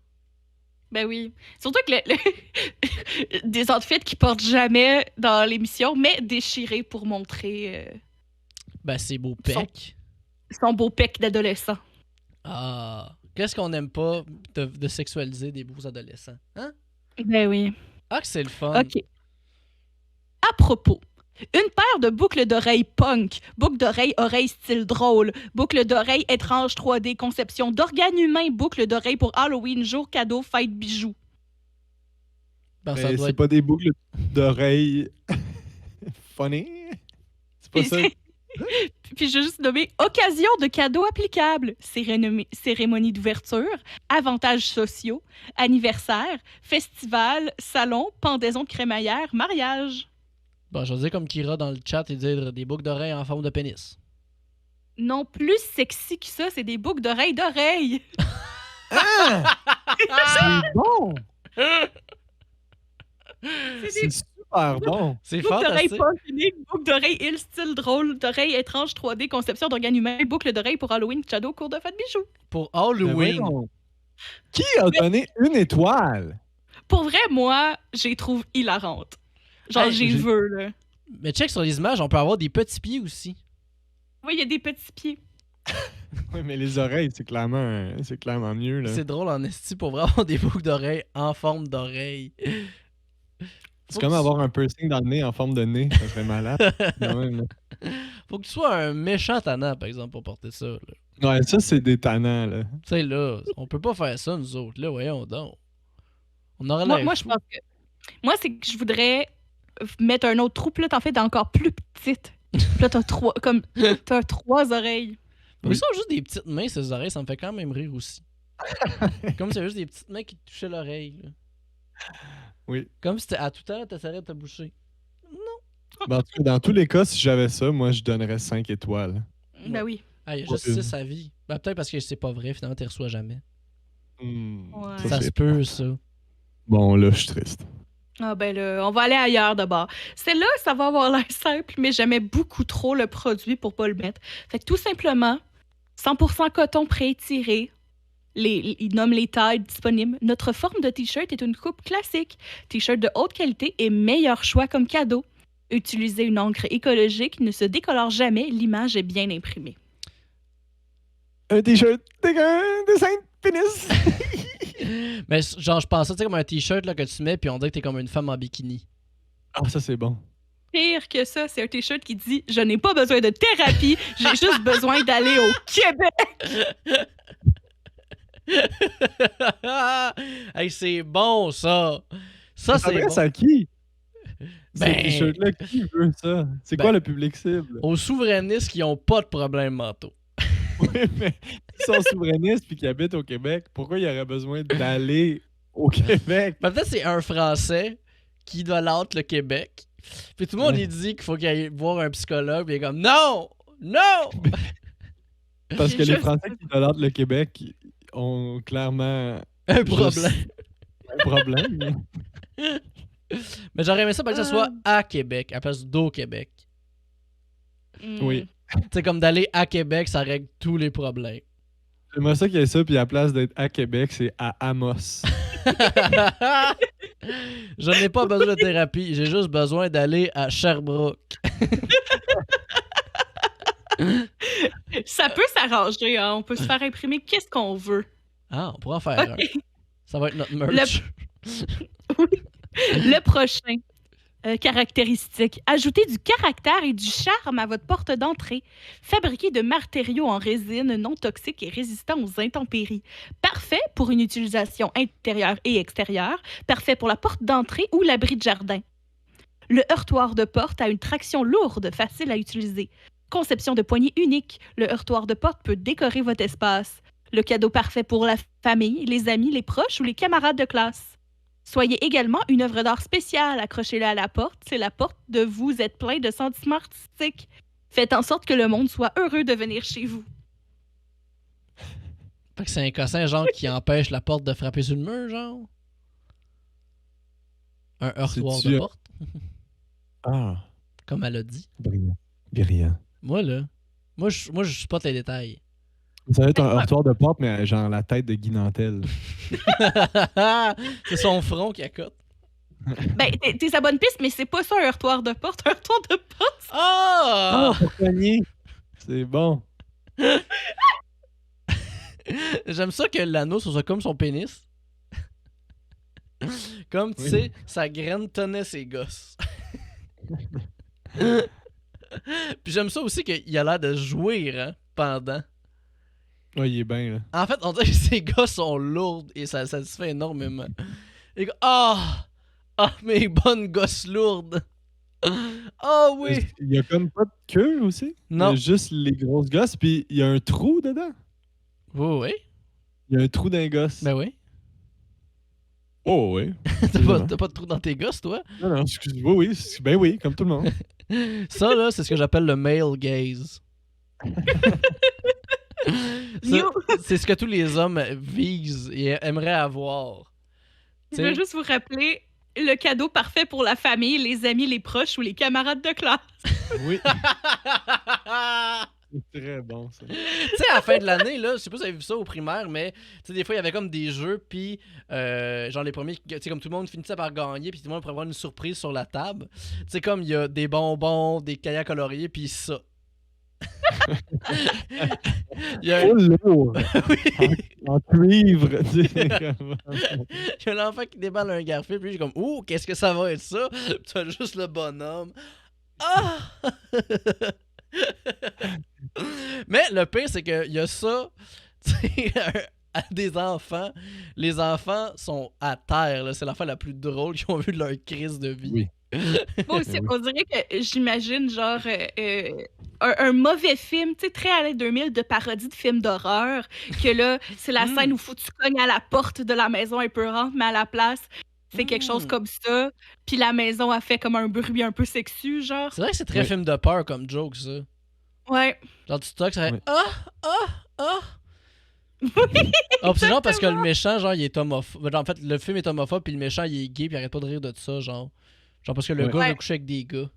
Ben oui. Surtout que des outfits qu'ils portent jamais dans l'émission, mais déchirés pour montrer Ben, c'est beau Son- pec. son beau pec d'adolescent. Ah. Qu'est-ce qu'on aime pas de sexualiser des beaux adolescents? Hein? Ben oui. Ah, que c'est le fun. OK. À propos, une paire de boucles d'oreilles punk, boucles d'oreilles oreilles style drôle, boucles d'oreilles étrange 3D, conception d'organes humains, boucles d'oreilles pour Halloween, jour cadeau, fête, bijoux. Ben, ça Mais doit c'est être... pas des boucles d'oreilles funny? C'est pas ça? Puis je vais juste nommer occasion de cadeaux applicables, cérémonie d'ouverture, avantages sociaux, anniversaire, festival, salon, pendaison de crémaillère, mariage. Bon, je vais dire comme Kira dans le chat et dire des boucles d'oreilles en forme de pénis. Non plus sexy que ça, c'est des boucles d'oreilles. C'est bon! C'est C'est des super bon! C'est boucles d'oreilles fantastique. punk uniques, boucles d'oreilles il style drôle, d'oreilles étranges 3D, conception d'organes humains, boucles d'oreilles pour Halloween, cadeau, cours de fête, bijoux. Pour Mais Halloween. voyons. Qui a donné une étoile? Pour vrai, moi, je les trouve hilarantes. Genre, Hey, j'ai j'ai- veux, là. Mais check sur les images, on peut avoir des petits pieds aussi. Oui, il y a des petits pieds. Oui, mais les oreilles, c'est clairement mieux. Là. C'est drôle en esti pour vraiment avoir des boucles d'oreilles en forme d'oreille. C'est comme avoir un piercing dans le nez en forme de nez. Ça serait malade. Quand même, là. Faut que tu sois un méchant tannant, par exemple, pour porter ça. Là. Ouais, ça, c'est des tannants. Là. Tu sais, là, on peut pas faire ça, nous autres. Là, voyons donc. On aurait Moi, l'air moi, je fou. pense que. Moi, c'est que je voudrais mettre un autre trou, puis là, t'en fais d'encore plus petite. Puis là, t'as trois oreilles. Mais Oui. ça, juste des petites mains, ces oreilles, ça me fait quand même rire aussi. Comme si c'était juste des petites mains qui te touchaient l'oreille. Là. Oui. Comme si à tout à l'heure, t'essaierais de te boucher. Ben, en tout cas, dans tous les cas, si j'avais ça, moi, je donnerais 5 étoiles. Ben oui. Ah, il y a Pas juste une. 6 à vie. Ben, peut-être parce que c'est pas vrai, finalement, t'y reçois jamais. Ouais. Ça se peut, ça. Bon, là, je suis triste. Ah ben là, on va aller ailleurs d'abord. Celle-là, ça va avoir l'air simple, mais j'aimais beaucoup trop le produit pour pas le mettre. Fait que tout simplement, 100% coton pré-étiré. Il nomme les tailles disponibles. Notre forme de t-shirt est une coupe classique. T-shirt de haute qualité et meilleur choix comme cadeau. Utilisez une encre écologique, ne se décolore jamais, l'image est bien imprimée. Un t-shirt de dessin de pénis. Mais genre, je pensais, tu sais, comme un t-shirt là, que tu mets, puis on dirait que t'es comme une femme en bikini. Ah, ça, c'est bon. Pire que ça, c'est un t-shirt qui dit « Je n'ai pas besoin de thérapie, j'ai juste besoin d'aller au Québec! Hey, c'est bon, ça. Ça, Ça c'est s'adresse bon. à qui? Ben- Ces t-shirts-là, qui veut ça? C'est Ben- quoi le public cible? Aux souverainistes qui ont pas de problème mentaux. Oui, mais ils sont souverainistes puis qui habitent au Québec. Pourquoi il y aurait besoin d'aller au Québec? Ben, peut-être c'est un Français qui idolâtre le Québec. Puis tout le monde Ouais. lui dit qu'il faut qu'il aille voir un psychologue. Puis il est comme non! Non! Parce que les Juste- Français qui idolâtrent le Québec ont clairement Un problème. un problème. Mais j'aurais aimé ça parce que ça soit à Québec, à la place d'au Québec. Oui. Tu sais, comme d'aller à Québec, ça règle tous les problèmes. J'aimerais ça qu'il y ait ça, puis à la place d'être à Québec, c'est à Amos. Je n'ai pas besoin de thérapie, j'ai juste besoin d'aller à Sherbrooke. Ça peut s'arranger, hein. On peut se faire imprimer qu'est-ce qu'on veut. Ah, on pourra en faire un. Ok. Ça va être notre merch. Le prochain caractéristique. Ajoutez du caractère et du charme à votre porte d'entrée. Fabriqué de matériaux en résine non toxiques et résistants aux intempéries. Parfait pour une utilisation intérieure et extérieure. Parfait pour la porte d'entrée ou l'abri de jardin. Le heurtoir de porte a une traction lourde, facile à utiliser. Conception de poignée unique. Le heurtoir de porte peut décorer votre espace. Le cadeau parfait pour la famille, les amis, les proches ou les camarades de classe. Soyez également une œuvre d'art spéciale. Accrochez-la à la porte. C'est la porte de vous êtes plein de sentiments artistiques. Faites en sorte que le monde soit heureux de venir chez vous. Fait que c'est un cossin, genre, qui empêche la porte de frapper sur le mur, genre. Un heurtoir C'est-tu de un- porte, Ah, comme elle a dit. brillant. Brillant. Moi, là, moi, je spot les détails. Ça va être un heurtoir de porte, mais genre la tête de Guy Nantel. C'est son front qui accote. Ben, t'es sa bonne piste, mais c'est pas ça un heurtoir de porte. Un heurtoir de porte, Ah! pour cogner. C'est bon. J'aime ça que l'anneau soit comme son pénis. Comme, tu Oui. sais, sa graine tenait ses gosses. Puis j'aime ça aussi qu'il a l'air de jouir, hein, pendant. Ouais, il est bien, là. En fait, on dirait que ses gosses sont lourdes et ça satisfait énormément. Et ah! Ah, mes bonnes gosses lourdes! Ah oui! Il y a comme pas de queue aussi. Non. Il y a juste les grosses gosses, puis il y a un trou dedans. Oui, oui. Il y a un trou d'un gosse. Ben oui. Oh, oui. T'as pas de trou dans tes gosses, toi? Non, non, excuse-moi, oui. Ben oui, comme tout le monde. Ça, là, c'est ce que j'appelle le male gaze. Ça, You. c'est ce que tous les hommes visent et aimeraient avoir. Je veux juste vous rappeler le cadeau parfait pour la famille, les amis, les proches ou les camarades de classe. Oui. C'est très bon, ça. Tu sais, à la fin de l'année, là, je sais pas si vous avez vu ça au primaire, mais tu sais, des fois, il y avait comme des jeux, puis genre les premiers, tu sais, comme tout le monde finissait par gagner, puis tout le monde pourrait avoir une surprise sur la table. Tu sais, comme il y a des bonbons, des cahiers à colorier, puis ça. Il y a, Oh, lourd! oui. En cuivre, tu sais. Comme- Il y a l'enfant qui déballe un garfil, puis j'ai comme, ouh, qu'est-ce que ça va être ça? Puis tu as juste le bonhomme. Ah! Mais le pire, c'est qu'il y a ça, tu sais, à des enfants. Les enfants sont à terre, là. C'est l'affaire la plus drôle qu'ils ont vu de leur crise de vie. Oui. Moi aussi, Oui. on dirait que j'imagine genre un mauvais film, tu sais, très années 2000 de parodie de films d'horreur, que là, c'est la scène où faut que tu cognes à la porte de la maison épeurante, mais à la place, c'est quelque chose comme ça, puis la maison a fait comme un bruit un peu sexu, genre. C'est vrai que c'est très Oui. film de peur comme joke, ça. Ouais. Genre, tu toques, ça fait Oui. Ah! Ah, pis c'est genre parce que le méchant, genre, il est homophobe. En fait, le film est homophobe, puis le méchant, il est gay, puis il arrête pas de rire de ça, genre. Genre, parce que le Ouais. gars Ouais. veut coucher avec des gars.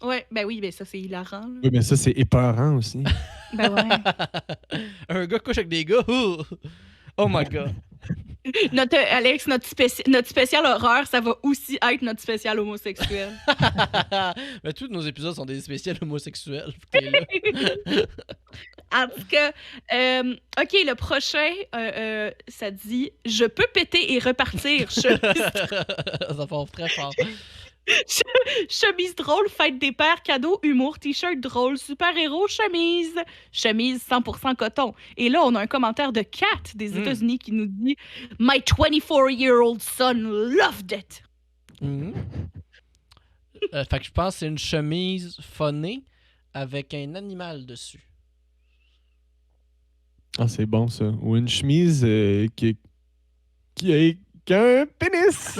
Ouais, ben oui, ben ça, c'est hilarant. là. Oui, mais ça, c'est épeurant aussi. Ben ouais. Un gars couche avec des gars. Ouh! Oh my god. Alex, notre spécial horreur, ça va aussi être notre spécial homosexuel. Mais tous nos épisodes sont des spéciales homosexuels. T'es là. En tout cas, OK, le prochain, ça dit « Je peux péter et repartir. Ça part très fort. Chemise drôle, fête des pères, cadeau, humour, t-shirt drôle, super-héros, chemise. Chemise 100% coton. » Et là, on a un commentaire de Kat des États-Unis qui nous dit « My 24-year-old son loved it. Mhm. Fait que je pense que c'est une chemise phonée avec un animal dessus. Ah, c'est bon, ça. Ou une chemise qui a un pénis! »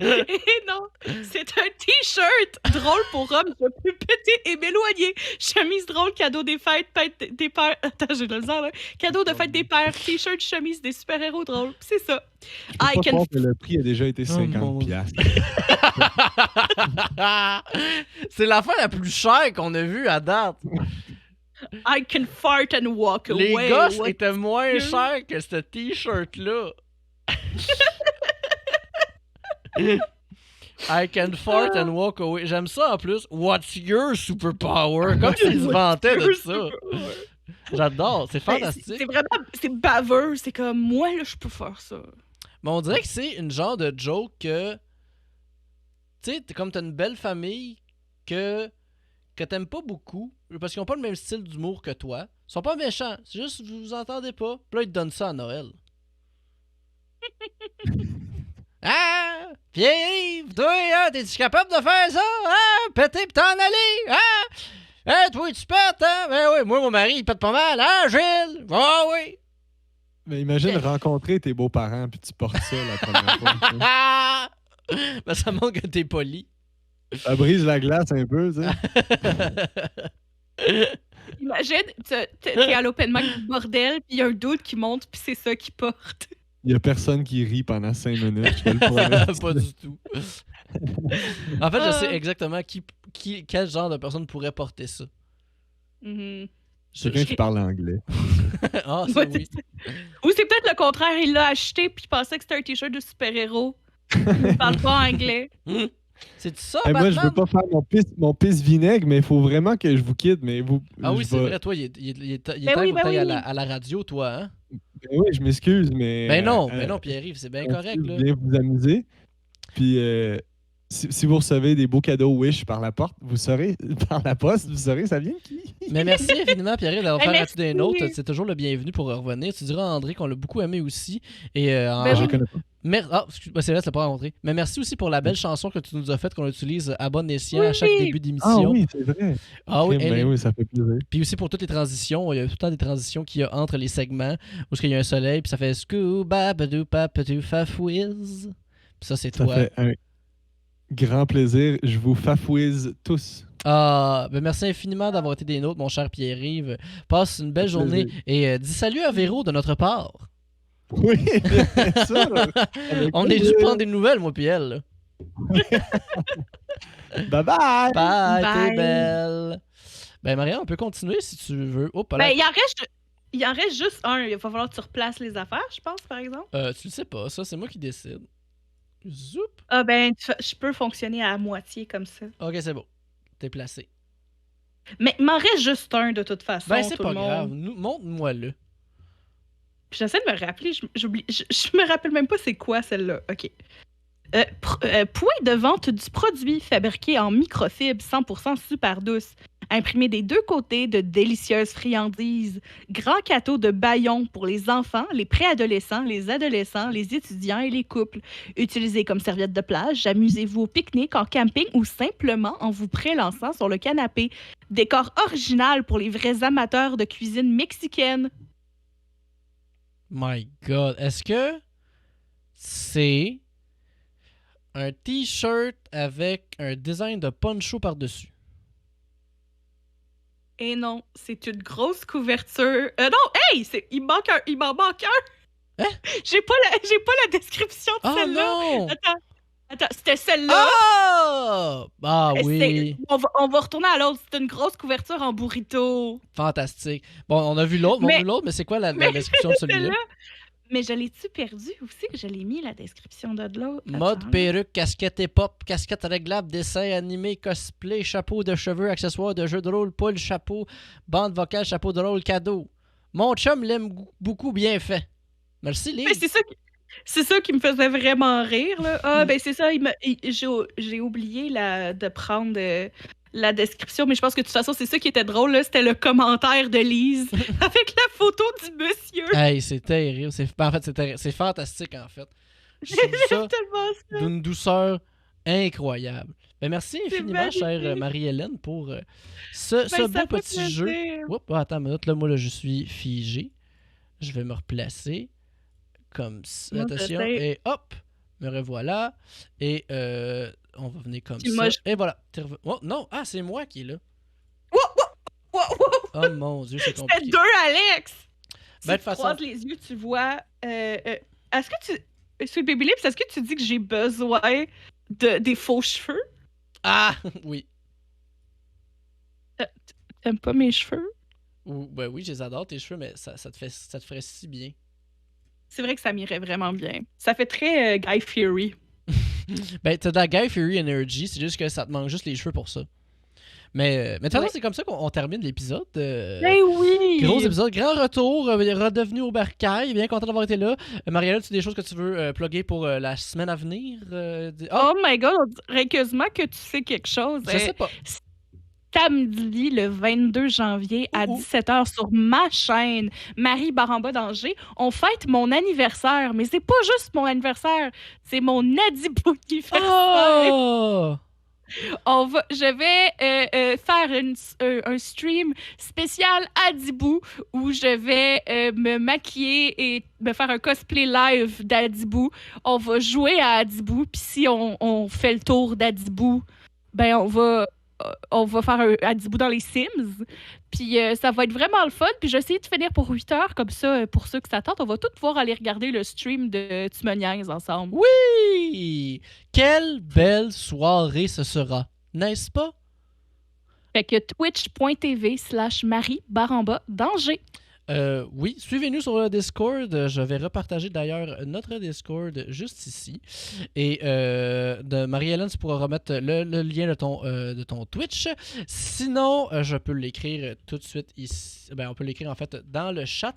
Et non, c'est un t-shirt drôle pour homme, je peux péter et m'éloigner. Chemise drôle, cadeau des fêtes, fête des pères. Attends, j'ai le temps, là. Cadeau de fête des pères, t-shirt, chemise des super-héros drôles. C'est ça. Je peux pas croire que le prix a déjà été Oh, mon 50 piastres. C'est l'affaire la plus chère qu'on a vue à date. I can fart and walk Les away. gosses What- étaient moins you- chers que ce t-shirt-là. I can fart and walk away. J'aime ça en plus. What's your superpower? Comme s'ils se vantaient de ça. J'adore, c'est Ben, fantastique. c'est vraiment, c'est baveux. C'est comme, moi, là, je peux faire ça. Mais on dirait que c'est une genre de joke que. Tu sais, comme t'as une belle famille que t'aimes pas beaucoup, parce qu'ils ont pas le même style d'humour que toi. Ils sont pas méchants, c'est juste vous vous entendez pas. Puis là, ils te donnent ça à Noël. Ah! Pierre-Yves, toi, hein, t'es-tu capable de faire ça? Hein? Péter pis t'en aller? Hein? Hein, toi, tu pètes, hein? Ben oui, moi, mon mari, il pète pas mal, hein, Gilles? Ah oui! Mais imagine rencontrer tes beaux-parents puis tu portes ça la première fois. tu sais. Ah! Ben, ça montre que t'es poli. Ça brise la glace un peu, tu sais. Imagine, t'es à l'open mic du bordel, puis il y a un dude qui monte, puis c'est ça qui porte. Il y a personne qui rit pendant 5 minutes, je te le promets. Pas du tout. En fait, je sais Ah. exactement quel genre de personne pourrait porter ça. Mhm. Quelqu'un qui parle anglais. Ah, ça, Ouais, oui. c'est ça. Ou c'est peut-être le contraire, il l'a acheté puis il pensait que c'était un t-shirt de super-héros. Il parle pas anglais. C'est ça, Hey, moi, je Batman? veux pas faire mon pisse vinaigre, mais il faut vraiment que je vous quitte. Mais vous, Ah oui, je c'est vais- vrai, toi, il est temps Ben oui, que t'ailles ben oui. à la radio, toi, hein? Ben oui, je m'excuse, mais. Ben non, Pierre-Yves, c'est bien correct, là. Bien vous amuser. Puis, si vous recevez des beaux cadeaux Wish par la porte, vous saurez, par la poste, vous saurez, ça vient de qui? Mais merci infiniment, Pierre-Yves, d'avoir Ben, fait partie des nôtres. merci. C'est toujours le bienvenu pour revenir. Tu diras à André qu'on l'a beaucoup aimé aussi. Et Ben Je oui. le connais pas. Ah, excuse-moi, c'est vrai, tu l'as pas rencontré. Mais merci aussi pour la belle chanson que tu nous as faite, qu'on utilise à bon escient à chaque Oui. début Ah d'émission. oui, c'est vrai. Ah oui, Ben oui, ça fait plaisir. Puis aussi pour toutes les transitions, il y a tout le temps des transitions qu'il y a entre les segments, où il y a un soleil, puis ça fait Scooba Badoo Papadoo Fafouiz. Puis ça, c'est Ça toi. fait un grand plaisir. Je vous fafouise tous. Ah, ben merci infiniment d'avoir été des nôtres, mon cher Pierre-Yves. Passe une belle Ça fait journée plaisir. et dis salut à Véro de notre part. Oui, bien sûr. Avec On est dû plaisir. prendre des nouvelles, moi, puis elle. là. Bye bye. Bye, t'es Bye. belle. Ben, Maria, on peut continuer si tu veux. Oh, pas là. Ben, il en reste juste un. Il va falloir que tu replaces les affaires, je pense, par exemple. Tu le sais pas, ça, c'est moi qui décide. Zoup. Ah ben, je peux fonctionner à moitié comme ça. Ok, c'est bon. T'es placé. Mais il m'en reste juste un de toute façon. Ben, c'est tout pas le monde. grave. Montre-moi-le. Puis j'essaie de me rappeler. J'oublie. Je me rappelle même pas c'est quoi celle-là. OK. Point de vente du produit fabriqué en microfibre 100% super douce. Imprimé des deux côtés de délicieuses friandises. Grand cadeau de bâillons pour les enfants, les préadolescents, les adolescents, les étudiants et les couples. Utilisé comme serviette de plage, amusez-vous au pique-nique, en camping ou simplement en vous prélançant sur le canapé. Décor original pour les vrais amateurs de cuisine mexicaine. My God. Est-ce que c'est un t-shirt avec un design de poncho par-dessus? Et non, c'est une grosse couverture. Non, hey, il m'en manque un. Hein? J'ai pas la description de Ah celle-là. non! Attends, c'était celle-là. Ah! Ah oui! On va retourner à l'autre. C'est une grosse couverture en burrito. Fantastique. Bon, on a vu l'autre, mais c'est quoi la description de celui-là? Celle-là. Mais je l'ai-tu perdu aussi que je l'ai mis la description de l'autre? Mode, Attends. perruque, casquette hip-hop, casquette réglable, dessin animé, cosplay, chapeau de cheveux, accessoires de jeu de rôle, poule, chapeau, bande vocale, chapeau de rôle, cadeau. Mon chum l'aime beaucoup, bien fait. Merci, Lily. Mais c'est ça qui me faisait vraiment rire, là. Ah, ben c'est ça, j'ai oublié de prendre la description, mais je pense que de toute façon, c'est ça qui était drôle, là. C'était le commentaire de Lise avec la photo du monsieur. Hey, c'est terrible. En fait, c'est fantastique, en fait. Je trouve ça C'est tellement ça. d'une douceur incroyable. Ben, merci infiniment, magnifique. chère Marie-Hélène, pour ce Ben, ça beau fait petit jeu. plaisir. Oups, attends une minute, là, moi, là, je suis figé. Je vais me replacer comme ça. Moi, Attention, j'essaie. et hop, me revoilà. Et on va venir comme Puis ça. moi, Et voilà. Oh, non, c'est moi qui est là. Wow, wow. Oh mon Dieu, c'est C'était compliqué. deux Alex. Si Ben, de tu façon- croises les yeux, tu vois. Est-ce que tu. Sur le Baby Lips, est-ce que tu dis que j'ai besoin des faux cheveux? Ah, oui. T'aimes pas mes cheveux? Ben oui, je les adore, tes cheveux, mais ça te ferait si bien. C'est vrai que ça m'irait vraiment bien. Ça fait très Guy Fury. Ben, t'as de la Guy Fury Energy, c'est juste que ça te manque juste les cheveux pour ça. Mais de toute façon, Ouais. c'est comme ça qu'on termine l'épisode. Ben oui! Gros épisode, grand retour, redevenu au bercail, bien content d'avoir été là. Marielle, tu as des choses que tu veux plugger pour la semaine à venir? Oh my god, on dirait quasiment que tu sais quelque chose. Je sais pas. Samedi, le 22 janvier, à Ouh. 17h, sur ma chaîne, Marie Baramba d'Angers, on fête mon anniversaire. Mais c'est pas juste mon anniversaire, c'est mon Adibou anniversaire. Oh! Je vais faire un stream spécial Adibou où je vais me maquiller et me faire un cosplay live d'Adibou. On va jouer à Adibou, puis si on fait le tour d'Adibou, ben on va faire un Adibou dans les Sims. Puis ça va être vraiment le fun. Puis j'ai essayé de finir pour 8 heures, comme ça, pour ceux qui s'attendent. On va tous pouvoir aller regarder le stream de Tu me niaises ensemble. Oui! Quelle belle soirée ce sera, n'est-ce pas? Fait que twitch.tv/Marie_Danger. Oui, suivez-nous sur le Discord. Je vais repartager d'ailleurs notre Discord juste ici. Et Marie-Hélène, tu pourras remettre le lien de ton Twitch. Sinon, je peux l'écrire tout de suite ici. Ben, on peut l'écrire en fait dans le chat.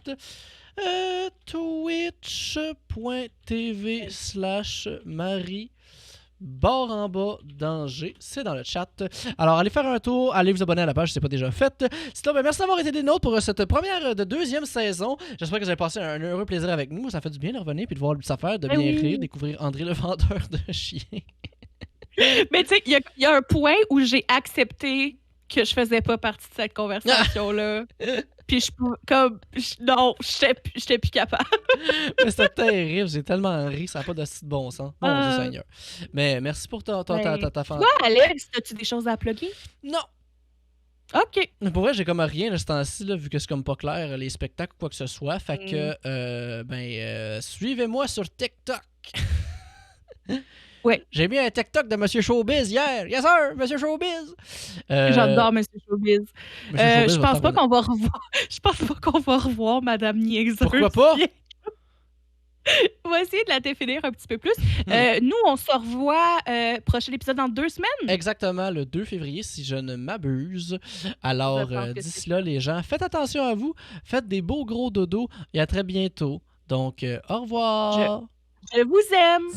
Twitch.tv/Marie _Danger, c'est dans le chat. Alors, allez faire un tour, allez vous abonner à la page si ce n'est pas déjà fait. Sinon, merci d'avoir été des nôtres pour cette première de deuxième saison. J'espère que vous avez passé un heureux plaisir avec nous. Ça fait du bien de revenir puis de voir sa affaire, de bien rire, découvrir André le vendeur de chiens. Mais tu sais, il y a un point où j'ai accepté que je faisais pas partie de cette conversation-là. Puis non, j'étais plus capable. Mais c'était terrible, j'ai tellement ri, ça n'a pas de bon sens. Mon Dieu Seigneur. Mais merci pour ta fan. Toi, Alex, as-tu des choses à plugger? Non. OK. Pour vrai, j'ai comme rien là, ce temps-ci, là, vu que c'est comme pas clair, les spectacles ou quoi que ce soit. Fait que, suivez-moi sur TikTok. Ouais. J'ai mis un TikTok de Monsieur Showbiz hier. Yes sir, Monsieur Showbiz. J'adore Monsieur Showbiz. Je pense pas qu'on va revoir. Je pense pas qu'on va revoir Madame Niaiseuse. Pourquoi pas? On va essayer de la définir un petit peu plus. Nous, on se revoit prochain épisode dans 2 semaines. Exactement, le 2 février, si je ne m'abuse. Alors, d'ici là, les gens, faites attention à vous. Faites des beaux gros dodos et à très bientôt. Donc, au revoir. Je vous aime.